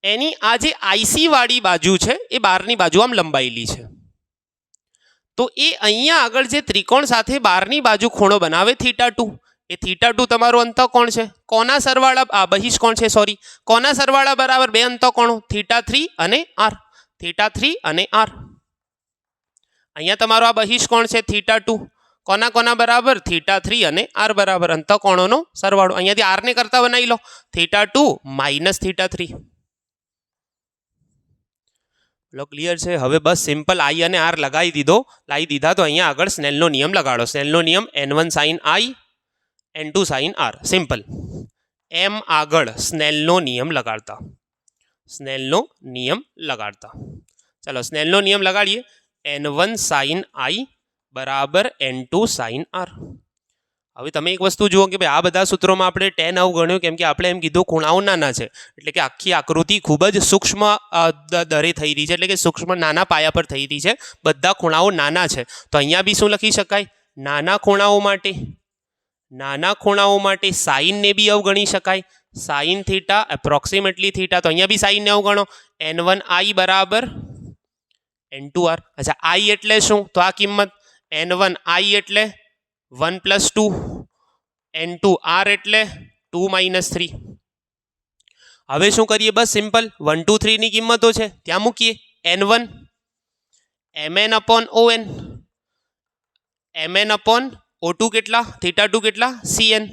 એની આ જે IC વાળી બાજુ છે એ બહારની બાજુ આમ લંબાયેલી છે. તો એ અહીંયા આગળ જે ત્રિકોણ સાથે બહારની બાજુ ખૂણો બનાવે θ2, એ θ2 તમારો અંતઃકોણ છે. કોના સરવાળા? બહિષ્કોણ છે, સોરી. કોના સરવાળા બરાબર? બે અંતઃકોણો θ3 અને R. θ3 અને R. અહીંયા તમારો આ બહિષ્કોણ છે θ2. કોના કોના બરાબર? θ3 અને R બરાબર. અંતઃકોણોનો સરવાળો. અહીંયાથી R ને કરતા બનાવી લો. θ2 માઇનસ θ3. ક્લિયર છે? હવે બસ સિમ્પલ I અને R લગાવી દીધા. તો અહીંયા આગળ સ્નેલનો નિયમ લગાડો. સ્નેલનો નિયમ n1 sin I n2 sin R. Simple. M આગળ સ્નેલનો નિયમ લગાડતા. ચલો સ્નેલનો નિયમ લગાડીએ. n1 sin I બરાબર n2 sin R. હવે તમે એક વસ્તુ જુઓ કે ભાઈ આ બધા સૂત્રોમાં આપણે tan અવગણ્યો, કેમ કે આપણે એમ કીધું ખૂણાઓ નાના છે. એટલે કે આખી આકૃતિ ખૂબ જ સૂક્ષ્મ દરે થઈ રહી છે. એટલે કે સૂક્ષ્મ નાના પાયા પર થઈ રહી છે. બધા ખૂણાઓ નાના છે. તો અહીંયા બી શું લખી શકાય? નાના ખૂણાઓ માટે સાઇનને બી અવગણી શકાય. Sine theta approximately theta. તો અહીંયા બી સાઇનને અવગણો. n1 I બરાબર n2 R. અચ્છા, I એટલે શું? તો આ કિંમત n1 I એટલે 1 + 2, n2 R એટલે 2 - 3. હવે શું કરીએ? બસ સિમ્પલ 1 2 3 ની કિંમતો છે ત્યાં મૂકીએ. n1 mn/on, mn/O2 કેટલા? θ2 કેટલા? Cn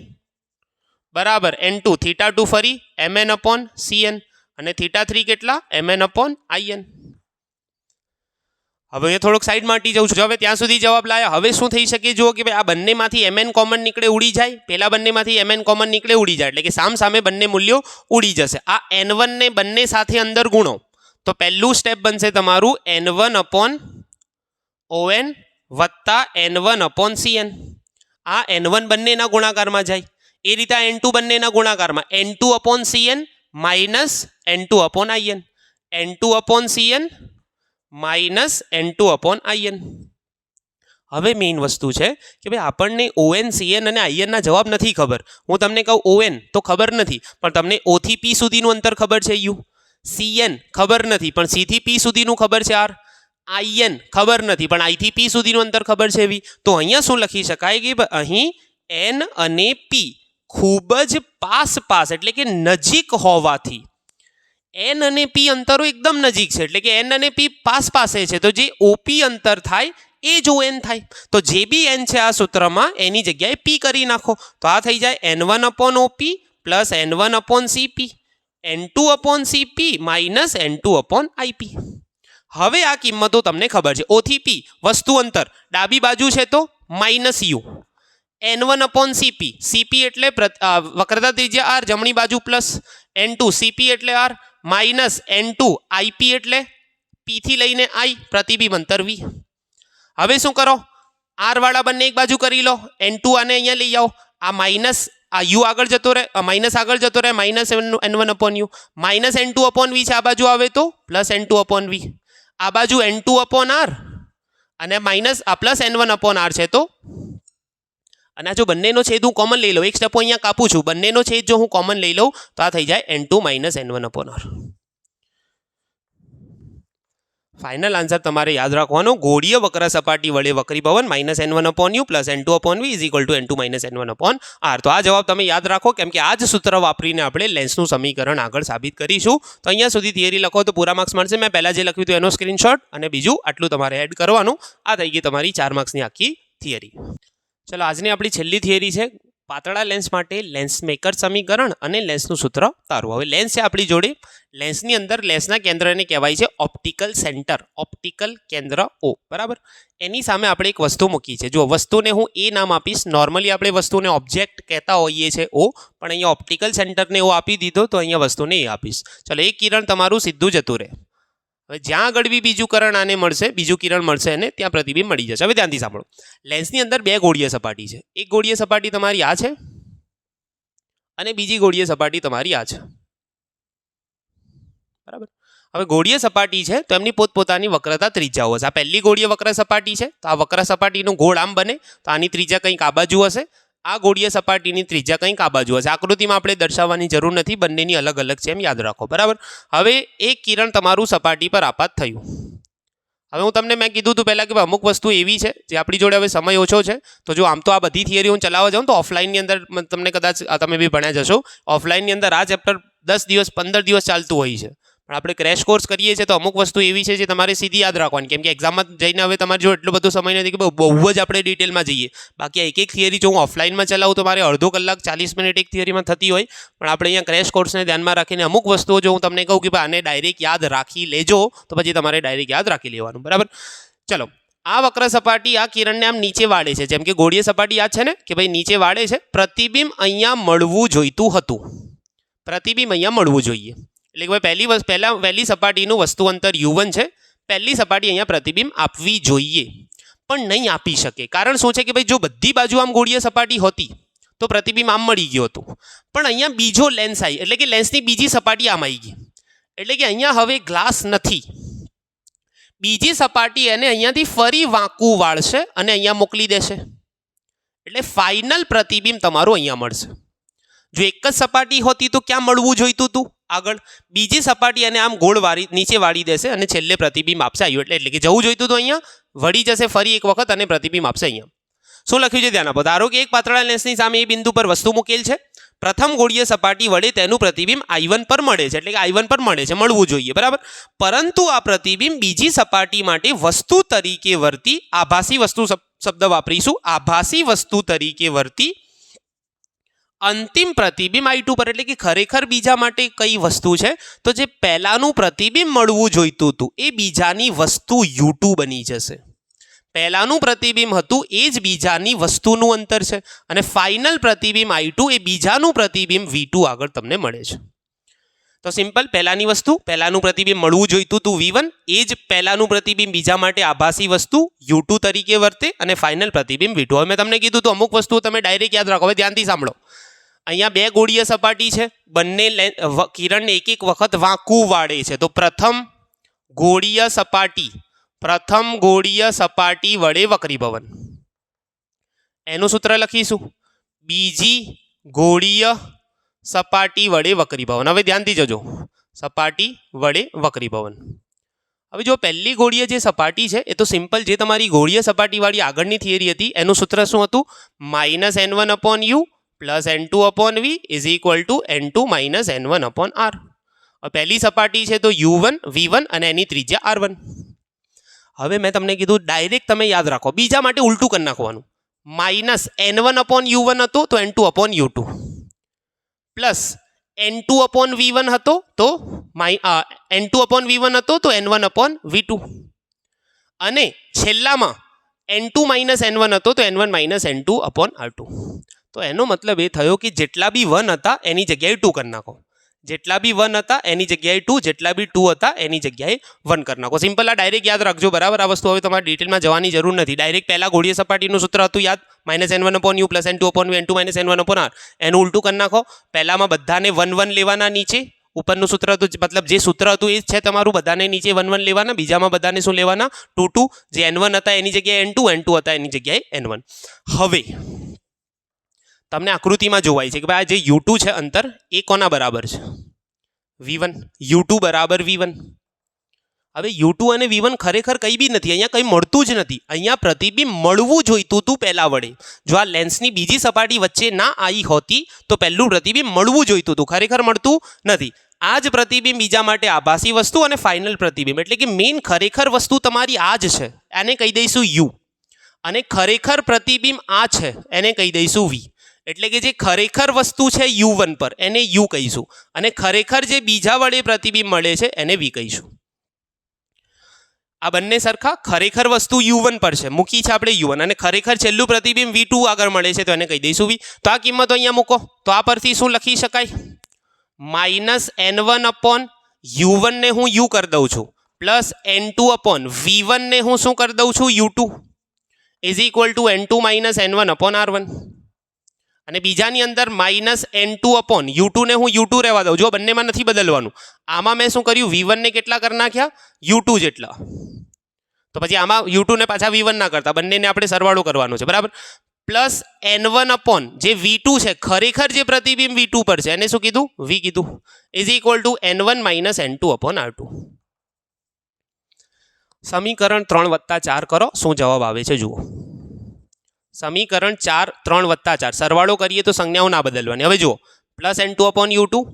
બરાબર n2 θ2 ફરી mn/Cn અને θ3 કેટલા? mn/In. હવે અહીંયા થોડોક સાઈડમાં હટી જાઉં છું. હવે ત્યાં સુધી જવાબ લાયા. હવે શું થઈ શકે? જુઓ કે ભાઈ આ બંનેમાંથી mn કોમન નીકળે, ઉડી જાય. પેલા બંનેમાંથી mn કોમન નીકળે, ઉડી જાય. એટલે કે સામે બંને મૂલ્યો ઉડી જશે. આ n1 ને બંને સાથે અંદર ગુણો તો પહેલું સ્ટેપ બનશે તમારું n1/On વત્તા n1/Cn. આ n1 બંનેના ગુણાકારમાં જાય. એ રીતે આ n2 બંનેના ગુણાકારમાં n2/Cn minus n2/In. n2/Cn minus n2/In. હવે મેઇન વસ્તુ છે કે ભાઈ આપણને ON, CN અને IN ના જવાબ નથી ખબર. હું તમને કહું ON તો ખબર નથી, પણ તમને O થી P સુધીનું અંતર ખબર છે U. CN ખબર નથી, પણ C થી P સુધીનું ખબર છે R. IN ખબર નથી, પણ I થી P સુધીનું અંતર ખબર છે V. તો અહીંયા શું લખી શકાય કે અહીં N અને P ખૂબ જ પાસ એટલે કે નજીક હોવાથી N અને P અંતરો એકદમ નજીક છે. એટલે કે N અને P પાસે છે. તો જે OP અંતર થાય એ જ ON થાય. તો જે બી N છે આ સૂત્રમાં એની જગ્યાએ P કરી નાખો. તો આ થઈ જાય n1/OP plus n1/CP, n2/CP minus n2/IP. હવે આ કિંમતો તમને ખબર છે. O થી P વસ્તુ અંતર ડાબી બાજુ છે તો -U. n1/CP, CP એટલે વક્રતા ત્રિજ્યા R, જમણી બાજુ પ્લસ. n2 CP એટલે R માઇનસ n2 IP એટલે P થી લઈને I, પ્રતિબિંબ અંતર V. હવે શું કરો? R વાળા બંને એક બાજુ કરી લો. n2 આને અહીંયા લઈ આવો. આ માઇનસ આ યુ આગળ જતો રહે, માઇનસ આગળ જતો રહે, minus n1 upon u, minus n2 upon v છે આ બાજુ આવે તો પ્લસ n2 અપોન વી, આ બાજુ n2 અપોન આર અને માઇનસ આ પ્લસ n1 અપોન આર છે તો, અને આ જો બંનેનો છેદ હું કોમન લઈ લઉં, એક સ્ટેપ અહીંયા કાપું છું, બંનેનો છેદ જો હું કોમન લઈ લઉં તો આ થઈ જાય n2 minus n1 upon r. Final answer તમારે યાદ રાખવાનો, ગોળીય વક્ર સપાટી વડે વક્રીભવન minus n1 upon u plus n2 upon v is equal to n2 minus n1 upon r. તો આ જવાબ તમે યાદ રાખો, કેમ કે આ જ સૂત્ર વાપરીને આપણે લેન્સનું સમીકરણ આગળ સાબિત કરીશું. તો અહીંયા સુધી થિયરી લખો તો પૂરા માર્ક્સ મળશે. મેં પહેલાં જે લખ્યું હતું એનો સ્ક્રીનશોટ અને બીજું આટલું તમારે એડ કરવાનું. આ થઈ ગઈ તમારી 4 માર્ક્સની આખી થિયરી. ચલો આજની આપણી છેલ્લી થિયરી છે પાતળા લેન્સ માટે લેન્સ મેકર સમીકરણ અને લેન્સનું સૂત્ર તારવું. હવે લેન્સ છે આપણી જોડે, લેન્સની અંદર લેન્સના કેન્દ્રને કહેવાય છે ઓપ્ટિકલ સેન્ટર, ઓપ્ટિકલ કેન્દ્ર ઓ, બરાબર. એની સામે આપણે એક વસ્તુ મૂકી છે. જો વસ્તુને હું એ નામ આપીશ, નોર્મલી આપણે વસ્તુને ઓબ્જેક્ટ કહેતા હોઈએ છીએ ઓ, પણ અહીંયા ઓપ્ટિકલ સેન્ટરને ઓ આપી દીધો તો અહીંયા વસ્તુને એ આપીશ. ચલો એક કિરણ તમારું સીધું જતું રહે. હવે જ્યાં આગળ બી બીજું કિરણ આને મળશે, બીજું કિરણ મળશે અને ત્યાં પ્રતિબિંબ મળી જશે. હવે ધ્યાનથી સાંભળો, લેન્સની અંદર બે ગોળીય સપાટી છે. એક ગોળીય સપાટી તમારી આ છે અને બીજી ગોળીય સપાટી તમારી આ છે, બરાબર. હવે ગોળીય સપાટી છે તો એમની પોતપોતાની વક્રતા ત્રિજ્યાઓ હશે. આ પહેલી ગોળીય વક્ર સપાટી છે તો આ વક્ર સપાટીનું ગોળ આમ બને તો આની ત્રિજ્યા કંઈક આ બાજુ હશે, આ ગોળીય સપાટીની ત્રિજ્યા કંઈક આ બાજુ હશે. આકૃતિમાં આપણે દર્શાવવાની જરૂર નથી, બંનેની અલગ અલગ છે એમ યાદ રાખો, બરાબર. હવે એક કિરણ તમારું સપાટી પર આપાત થયું. હવે હું તમને મેં કીધું હતું પહેલાં કે અમુક વસ્તુ એવી છે જે આપણી જોડે હવે સમય ઓછો છે, તો જો આમ તો આ બધી થિયરી હું ચલાવવા જાઉં તો ઓફલાઈનની અંદર તમને કદાચ તમે બી ભણ્યા જશો, ઓફલાઈનની અંદર આ ચેપ્ટર 10 દિવસ 15 દિવસ ચાલતું હોય છે. પણ આપણે ક્રેશ કોર્સ કરીએ છીએ તો અમુક વસ્તુ એવી છે જે તમારે સીધી યાદ રાખવાની, કેમ કે એક્ઝામમાં જઈને હવે તમારે જો એટલો બધો સમય નથી કે બહુ જ આપણે ડિટેલમાં જઈએ. બાકી એક એક થિયરી જો હું ઓફલાઈનમાં ચલાવું તો મારે અડધો કલાક 40 મિનિટ એક થિયરીમાં થતી હોય, પણ આપણે અહીંયા ક્રેશ કોર્સને ધ્યાનમાં રાખીને અમુક વસ્તુઓ જો હું તમને કહું કે ભાઈ આને ડાયરેક્ટ યાદ રાખી લેજો તો પછી તમારે ડાયરેક્ટ યાદ રાખી લેવાનું, બરાબર. ચલો આ વક્ર સપાટી આ કિરણને આમ નીચે વાળે છે, જેમ કે ગોળીય સપાટી યાદ છે ને કે ભાઈ નીચે વાળે છે. પ્રતિબિંબ અહીંયા મળવું જોઈતું હતું, પ્રતિબિંબ અહીંયા મળવું જોઈએ. એટલે કે ભાઈ પહેલી સપાટીનું વસ્તુ અંતર u1 છે, પહેલી સપાટી અહીંયા પ્રતિબિંબ આપવી જોઈએ પણ નહીં આપી શકે. કારણ શું છે કે ભાઈ જો બધી બાજુ આમ ગોળીય સપાટી હોતી તો પ્રતિબિંબ આમ મળી ગયું હતું, પણ અહીંયા બીજો લેન્સ આવી એટલે કે લેન્સની બીજી સપાટી આમ આવી ગઈ, એટલે કે અહીંયા હવે ગ્લાસ નથી. બીજી સપાટી એને અહીંયાથી ફરી વાંકું વાળશે અને અહીંયા મોકલી દેશે, એટલે ફાઇનલ પ્રતિબિંબ તમારું અહીંયા મળશે. જો એક જ સપાટી હોતી તો ક્યાં મળવું જોઈતું હતું આગળ, બીજી સપાટી અને આમ ગોળ નીચે વાળી દેશે અને છેલ્લે પ્રતિબિંબ આપશે આવ્યું, એટલે કે જવું જોઈતું હતું અહીંયા વળી જશે ફરી એક વખત અને પ્રતિબિંબ આપશે અહીંયા. શું લખ્યું છે ધ્યાન આપો. ધારો કે એક પાતળા લેન્સની સામે એ બિંદુ પર વસ્તુ મૂકેલ છે, પ્રથમ ગોળીય સપાટી વડે તેનું પ્રતિબિંબ I1 પર મળે છે, એટલે કે I1 પર મળે છે, મળવું જોઈએ, બરાબર. પરંતુ આ પ્રતિબિંબ બીજી સપાટી માટે વસ્તુ તરીકે વર્તી, આભાસી વસ્તુ શબ્દ વાપરીશું, આભાસી વસ્તુ તરીકે વર્તી અંતિમ પ્રતિબિંબ I2 પર, એટલે કે ખરેખર બીજા માટે કઈ વસ્તુ છે તો જે પહેલાનું પ્રતિબિંબ મળવું જોઈતું હતું એ બીજાની વસ્તુ U2 બની જશે. પહેલાનું પ્રતિબિંબ હતું એ જ બીજાની વસ્તુનું અંતર છે અને ફાઇનલ પ્રતિબિંબ I2 એ બીજાનું પ્રતિબિંબ V2 આગળ તમને મળે છે. તો સિમ્પલ, પહેલાની વસ્તુ પહેલાનું પ્રતિબિંબ મળવું જોઈતું હતું V1, એ જ પહેલાનું પ્રતિબિંબ બીજા માટે આભાસી વસ્તુ U2 તરીકે વર્તે અને ફાઇનલ પ્રતિબિંબ V2. હવે મેં તમને કીધું તો અમુક વસ્તુઓ તમે ડાયરેક્ટ યાદ રાખો. હવે ધ્યાનથી સાંભળો, અહીંયા બે ગોળીય સપાટી છે, બંને કિરણને એક એક વખત વાંકું વાળે છે. તો પ્રથમ ગોળીય સપાટી વડે વક્રીભવન, એનું સૂત્ર લખીશું. બીજી ગોળીય સપાટી વડે વક્રીભવન. હવે ધ્યાનથી જજો, સપાટી વડે વક્રીભવન. હવે જો પહેલી ગોળીય જે સપાટી છે એ તો સિમ્પલ, જે તમારી ગોળીય સપાટીવાળી આગળની થિયરી હતી એનું સૂત્ર શું હતું, -n1 upon u plus n2 upon v is equal to n2 minus n1 upon r. પહેલી સપાટી છે તો u1 v1 અને એની ત્રિજ્યા r1. હવે મેં તમને કીધું ડાયરેક્ટ તમે યાદ રાખો, બીજા માટે ઉલટું કરી નાખવાનું. -n1 અપોન u1 હતો તો n2 upon u2 plus n2 upon v1 હતો તો n2 અપોન v1 હતો તો n1 અપોન v2 અને છેલ્લામાં n2 માઇનસ n1 હતો તો n1 minus n2 upon r2. તો એનો મતલબ એ થયો કે જેટલા બી 1 હતા એની જગ્યાએ 2 કરી નાખો, જેટલા બી 1 હતા એની જગ્યાએ 2, જેટલા બી 2 હતા એની જગ્યાએ 1 કરી નાખો. સિમ્પલ, આ ડાયરેક્ટ યાદ રાખજો, બરાબર. આ વસ્તુ હવે તમારે ડિટેલમાં જવાની જરૂર નથી. ડાયરેક્ટ પહેલા ગોળીય સપાટીનું સૂત્ર હતું યાદ, -n1/u + n2/v n2 - n1/r. એનું ઉલટું કરી નાખો. પહેલામાં બધાને 1 1 લેવાના નીચે, ઉપરનું સૂત્ર હતું, મતલબ જે સૂત્ર હતું એ છે તમારું, બધાને નીચે 1 1 લેવાના. બીજામાં બધાને શું લેવાના? 2 2. જે n1 હતા એની જગ્યાએ n2, n2 હતા એની જગ્યાએ n1. હવે તમને આકૃતિમાં જોવાય છે કે ભાઈ આ જે u2 છે અંતર એ કોના બરાબર છે? v1. u2 બરાબર v1. હવે u2 અને v1 ખરેખર કંઈ બી નથી, અહીંયા કંઈ મળતું જ નથી. અહીંયા પ્રતિબિંબ મળવું જોઈતું હતું પહેલા વડે. જો આ લેન્સની બીજી સપાટી વચ્ચે ના આવી હોતી તો પહેલું પ્રતિબિંબ મળવું જોઈતું હતું, ખરેખર મળતું નથી. આ જ પ્રતિબિંબ બીજા માટે આભાસી વસ્તુ અને ફાઇનલ પ્રતિબિંબ, એટલે કે મેઇન ખરેખર વસ્તુ તમારી આ જ છે, એને કહી દઈશું u. અને ખરેખર પ્રતિબિંબ આ છે, એને કહી દઈશું v. એટલે કે જે ખરેખર વસ્તુ છે u1 પર એને u કહીશું, અને ખરેખર જે બીજા વડે પ્રતિબિંબ મળે છે એને v કહીશું. આ બંને સરખા, ખરેખર વસ્તુ u1 પર છે, મૂકી છે આપણે u1, અને ખરેખર છેલ્લું પ્રતિબિંબ v2 આગળ મળે છે તો એને કહી દઈશું v. તો આ કિંમતો અહીંયા મૂકો, તો આ પરથી શું લખી શકાય? -n1/u1 ને હું u કરી દઉં છું, પ્લસ n2/v1 ને હું શું કરી દઉં છું? u2 is equal to n2 - n1/r1. અને બીજાની અંદર -n2/u2 ને હું u2 રહેવા દઉં. જો બંનેમાં નથી બદલવાનું. આમાં મેં શું કર્યું? v1 ને કેટલા કરી નાખ્યા? u2 જેટલા. તો પછી આમાં u2 ને પાછા v1 ના કરતા, બંનેને આપણે સરવાળો કરવાનો છે, બરાબર. પ્લસ n1/ જે v2 છે, ખરેખર જે પ્રતિબિંબ v2 પર છે એને શું કીધું? v કીધું. Is equal two n1 - n2/r2. સમીકરણ 3+4 કરો, શું જવાબ આવે છે જુઓ. સમીકરણ 3+4 સરવાળો કરીએ તો સંજ્ઞાઓ ના બદલવાની. હવે જુઓ, +n2/u2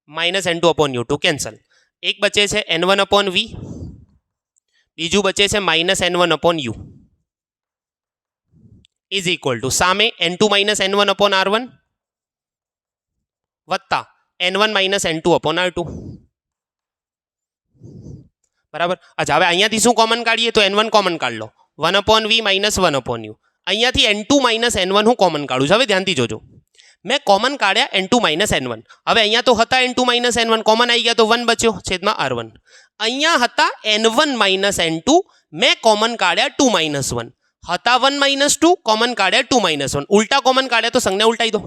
-n2/u2 કેન્સલ. એક બચે છે n1/v, બીજું બચે છે -n1/u ઇઝ ઇક્વલ ટુ સામે n2 - n1/r1 વત્તા n1 - n2/r2. બરાબર. અચ્છા, હવે અહીંયાથી શું કોમન કાઢીએ? તો n1 કોમન કાઢ લો, 1/v - 1/u. અહીંયાથી n2 - n1 હું કોમન કાઢું છું. હવે ધ્યાનથી જોજો, મેં કોમન કાઢ્યા n2 - n1. હવે અહીંયા તો હતા n2 - n1, કોમન આવી ગયા તો 1 બચ્યો છેદમાં r1. અહીંયા હતા n1 - n2, મેં કોમન કાઢ્યા 2 - 1. હતા 1 - 2, કોમન કાઢ્યા 2 - 1. ઉલટા કોમન કાઢ્યા તો સંજ્ઞા ઉલટાઈ દો.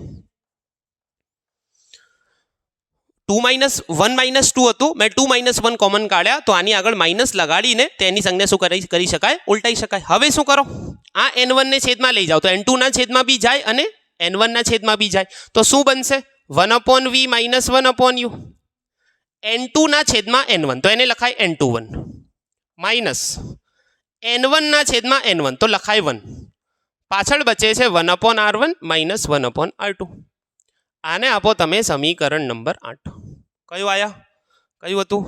2 - 1 - 2 હતું, મેં 2 - 1 કોમન કાઢ્યા તો આની આગળ માઇનસ લગાડીને તેની સંજ્ઞા શું કરી શકાય? ઉલટાઈ શકાય. હવે શું કરો? આ n1 ને છેદમાં લઈ જાઓ તો n2 ના છેદમાં બી જાય અને n1 ના છેદમાં બી જાય. તો શું બનશે? 1/v - 1/u. n2 ના છેદમાં n1 તો એને લખાય n21, માઇનસ n1 ના છેદમાં n1 તો લખાય 1. પાછળ બચે છે 1/r1 - 1/r2. આને આપો તમે સમીકરણ નંબર 8. કયું આયા? કયું હતું?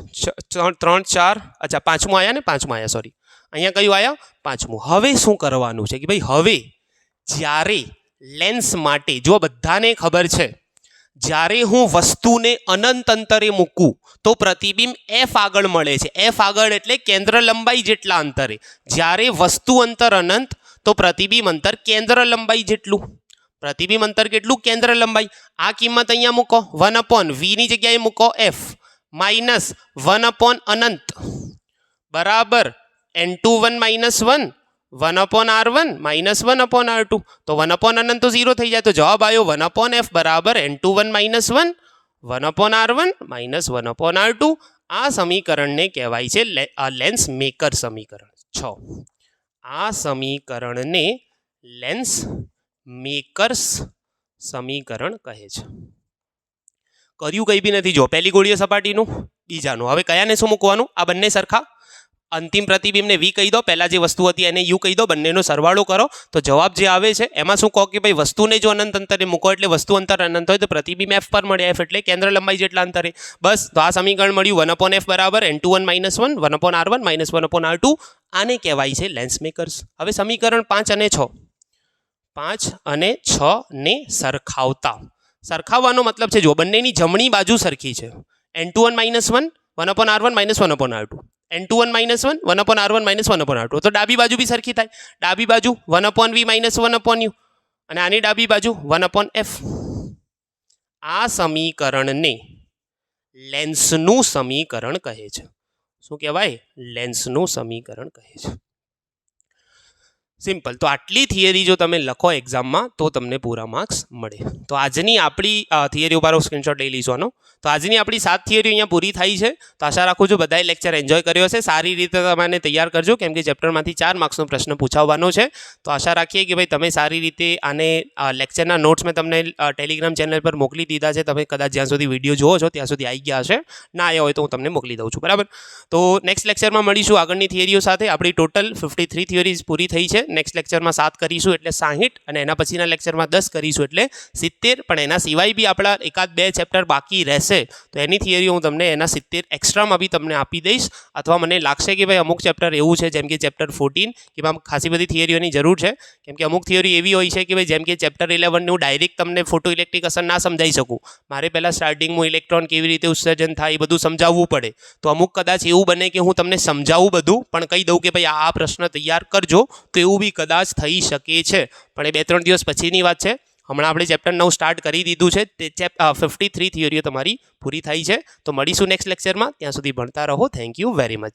3 4, અચ્છા પાંચમું આયા ને, પાંચમું આયા, સોરી. અહીંયા કયું આયા? પાંચમું. હવે શું કરવાનું છે કે ભાઈ, હવે જ્યારે લેન્સ માટે, જો બધાને ખબર છે, જ્યારે હું વસ્તુને અનંત અંતરે મૂકું તો પ્રતિબિંબ f આગળ મળે છે. f આગળ એટલે કેન્દ્ર લંબાઈ જેટલા અંતરે. જ્યારે વસ્તુ અંતર અનંત તો પ્રતિબિંબ અંતર કેન્દ્ર લંબાઈ જેટલું. પ્રતિબિંબ અંતર કેટલું? કેન્દ્ર લંબાઈ. આ કિંમત અહીંયા મૂકો, 1/v ની જગ્યાએ મૂકો f, માઇનસ 1/અનંત બરાબર n21 - 1 1/r1 - 1/r2. તો 1/અનંત તો 0 થઈ જાય, તો જવાબ આવ્યો 1/f બરાબર n21 - 1 1/r1 - 1/r2. આ સમીકરણને કહેવાય છે લેન્સ મેકર સમીકરણ 6. આ સમીકરણને લેન્સ મેકર્સ સમીકરણ કહે છે. કર્યું કંઈ બી નથી. જો પહેલી ગોળીય સપાટીનું, બીજાનું. હવે કયાને શું મૂકવાનું? આ બંને સરખા. અંતિમ પ્રતિબિંબને v કહી દો, પહેલા જે વસ્તુ હતી એને u કહી દો, બંનેનો સરવાળો કરો તો જવાબ જે આવે છે એમાં શું કહો કે ભાઈ વસ્તુને જો અનંત અંતરે મૂકો એટલે વસ્તુ અંતર અનંત હોય તો પ્રતિબિંબ f પર મળે. f એટલે કેન્દ્ર લંબાઈ જેટલા અંતરે. બસ, તો આ સમીકરણ મળ્યું 1/f બરાબર n21 - 1 1/r1 - 1/r2. આને કહેવાય છે લેન્સ મેકર્સ. હવે સમીકરણ 5 અને 6, 5 અને 6 ને સરખાવતા. સરખાવવાનો મતલબ છે જો બંનેની જમણી બાજુ સરખી છે. n21 - 1 1/r1 - 1/r2, n21 - 1 1/r1 - 1/r2. તો ડાબી બાજુ બી સરખી થાય. ડાબી બાજુ 1/v - 1/u અને આની ડાબી બાજુ 1/f. આ સમીકરણને લેન્સનું સમીકરણ કહે છે. શું કહેવાય? લેન્સનું સમીકરણ કહે છે. સિમ્પલ. તો આટલી થિયરી જો તમે લખો એક્ઝામમાં તો તમને પૂરા માર્ક્સ મળે. તો આજની આપણી થિયરી ઉપર સ્ક્રીનશોટ લઈ લઈશું આનો. તો આજની આપણી 7 થિયરી અહીંયા પૂરી થઈ છે. તો આશા રાખું છું બધાએ લેક્ચર એન્જોય કર્યો હશે. સારી રીતે તમે તૈયાર કરજો, કેમ કે ચેપ્ટરમાંથી 4 માર્ક્સનો પ્રશ્ન પૂછાવવાનો છે. તો આશા રાખીએ કે ભાઈ તમે સારી રીતે આને લેક્ચરના નોટ્સ મેં તમને ટેલિગ્રામ ચેનલ પર મોકલી દીધા છે. તમે કદાચ જ્યાં સુધી વિડીયો જુઓ છો ત્યાં સુધી આવી ગયા હશે. ના આવ્યા હોય તો હું તમને મોકલી દઉં છું, બરાબર. તો નેક્સ્ટ લેક્ચરમાં મળીશું આગળની થિયરીઓ સાથે. આપણી ટોટલ 53 થિયરીઝ પૂરી થઈ છે. નેક્સ્ટ લેક્ચરમાં 7 કરીશું એટલે 60, અને એના પછીના લેક્ચરમાં 10 કરીશું એટલે 70. પણ એના સિવાય બી આપણા એકાદ 2 ચેપ્ટર બાકી રહેશે, તો એની થિયરી હું તમને એના 70 એક્સ્ટ્રામાં બી તમને આપી દઈશ. અથવા મને લાગશે કે ભાઈ અમુક ચેપ્ટર એવું છે, જેમ કે ચેપ્ટર 14, કે એમાં ખાસી બધી થિયરીઓની જરૂર છે. કેમ કે અમુક થિયરી એવી હોય છે કે ભાઈ જેમ કે ચેપ્ટર 11 હું ડાયરેક્ટ તમને ફોટો ઇલેક્ટ્રિક અસર ના સમજાવી શકું. મારે પહેલાં સ્ટાર્ટિંગમાં ઇલેક્ટ્રોન કેવી રીતે ઉત્સર્જન થાય એ બધું સમજાવવું પડે. તો અમુક કદાચ એવું બને કે હું તમને સમજાવું બધું, પણ કહી દઉં કે ભાઈ આ પ્રશ્ન તૈયાર કરજો, તો એવું બી કદાચ થઈ શકે છે. પણ એ 2-3 દિવસ પછીની વાત છે. હમણાં આપણે ચેપ્ટર 9 સ્ટાર્ટ કરી દીધું છે. તે 53 થિયરીઓ તમારી પૂરી થઈ છે. તો મળીશું નેક્સ્ટ લેક્ચરમાં. ત્યાં સુધી ભણતા રહો. Thank you very much.